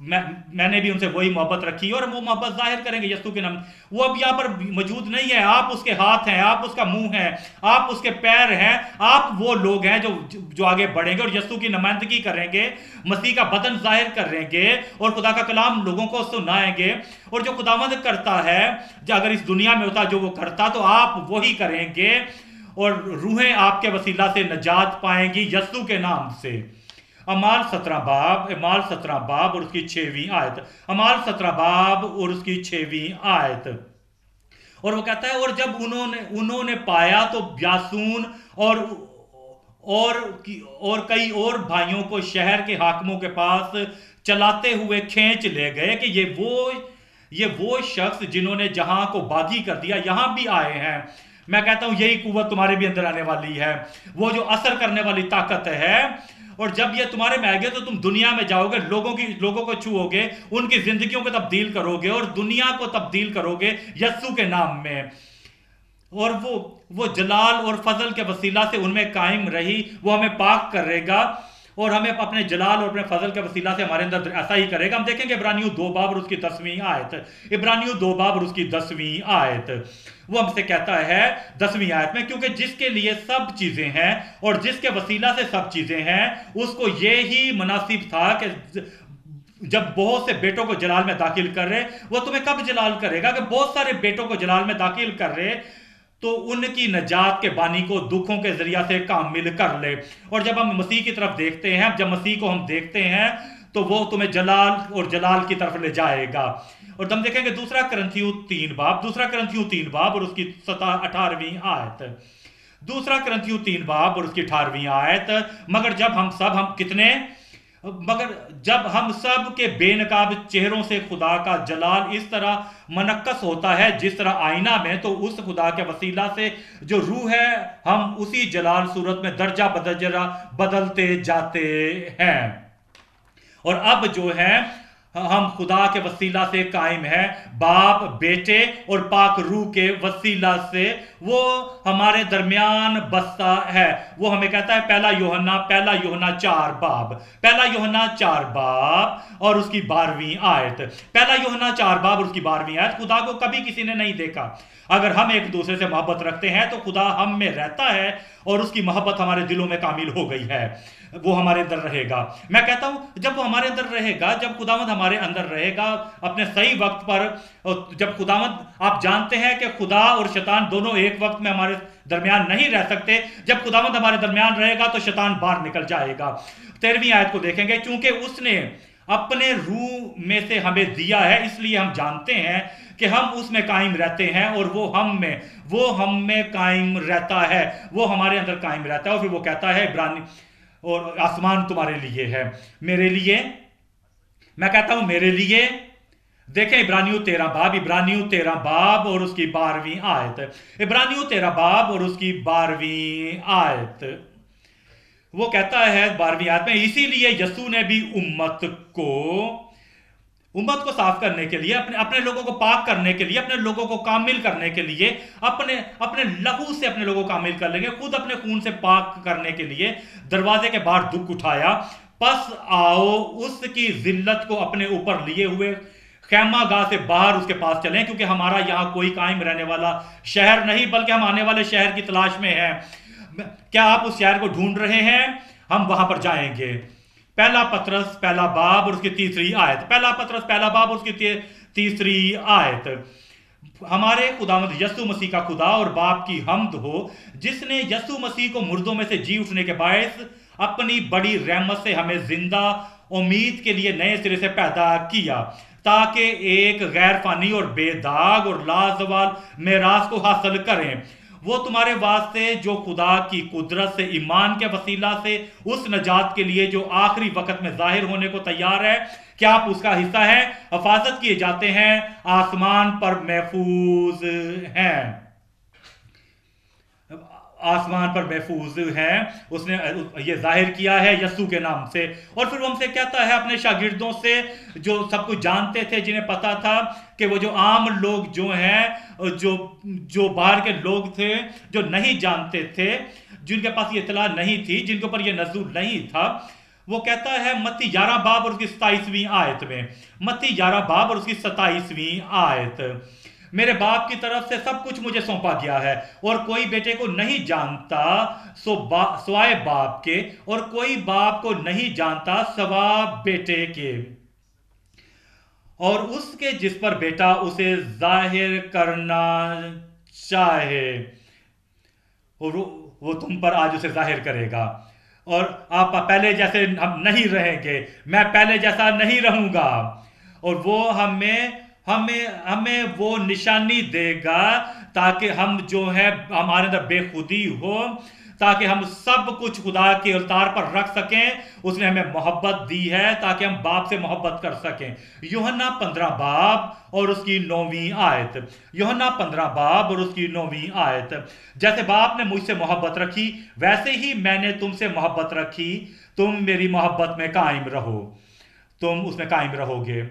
میں نے بھی ان سے وہی محبت رکھی اور وہ محبت ظاہر کریں گے یسوع کے نام۔ وہ اب یہاں پر موجود نہیں ہے، آپ اس کے ہاتھ ہیں، آپ اس کا منہ ہیں، آپ اس کے پیر ہیں، آپ وہ لوگ ہیں جو آگے بڑھیں گے اور یسوع کی نمائندگی کریں گے، مسیح کا بدن ظاہر کریں گے اور خدا کا کلام لوگوں کو سنائیں گے۔ اور جو خداوند کرتا ہے، جو اگر اس دنیا میں ہوتا جو وہ کرتا تو آپ وہی کریں گے، اور روحیں آپ کے وسیلہ سے نجات پائیں گی یسوع کے نام سے۔ اعمال 17 باب اور اس کی 6ویں آیت، اعمال 17 باب اور اس کی 6ویں آیت۔ اور وہ کہتا ہے اور جب انہوں نے پایا تو یاسون اور کئی اور بھائیوں کو شہر کے حاکموں کے پاس چلاتے ہوئے کھینچ لے گئے کہ یہ وہ شخص جنہوں نے جہاں کو باغی کر دیا یہاں بھی آئے ہیں۔ میں کہتا ہوں یہی قوت تمہارے بھی اندر آنے والی ہے، وہ جو اثر کرنے والی طاقت ہے۔ اور جب یہ تمہارے میں آئے گے تو تم دنیا میں جاؤ گے، لوگوں کو چھوؤ گے، ان کی زندگیوں کو تبدیل کرو گے اور دنیا کو تبدیل کرو گے یسوع کے نام میں۔ اور وہ جلال اور فضل کے وسیلہ سے ان میں قائم رہی، وہ ہمیں پاک کرے گا اور ہمیں اپنے جلال اور اپنے فضل کے وسیلہ سے ہمارے اندر ایسا ہی کرے گا۔ ہم دیکھیں گے عبرانیوں 2 باب اور اس کی 10ویں آیت، عبرانیوں 2 باب اور اس کی 10ویں آیت۔ وہ ہم سے کہتا ہے 10ویں آیت میں، کیونکہ جس کے لیے سب چیزیں ہیں اور جس کے وسیلہ سے سب چیزیں ہیں، اس کو یہی مناسب تھا کہ جب بہت سے بیٹوں کو جلال میں داخل کر رہے، وہ تمہیں کب جلال کرے گا کہ بہت سارے بیٹوں کو جلال میں داخل کر رہے تو ان کی نجات کے بانی کو دکھوں کے ذریعہ سے کامل کر لے۔ اور جب ہم مسیح کی طرف دیکھتے ہیں، جب مسیح کو ہم دیکھتے ہیں تو وہ تمہیں جلال اور جلال کی طرف لے جائے گا۔ اور ہم دیکھیں گے دوسرا کرنتھیوں 3 باب اور اس کی 18ویں آیت، دوسرا کرنتھیوں 3 باب اور اس کی 18ویں آیت۔ مگر جب ہم سب کے بے نقاب چہروں سے خدا کا جلال اس طرح منعکس ہوتا ہے جس طرح آئینہ میں، تو اس خدا کے وسیلہ سے جو روح ہے ہم اسی جلال صورت میں درجہ بدرجہ بدلتے جاتے ہیں۔ اور اب جو ہے ہم خدا کے وسیلہ سے قائم ہیں، باپ، بیٹے اور پاک روح کے وسیلہ سے وہ ہمارے درمیان بستا ہے۔ وہ ہمیں کہتا ہے پہلا یوحنا 4 باب اور اس کی 12ویں آیت، پہلا یوحنا 4 باب اور اس کی 12ویں آیت، خدا کو کبھی کسی نے نہیں دیکھا۔ اگر ہم ایک دوسرے سے محبت رکھتے ہیں تو خدا ہم میں رہتا ہے اور اس کی محبت ہمارے دلوں میں کامل ہو گئی ہے، وہ ہمارے اندر رہے گا۔ میں کہتا ہوں جب وہ ہمارے اندر رہے گا، جب خداوند ہمارے اندر رہے گا اپنے صحیح وقت پر، جب خداوند، آپ جانتے ہیں کہ خدا اور شیطان دونوں ایک وقت میں ہمارے درمیان نہیں رہ سکتے، جب خداوند ہمارے درمیان رہے گا تو شیطان باہر نکل جائے گا۔ 13ویں آیت کو دیکھیں گے، چونکہ اس نے اپنے روح میں سے ہمیں دیا ہے، اس لیے ہم جانتے ہیں کہ ہم اس میں قائم رہتے ہیں اور وہ ہم میں قائم رہتا ہے، وہ ہمارے اندر قائم رہتا ہے۔ اور پھر وہ کہتا ہے عبرانی، اور آسمان تمہارے لیے ہے، میرے لیے، میں کہتا ہوں میرے لیے देखें इब्रानियों 13 बाब और उसकी 12वीं आयत। इब्रानियों 13 बाब और उसकी 12वीं आयत, वो कहता है 12वीं आयत में, इसीलिए यसू ने भी उम्मत को साफ करने के लिए, अपने अपने लोगों को पाक करने के लिए, अपने लोगों को कामिल करने के लिए, अपने अपने लहू से अपने लोगों को कामिल कर लेंगे, खुद अपने खून से पाक करने के लिए दरवाजे के बाहर दुख उठाया। पस आओ उसकी जिल्लत को अपने ऊपर लिए हुए खैमा गाह से बाहर उसके पास चलें, क्योंकि हमारा यहाँ कोई कायम रहने वाला शहर नहीं, बल्कि हम आने वाले शहर की तलाश में हैं। क्या आप उस शहर को ढूंढ रहे हैं? हम वहां पर जाएंगे। पहला पतरस 1 बाब और उसकी 3री आयत। पहला पतरस 1 बाब और उसकी 3री आयत। हमारे खुदावंद यस्सु मसीह का खुदा और बाप की हम्द हो, जिसने यस्सु मसीह को मुर्दों में से जी उठने के बायस अपनी बड़ी रहमत से हमें जिंदा उम्मीद के लिए नए सिरे से पैदा किया, ताकि एक गैर फानी और बेदाग और लाजवाल मेरास को हासिल करें। वो तुम्हारे वास्ते जो खुदा की कुदरत से ईमान के वसीला से उस नजात के लिए जो आखिरी वक्त में जाहिर होने को तैयार है, क्या आप उसका हिस्सा है, हिफाजत किए जाते हैं, आसमान पर महफूज हैं। आसमान पर महफूज है, उसने ये जाहिर किया है यस्सु के नाम से। और फिर वो हमसे कहता है अपने शागिर्दों से, जो सब कुछ जानते थे, जिन्हें पता था कि वो जो आम लोग जो हैं, जो बाहर के लोग थे, जो नहीं जानते थे, जिनके पास ये इतला नहीं थी, जिनके ऊपर ये नजूर नहीं था, वो कहता है मत्ती 11 बाब और उसकी 27वीं आयत में, मत्ती 11 बाब और उसकी 27वीं आयत, मेरे बाप की तरफ से सब कुछ मुझे सौंपा गया है, और कोई बेटे को नहीं जानता सवाए बाप के, और कोई बाप को नहीं जानता सवा बेटे के, और उसके जिस पर बेटा उसे जाहिर करना चाहे, और वो तुम पर आज उसे जाहिर करेगा। और आप पहले जैसे हम नहीं रहेंगे, मैं पहले जैसा नहीं रहूंगा, और वो हमें वो निशानी देगा, ताकि हम जो है हमारे अंदर बेखुदी हो, ताकि हम सब कुछ खुदा के अवतार पर रख सकें। उसने हमें मोहब्बत दी है ताकि हम बाप से मोहब्बत कर सकें। यूहन्ना 15 बाब और उसकी 9वीं आयत। यूहन्ना 15 बाब और उसकी 9वीं आयत, जैसे बाप ने मुझसे मोहब्बत रखी, वैसे ही मैंने तुमसे मोहब्बत रखी, तुम मेरी मोहब्बत में कायम रहो, तुम उसमें कायम रहोगे।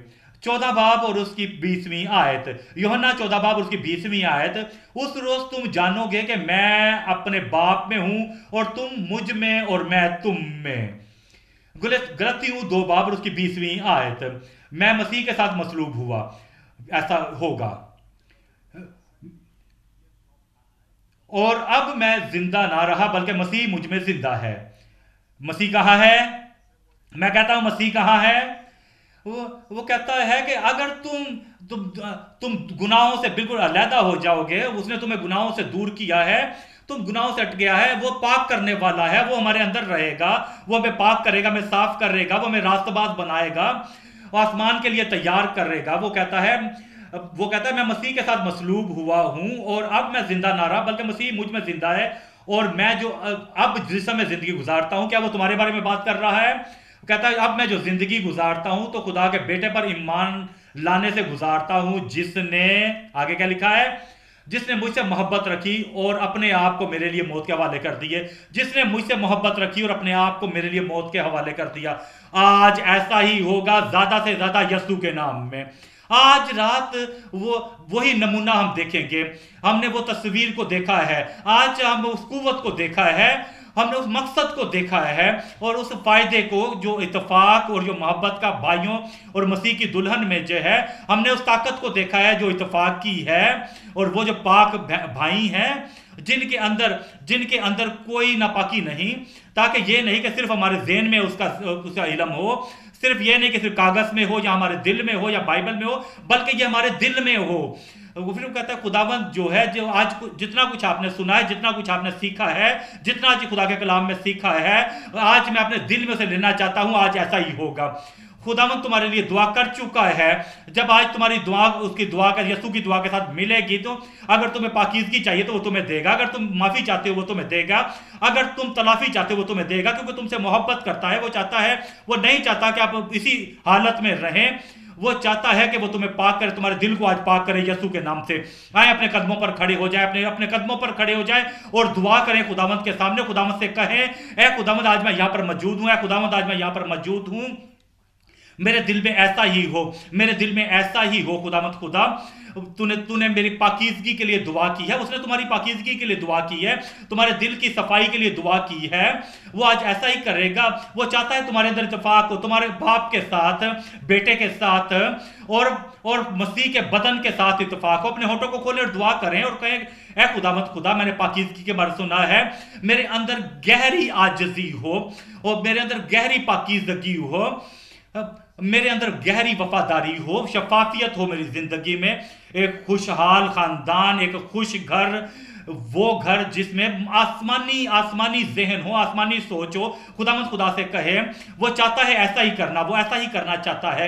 14 बाब और उसकी 20वीं आयत। यूहन्ना 14 बाब और उसकी 20वीं आयत, उस रोज तुम जानोगे कि मैं अपने बाप में हूं और तुम मुझ में और मैं तुम में। गलतियों 2 बाब और उसकी 20वीं आयत, मैं मसीह के साथ मसलूब हुआ, ऐसा होगा, और अब मैं जिंदा ना रहा बल्कि मसीह मुझ में जिंदा है। मसीह कहाँ है? मैं कहता हूं मसीह कहाँ है? वो कहता है कि अगर तुम गुनाहों से बिल्कुल अलहदा हो जाओगे, उसने तुम्हें गुनाहों से दूर किया है, तुम गुनाहों से हट गया है, वो पाक करने वाला है, वो हमारे अंदर रहेगा, वो हमें पाक करेगा, हमें साफ करेगा, वो हमें रास्तबाज बनाएगा, आसमान के लिए तैयार करेगा। वो कहता है मैं मसीह के साथ मसलूब हुआ हूं, और अब मैं जिंदा ना रहा बल्कि मसीह मुझ में जिंदा है, और मैं जो अब जिस समय जिंदगी गुजारता हूं, क्या वो तुम्हारे बारे में बात कर रहा है? कहता है अब मैं जो जिंदगी गुजारता हूं तो खुदा के बेटे पर ईमान लाने से गुजारता हूं, जिसने, आगे क्या लिखा है, जिसने मुझसे मोहब्बत रखी और अपने आप को मेरे लिए मौत के हवाले कर दिए। जिसने मुझसे मोहब्बत रखी और अपने आप को मेरे लिए मौत के हवाले कर दिया। आज ऐसा ही होगा ज्यादा से ज्यादा यस्सु के नाम में। आज रात वही नमूना हम देखेंगे। हमने वो तस्वीर को देखा है, आज हम उस कुव्वत को देखा है, हमने उस मकसद को देखा है, और उस फायदे को जो इत्तेफाक और जो मोहब्बत का भाइयों और मसीह की दुल्हन में जो है, हमने उस ताकत को देखा है जो इत्तेफाक की है, और वो जो पाक भाई हैं जिनके अंदर कोई नापाकी नहीं, ताकि ये नहीं कि सिर्फ हमारे ज़हन में उसका इल्म हो, सिर्फ ये नहीं कि सिर्फ कागज में हो या हमारे दिल में हो या बाइबल में हो, बल्कि ये हमारे दिल में हो। वो फिर कहता है खुदावंद जो है, जो आज जितना कुछ आपने सुना है, जितना कुछ आपने सीखा है, जितना आज खुदा के कलाम में सीखा है, आज मैं अपने दिल में से लेना चाहता हूं। आज ऐसा ही होगा। खुदावंद तुम्हारे लिए दुआ कर चुका है। जब आज तुम्हारी दुआ उसकी दुआ का, यीशु की दुआ के साथ मिलेगी, तो अगर तुम्हें पाकीज़गी चाहिए तो वो तुम्हें देगा, अगर तुम माफ़ी चाहते हो वो तुम्हें देगा, अगर तुम तलाफी चाहते हो वो तुम्हें देगा, क्योंकि तुमसे मोहब्बत करता है। वो चाहता है, वो नहीं चाहता कि आप इसी हालत में रहें, وہ چاہتا ہے کہ وہ تمہیں پاک کرے, تمہارے دل کو آج پاک کرے یسوع کے نام سے. آئیں اپنے قدموں پر کھڑے ہو جائیں, اپنے قدموں پر کھڑے ہو جائیں اور دعا کریں خداوند کے سامنے. خداوند سے کہیں, اے خداوند آج میں یہاں پر موجود ہوں, اے خداوند آج میں یہاں پر موجود ہوں, میرے دل میں ایسا ہی ہو, میرے دل میں ایسا ہی ہو. خداوند خدا, تو نے میری پاکیزگی کے لیے دعا کی ہے, اس نے تمہاری پاکیزگی کے لیے دعا کی ہے, تمہارے دل کی صفائی کے لیے دعا کی ہے. وہ آج ایسا ہی کرے گا. وہ چاہتا ہے تمہارے اندر اتفاق ہو, تمہارے باپ کے ساتھ, بیٹے کے ساتھ اور مسیح کے بدن کے ساتھ اتفاق ہو. اپنے ہونٹوں کو کھولیں اور دعا کریں اور کہیں, اے خداوند خدا, میں نے پاکیزگی کے بارے سنا ہے, میرے اندر گہری عاجزی ہو اور میرے اندر گہری پاکیزگی ہو, میرے اندر گہری وفاداری ہو, شفافیت ہو میری زندگی میں, ایک خوشحال خاندان, ایک خوش گھر, وہ گھر جس میں آسمانی ذہن ہو, آسمانی سوچ ہو. خداوند خدا سے کہے, وہ چاہتا ہے ایسا ہی کرنا, وہ ایسا ہی کرنا چاہتا ہے.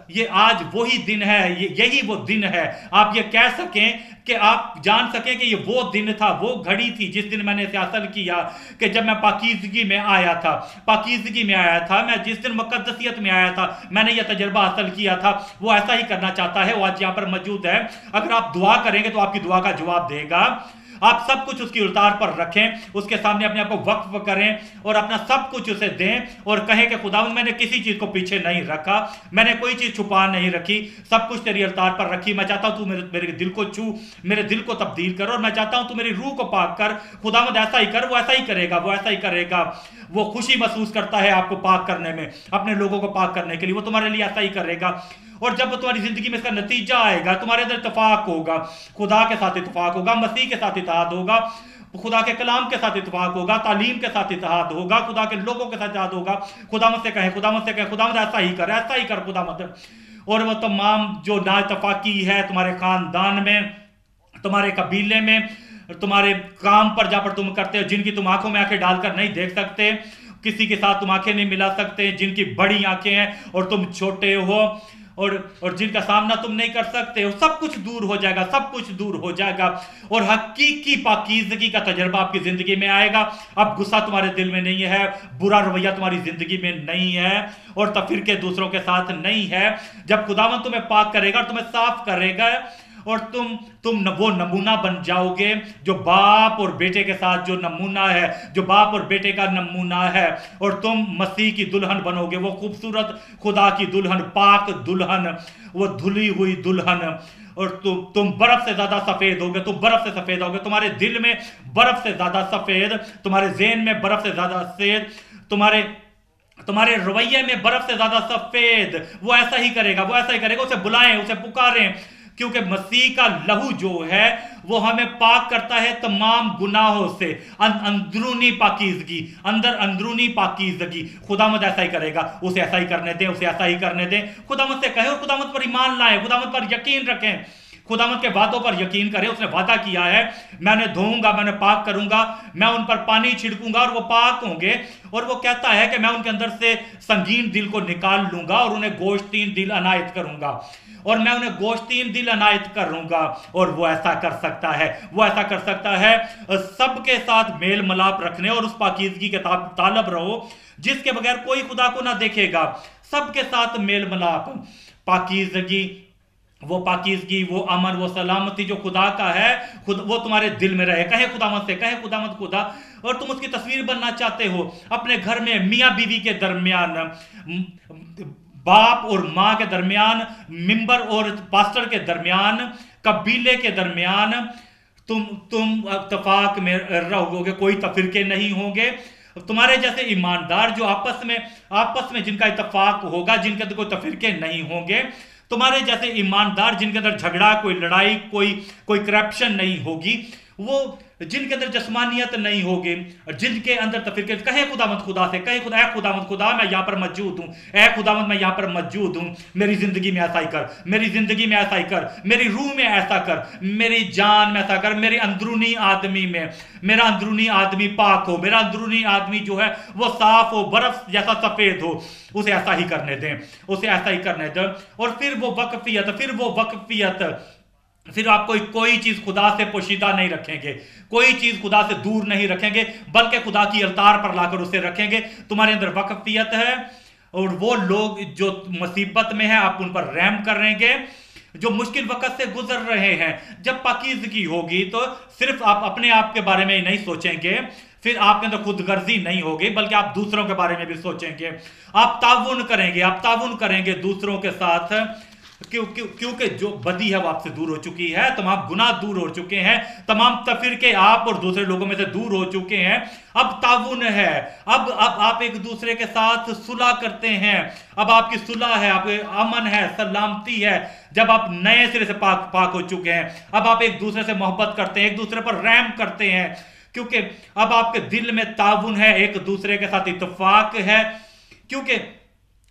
یہ آج وہی دن ہے, یہی وہ دن ہے. آپ یہ کہہ سکیں کہ آپ جان سکیں کہ یہ وہ دن تھا, وہ گھڑی تھی جس دن میں نے اسے حاصل کیا, کہ جب میں پاکیزگی میں آیا تھا, میں جس دن مقدسیت میں آیا تھا, میں نے یہ تجربہ حاصل کیا تھا. وہ ایسا ہی کرنا چاہتا ہے, وہ آج یہاں پر موجود ہے. اگر آپ دعا کریں گے تو آپ کی دعا کا جواب دے گا. آپ سب کچھ اس کی التار پر رکھیں, اس کے سامنے اپنے آپ کو وقف کریں اور اپنا سب کچھ اسے دیں اور کہیں کہ خداوند میں نے کسی چیز کو پیچھے نہیں رکھا, میں نے کوئی چیز چھپا نہیں رکھی, سب کچھ تیری التار پر رکھی. میں چاہتا ہوں تو میرے دل کو چھو, میرے دل کو تبدیل کر, اور میں چاہتا ہوں تو میری روح کو پاک کر. خداوند ایسا ہی کر, وہ ایسا ہی کرے گا, وہ ایسا ہی کرے گا. وہ خوشی محسوس کرتا ہے آپ کو پاک کرنے میں, اپنے لوگوں کو پاک کرنے کے لیے. وہ تمہارے لیے ایسا ہی کرے گا. اور جب تمہاری زندگی میں اس کا نتیجہ آئے گا, تمہارے اندر اتفاق ہوگا, خدا کے ساتھ اتفاق ہوگا, مسیح کے ساتھ اتحاد ہوگا, خدا کے کلام کے ساتھ اتفاق ہوگا, تعلیم کے ساتھ اتحاد ہوگا, خدا کے لوگوں کے ساتھ اتحاد ہوگا. خداوند سے کہیں, خداوند ایسا ہی کر خداوند. اور وہ تمام جو نا اتفاقی ہے تمہارے خاندان میں, تمہارے قبیلے میں, تمہارے کام پر جہاں پر تم کرتے ہو, جن کی تم آنکھوں میں آنکھیں ڈال کر نہیں دیکھ سکتے, کسی کے ساتھ تم آنکھیں نہیں ملا سکتے, جن کی بڑی آنکھیں ہیں اور تم چھوٹے ہو, اور جن کا سامنا تم نہیں کر سکتے ہو, سب کچھ دور ہو جائے گا, سب کچھ دور ہو جائے گا. اور حقیقی پاکیزگی کا تجربہ آپ کی زندگی میں آئے گا. اب غصہ تمہارے دل میں نہیں ہے, برا رویہ تمہاری زندگی میں نہیں ہے, اور تفرقے دوسروں کے ساتھ نہیں ہے. جب خداوند تمہیں پاک کرے گا اور تمہیں صاف کرے گا, اور تم وہ نمونہ بن جاؤ گے جو باپ اور بیٹے کے ساتھ جو نمونہ ہے, جو باپ اور بیٹے کا نمونہ ہے, اور تم مسیح کی دلہن بنو گے, وہ خوبصورت خدا کی دلہن, پاک دلہن, وہ دھلی ہوئی دلہن. اور تم برف سے زیادہ سفید ہوگے, تم برف سے سفید ہوگے, تمہارے دل میں برف سے زیادہ سفید, تمہارے ذہن میں برف سے زیادہ سفید, تمہارے رویے میں برف سے زیادہ سفید. وہ ایسا ہی کرے گا, اسے بلائیں, اسے پکاریں, کیونکہ مسیح کا لہو جو ہے وہ ہمیں پاک کرتا ہے تمام گناہوں سے. اندرونی پاکیزگی, خداوند ایسا ہی کرے گا. اسے ایسا ہی کرنے دیں. خداوند سے کہیں اور خداوند پر ایمان لائیں, خداوند پر یقین رکھیں, خداوند کے وعدوں پر یقین کریں. اس نے وعدہ کیا ہے, میں انہیں دھوؤں گا, میں انہیں پاک کروں گا, میں ان پر پانی چھڑکوں گا اور وہ پاک ہوں گے. اور وہ کہتا ہے کہ میں ان کے اندر سے سنگین دل کو نکال لوں گا اور انہیں گوشتین دل عنایت کروں گا, اور وہ ایسا کر سکتا ہے. سب کے ساتھ میل ملاپ رکھنے اور اس پاکیزگی کے طالب رہو جس کے بغیر کوئی خدا کو نہ دیکھے گا. سب کے ساتھ میل ملاپ, پاکیزگی, وہ امن, وہ سلامتی جو خدا کا ہے, وہ تمہارے دل میں رہے. کہے خداوند خدا. اور تم اس کی تصویر بننا چاہتے ہو اپنے گھر میں, میاں بیوی کے درمیان, باپ اور ماں کے درمیان, ممبر اور پاسٹر کے درمیان, قبیلے کے درمیان, تم اتفاق میں رہو گے, کوئی تفرقے نہیں ہوں گے. تمہارے جیسے ایماندار جو آپس میں جن کا اتفاق ہوگا, جن کے اندر کوئی تفرقے نہیں ہوں گے, تمہارے جیسے ایماندار جن کے اندر جھگڑا, کوئی لڑائی, کوئی کرپشن نہیں ہوگی, وہ جن کے اندر جسمانیت نہیں ہوگی, جن کے اندر تفرقے. کہے خداوند خدا سے, اے خداوند خدا, میں یہاں پر موجود ہوں, اے خداوند میں یہاں پر موجود ہوں, میری زندگی میں ایسا ہی کر, میری روح میں ایسا کر, میری جان میں ایسا کر, میرے اندرونی آدمی میں, میرا اندرونی آدمی پاک ہو, میرا اندرونی آدمی جو ہے وہ صاف ہو, برف جیسا سفید ہو. اسے ایسا ہی کرنے دیں. اور پھر وہ وقفیت, پھر آپ کوئی چیز خدا سے پوشیدہ نہیں رکھیں گے, کوئی چیز خدا سے دور نہیں رکھیں گے, بلکہ خدا کی التار پر لا کر اسے رکھیں گے. تمہارے اندر وقفیت ہے, और वो लोग जो मुसीबत में है आप उन पर रहम करेंगे, जो मुश्किल वक्त से गुजर रहे हैं। जब पाकीज़गी होगी तो सिर्फ आप अपने आप के बारे में ही नहीं सोचेंगे, फिर आपके अंदर खुदगर्जी नहीं होगी, बल्कि आप दूसरों के बारे में भी सोचेंगे। आप ताउन करेंगे दूसरों के साथ, क्योंकि जो बदी है वो आपसे दूर हो चुकी है, तमाम गुनाह दूर हो चुके हैं, तमाम तफरीके आप और दूसरे लोगों में से दूर हो चुके हैं। अब ताउन है, अब आप एक दूसरे के साथ सुलह करते हैं, अब आपकी सुलह है, आप अमन है, सलामती है। जब आप नए सिरे से पाक हो चुके हैं, अब आप एक दूसरे से मोहब्बत करते हैं, एक दूसरे पर रहम करते हैं, क्योंकि अब आपके दिल में ताउन है, एक दूसरे के साथ इत्तेफाक है, क्योंकि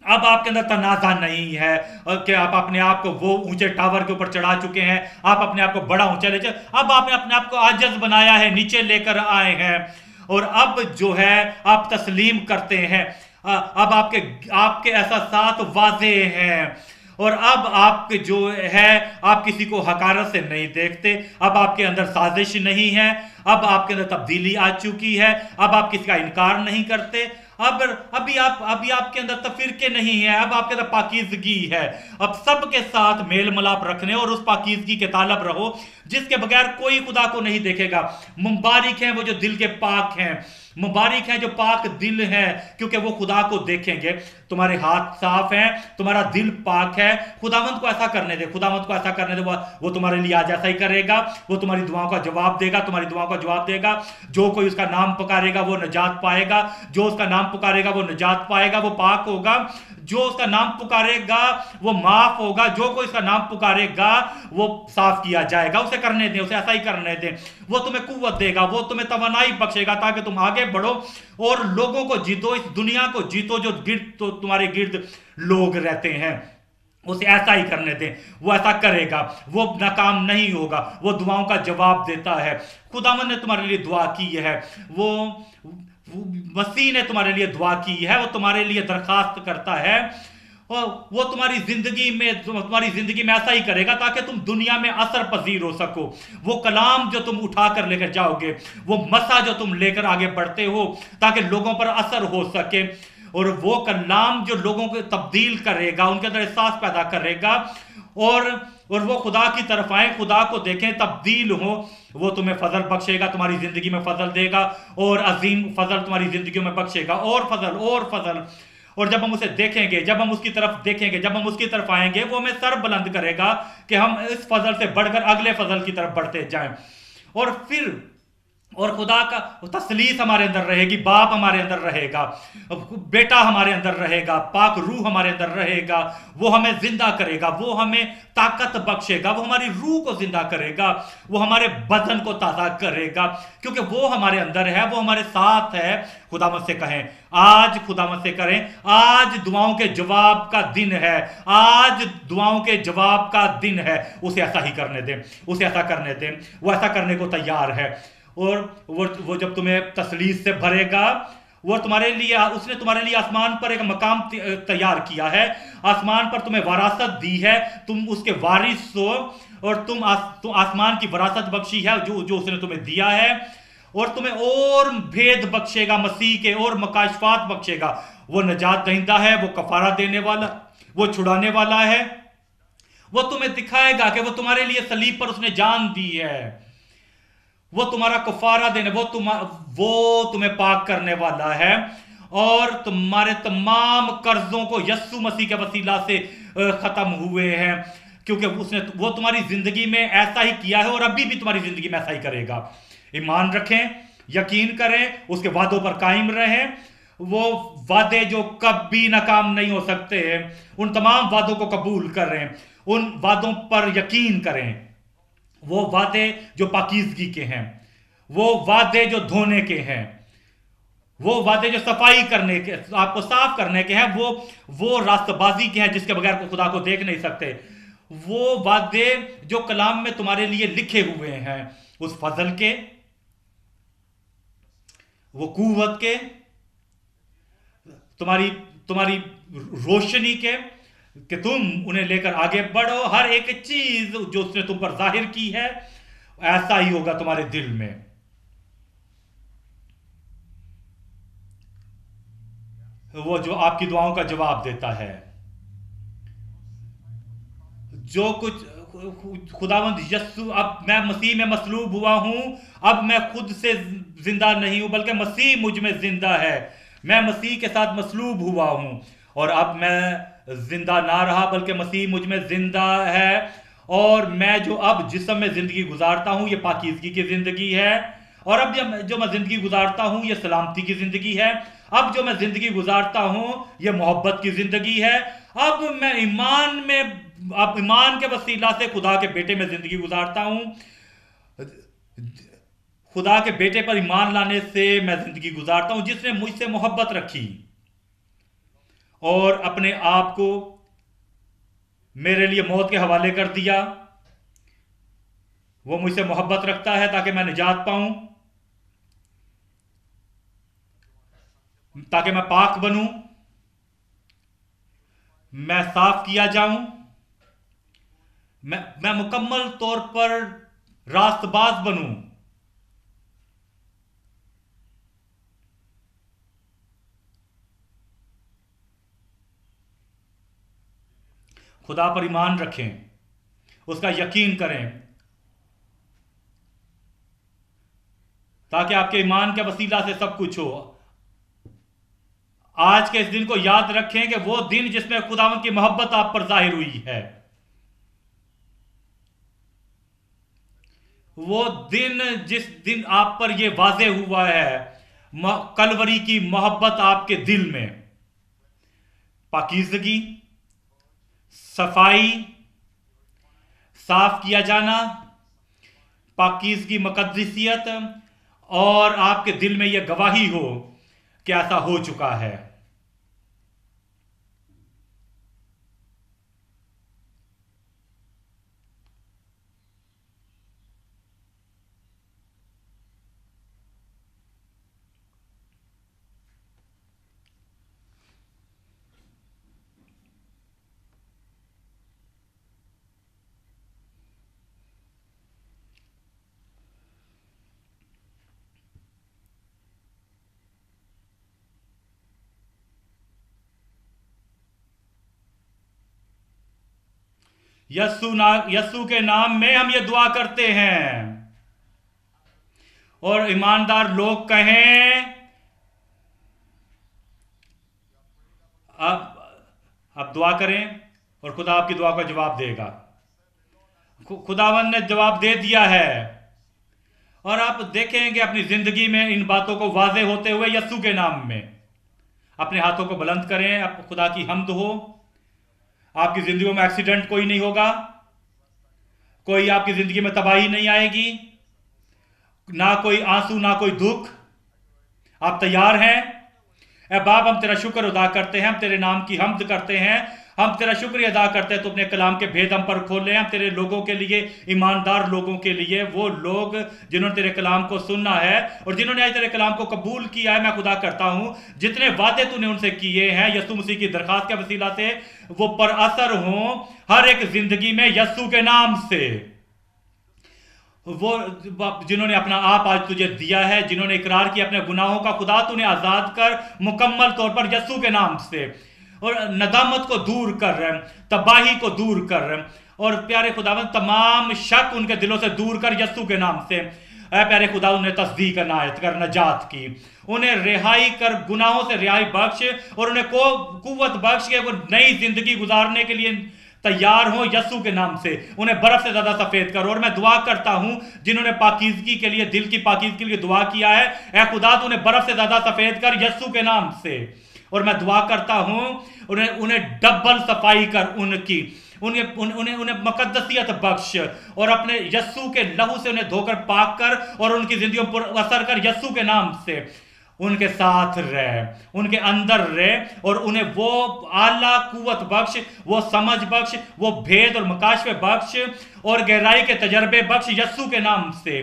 अब आपके अंदर तनाज़ा नहीं है कि आप अपने आप को वो ऊंचे टावर के ऊपर चढ़ा चुके हैं, आप अपने आप को बड़ा ऊंचा ले चले, अब आपने अपने आप को आजज बनाया है, नीचे लेकर आए हैं, और अब जो है आप तस्लीम करते हैं। अब आपके एहसास वाज़े हैं, और अब आप जो है आप किसी को हकारत से नहीं देखते, अब आपके अंदर साजिश नहीं है, अब आपके अंदर तब्दीली आ चुकी है, अब आप किसी का इनकार नहीं करते, अभी आपके अंदर तफरीके नहीं है, अब आपके अंदर पाकीज़गी है। अब सबके साथ मेल मिलाप रखने और उस पाकीज़गी के तालब रहो जिसके बगैर कोई खुदा को नहीं देखेगा। मुबारक हैं वो जो दिल के पाक हैं, मुबारक हैं जो पाक दिल हैं, क्योंकि वो खुदा को देखेंगे। तुम्हारे हाथ साफ हैं, तुम्हारा दिल पाक है, खुदावंद को ऐसा करने दे, खुदावंद को ऐसा करने दे, वो तुम्हारे लिए आज ऐसा ही करेगा, वो तुम्हारी दुआओं का जवाब देगा, तुम्हारी दुआओं का जवाब देगा। जो कोई उसका नाम पुकारेगा वो निजात पाएगा, जो उसका नाम पुकारेगा वो निजात पाएगा, वो पाक होगा। जो उसका नाम पुकारेगा वो माफ होगा, जो कोई उसका नाम पुकारेगा वो साफ किया जाएगा। उसे करने दें, उसे ऐसा ही करने दें। वो तुम्हें कुव्वत देगा, वो तुम्हें तवानाई बख्शेगा ताकि तुम आगे बढ़ो और लोगों को जीतो, इस दुनिया को जीतो जो तुम्हारे गिर्द लोग रहते हैं। उसे ऐसा ही करने दें, वो ऐसा करेगा, वो नाकाम नहीं होगा, वो दुआओं का जवाब देता है। खुदावंद ने तुम्हारे लिए दुआ की है, वो मसीह ने तुम्हारे लिए दुआ की है, वो तुम्हारे लिए दरखास्त करता है, और वो तुम्हारी जिंदगी में ऐसा ही करेगा ताकि तुम दुनिया में असर पजीर हो सको। वो कलाम जो तुम उठा कर लेकर जाओगे, वो मसा जो तुम लेकर आगे बढ़ते हो ताकि लोगों पर असर हो सके, और वो कलाम जो लोगों को तब्दील करेगा, उनके अंदर एहसास पैदा करेगा, और वो खुदा की तरफ आए, खुदा को देखें, तब्दील हो। वो तुम्हें फजल बख्शेगा, तुम्हारी जिंदगी में फजल देगा, और अजीम फजल तुम्हारी जिंदगी में बख्शेगा, और फजल। और जब हम उसे देखेंगे, जब हम उसकी तरफ देखेंगे, जब हम उसकी तरफ आएंगे, वो हमें सर बुलंद करेगा कि हम इस फजल से बढ़कर अगले फजल की तरफ बढ़ते जाएं। और खुदा का तसलीस हमारे अंदर रहेगी, बाप हमारे अंदर रहेगा, बेटा हमारे अंदर रहेगा, पाक रूह हमारे अंदर रहेगा। वो हमें जिंदा करेगा, वो हमें ताकत बख्शेगा, वो हमारी रूह को जिंदा करेगा, वो हमारे बदन को ताज़ा करेगा, क्योंकि वो हमारे अंदर है, वो हमारे साथ है। खुदावंद से कहें आज, खुदावंद से करें आज, दुआओं के जवाब का दिन है, आज दुआओं के जवाब का दिन है। उसे ऐसा ही करने दें, उसे ऐसा करने दें, वो ऐसा करने को तैयार है। और वो जब तुम्हें तसलीस से भरेगा, वो उसने तुम्हारे लिए आसमान पर एक मकाम तैयार किया है, आसमान पर तुम्हें वरासत दी है, तुम उसके वारिस हो, और तुम आसमान की वरासत बख्शी है जो उसने तुम्हें दिया है, और तुम्हें और भेद बख्शेगा मसीह के, और मकाशफात बख्शेगा। वो नजात दहिंदा है, वो कफारा देने वाला, वो छुड़ाने वाला है। वो तुम्हें दिखाएगा कि वो तुम्हारे लिए सलीब पर उसने जान दी है, वो तुम्हारा कफारा देने, वो तुम्हें पाक करने वाला है, और तुम्हारे तमाम कर्जों को यस्सु मसीह के वसीला से खत्म हुए हैं, क्योंकि वो तुम्हारी जिंदगी में ऐसा ही किया है, और अभी भी तुम्हारी जिंदगी में ऐसा ही करेगा। ईमान रखें, यकीन करें, उसके वादों पर कायम रहें। वो वादे जो कभी नाकाम नहीं हो सकते, उन तमाम वादों को कबूल करें, उन वादों पर यकीन करें। वो वादे जो पाकीज़गी के हैं, वो वादे जो धोने के हैं, वो वादे जो सफाई करने के, आपको साफ करने के हैं, वो रास्तबाजी के हैं जिसके बगैर खुदा को देख नहीं सकते। वो वादे जो कलाम में तुम्हारे लिए लिखे हुए हैं, उस फजल के, वो कुव्वत के, तुम्हारी रोशनी के, कि तुम उन्हें लेकर आगे बढ़ो। हर एक चीज जो उसने तुम पर जाहिर की है, ऐसा ही होगा तुम्हारे दिल में। वो जो आपकी दुआओं का जवाब देता है। जो कुछ खुदावंद यस्सु, अब मैं मसीह में मसलूब हुआ हूं, अब मैं खुद से जिंदा नहीं हूं बल्कि मसीह मुझ में जिंदा है। मैं मसीह के साथ मसलूब हुआ हूं और अब मैं जिंदा ना रहा बल्कि मसीह मुझ में जिंदा है। और मैं जो अब जिस्म में जिंदगी गुजारता हूं ये पाकीज़गी की जिंदगी है। और अब जो मैं जिंदगी गुजारता हूं ये सलामती की जिंदगी है। अब जो मैं जिंदगी गुजारता हूं ये मोहब्बत की जिंदगी है। अब मैं अब ईमान के वसीला से खुदा के बेटे में जिंदगी गुजारता हूं। खुदा के बेटे पर ईमान लाने से मैं जिंदगी गुजारता हूं जिसने मुझसे मोहब्बत रखी और अपने आप को मेरे लिए मौत के हवाले कर दिया। वो मुझसे मोहब्बत रखता है ताकि मैं निजात पाऊं, ताकि मैं पाक बनूं, मैं साफ किया जाऊं, मैं मुकम्मल तौर पर रास्तबाज बनूं। खुदा पर ईमान रखें, उसका यकीन करें, ताकि आपके ईमान के वसीला से सब कुछ हो। आज के इस दिन को याद रखें कि वो दिन जिसमें खुदावंद की मोहब्बत आप पर जाहिर हुई है, वो दिन जिस दिन आप पर ये वाजे हुआ है, कलवरी की मोहब्बत आपके दिल में, पाकीज़गी, सफाई, साफ किया जाना, पाकीज़गी, मुकद्दसियत, और आपके दिल में यह गवाही हो कि ऐसा हो चुका है। यस्सु के नाम में हम ये दुआ करते हैं। और ईमानदार लोग कहें अब दुआ करें और खुदा आपकी दुआ का जवाब देगा। खुदावंद ने जवाब दे दिया है और आप देखेंगे अपनी जिंदगी में इन बातों को वाजे होते हुए यस्सु के नाम में। अपने हाथों को बुलंद करें, आप खुदा की हम्द हो। आपकी जिंदगी में एक्सीडेंट कोई नहीं होगा, कोई आपकी जिंदगी में तबाही नहीं आएगी, ना कोई आंसू, ना कोई दुख। आप तैयार हैं? ए बाप, हम तेरा शुक्र अदा करते हैं, हम तेरे नाम की हम्द करते हैं, हम तेरा शुक्रिया अदा करते हैं। तो अपने कलाम के भेद हम पर खोले। हम तेरे लोगों के लिए, ईमानदार लोगों के लिए, वो लोग जिन्होंने तेरे कलाम को सुनना है और जिन्होंने आज तेरे कलाम को कबूल किया है, मैं खुदा करता हूं जितने वादे तूने उनसे किए हैं यस्सु मसीह की दरखास्त के वसीला से वो पर असर हो हर एक जिंदगी में यस्सु के नाम से। वो जिन्होंने अपना आप आज तुझे दिया है, जिन्होंने इकरार किया अपने गुनाहों का, खुदा तूने आजाद कर मुकम्मल तौर पर यस्सु के नाम से, और नदामत को दूर कर, तबाही को दूर कर, और प्यारे खुदावंद तमाम शक उनके दिलों से दूर कर यस्सु के नाम से। ऐ प्यारे खुदा, उन्हें तस्दीक अनायत कर, नजात की, उन्हें रिहाई कर, गुनाहों से रिहाई बख्श और उन्हें को कुव्वत बख्श के वो नई जिंदगी गुजारने के लिए तैयार हो यस्सु के नाम से। उन्हें बर्फ से ज्यादा सफेद करो। और मैं दुआ करता हूं जिन्होंने पाकीज़गी के लिए, दिल की पाकीज़गी के लिए दुआ किया है, ऐ खुदा तू उन्हें बर्फ से ज्यादा सफेद कर यस्सु के नाम से। और मैं दुआ करता हूं उन्हें डबल सफाई कर, उन्हें मुकद्दसियत बख्श और अपने यस्सु के लहू से उन्हें धोकर पाक कर और उनकी जिंदगी पर असर कर यस्सु के नाम से। उनके साथ रह, उनके अंदर रह और उन्हें वो आला कुव्वत बख्श, वो समझ बख्श, वो भेद और मकाशफे बख्श और गहराई के तजर्बे बख्श यस्सु के नाम से।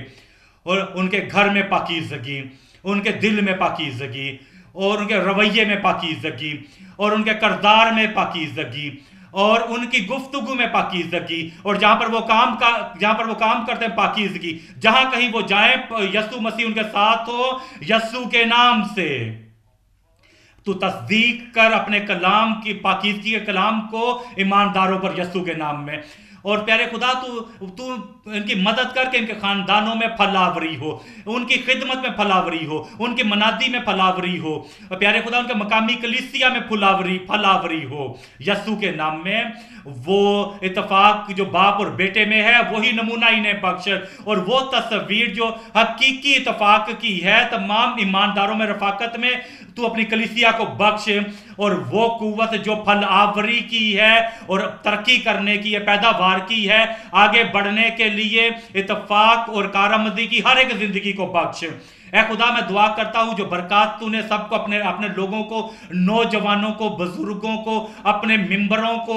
और उनके घर में पाकीज़गी, उनके दिल में पाकीज़गी और उनके रवैये में पाकीज़गी और उनके किरदार में पाकीज़गी और उनकी गुफ्तगू में पाकीज़गी और जहां पर वो काम करते हैं पाकीज़गी। जहां कहीं वो जाएं यस्सु मसीह उनके साथ हो यस्सु के नाम से। तू तस्दीक कर अपने कलाम की, पाकीज़गी के कलाम को ईमानदारों पर यस्सु के नाम में। और प्यारे खुदा तू तू इनकी मदद करके इनके खानदानों में फलावरी हो, उनकी खिदमत में फलावरी हो, उनकी मनादी में फलावरी हो, और प्यारे खुदा उनके मकामी कलीसिया में फलावरी हो यस्सु के नाम में। वो इत्तेफाक जो बाप और बेटे में है वही नमूना इन्हें बख्श, और वो तस्वीर जो हकीकी इत्तेफाक की है तमाम ईमानदारों में रफाकत में तू अपनी कलीसिया को बख्श, और वो कुव्वत जो फल आवरी की है और तरक्की करने की है, पैदावार की है, आगे बढ़ने के लिए इत्तेफाक और कारआमदी की हर एक जिंदगी को बख्श। ऐ खुदा मैं दुआ करता हूं जो बरकत तूने सबको, अपने अपने लोगों को, नौजवानों को, बुजुर्गों को, अपने मिंबरों को,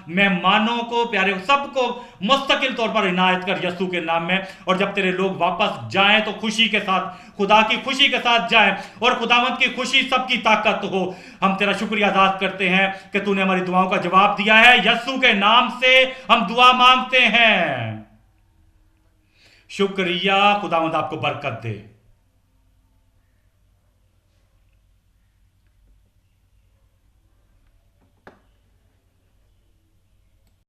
मेहमानों को, प्यारे सबको मुस्तकिल तौर पर इनायत कर यस्सु के नाम में। और जब तेरे लोग वापस जाएं तो खुशी के साथ, खुदा की खुशी के साथ जाएं, और खुदावंत की खुशी सबकी ताकत हो। हम तेरा शुक्रिया अदा करते हैं कि तूने हमारी दुआओं का जवाब दिया है। यस्सु के नाम से हम दुआ मांगते हैं। शुक्रिया। खुदावंत आपको बरकत दे।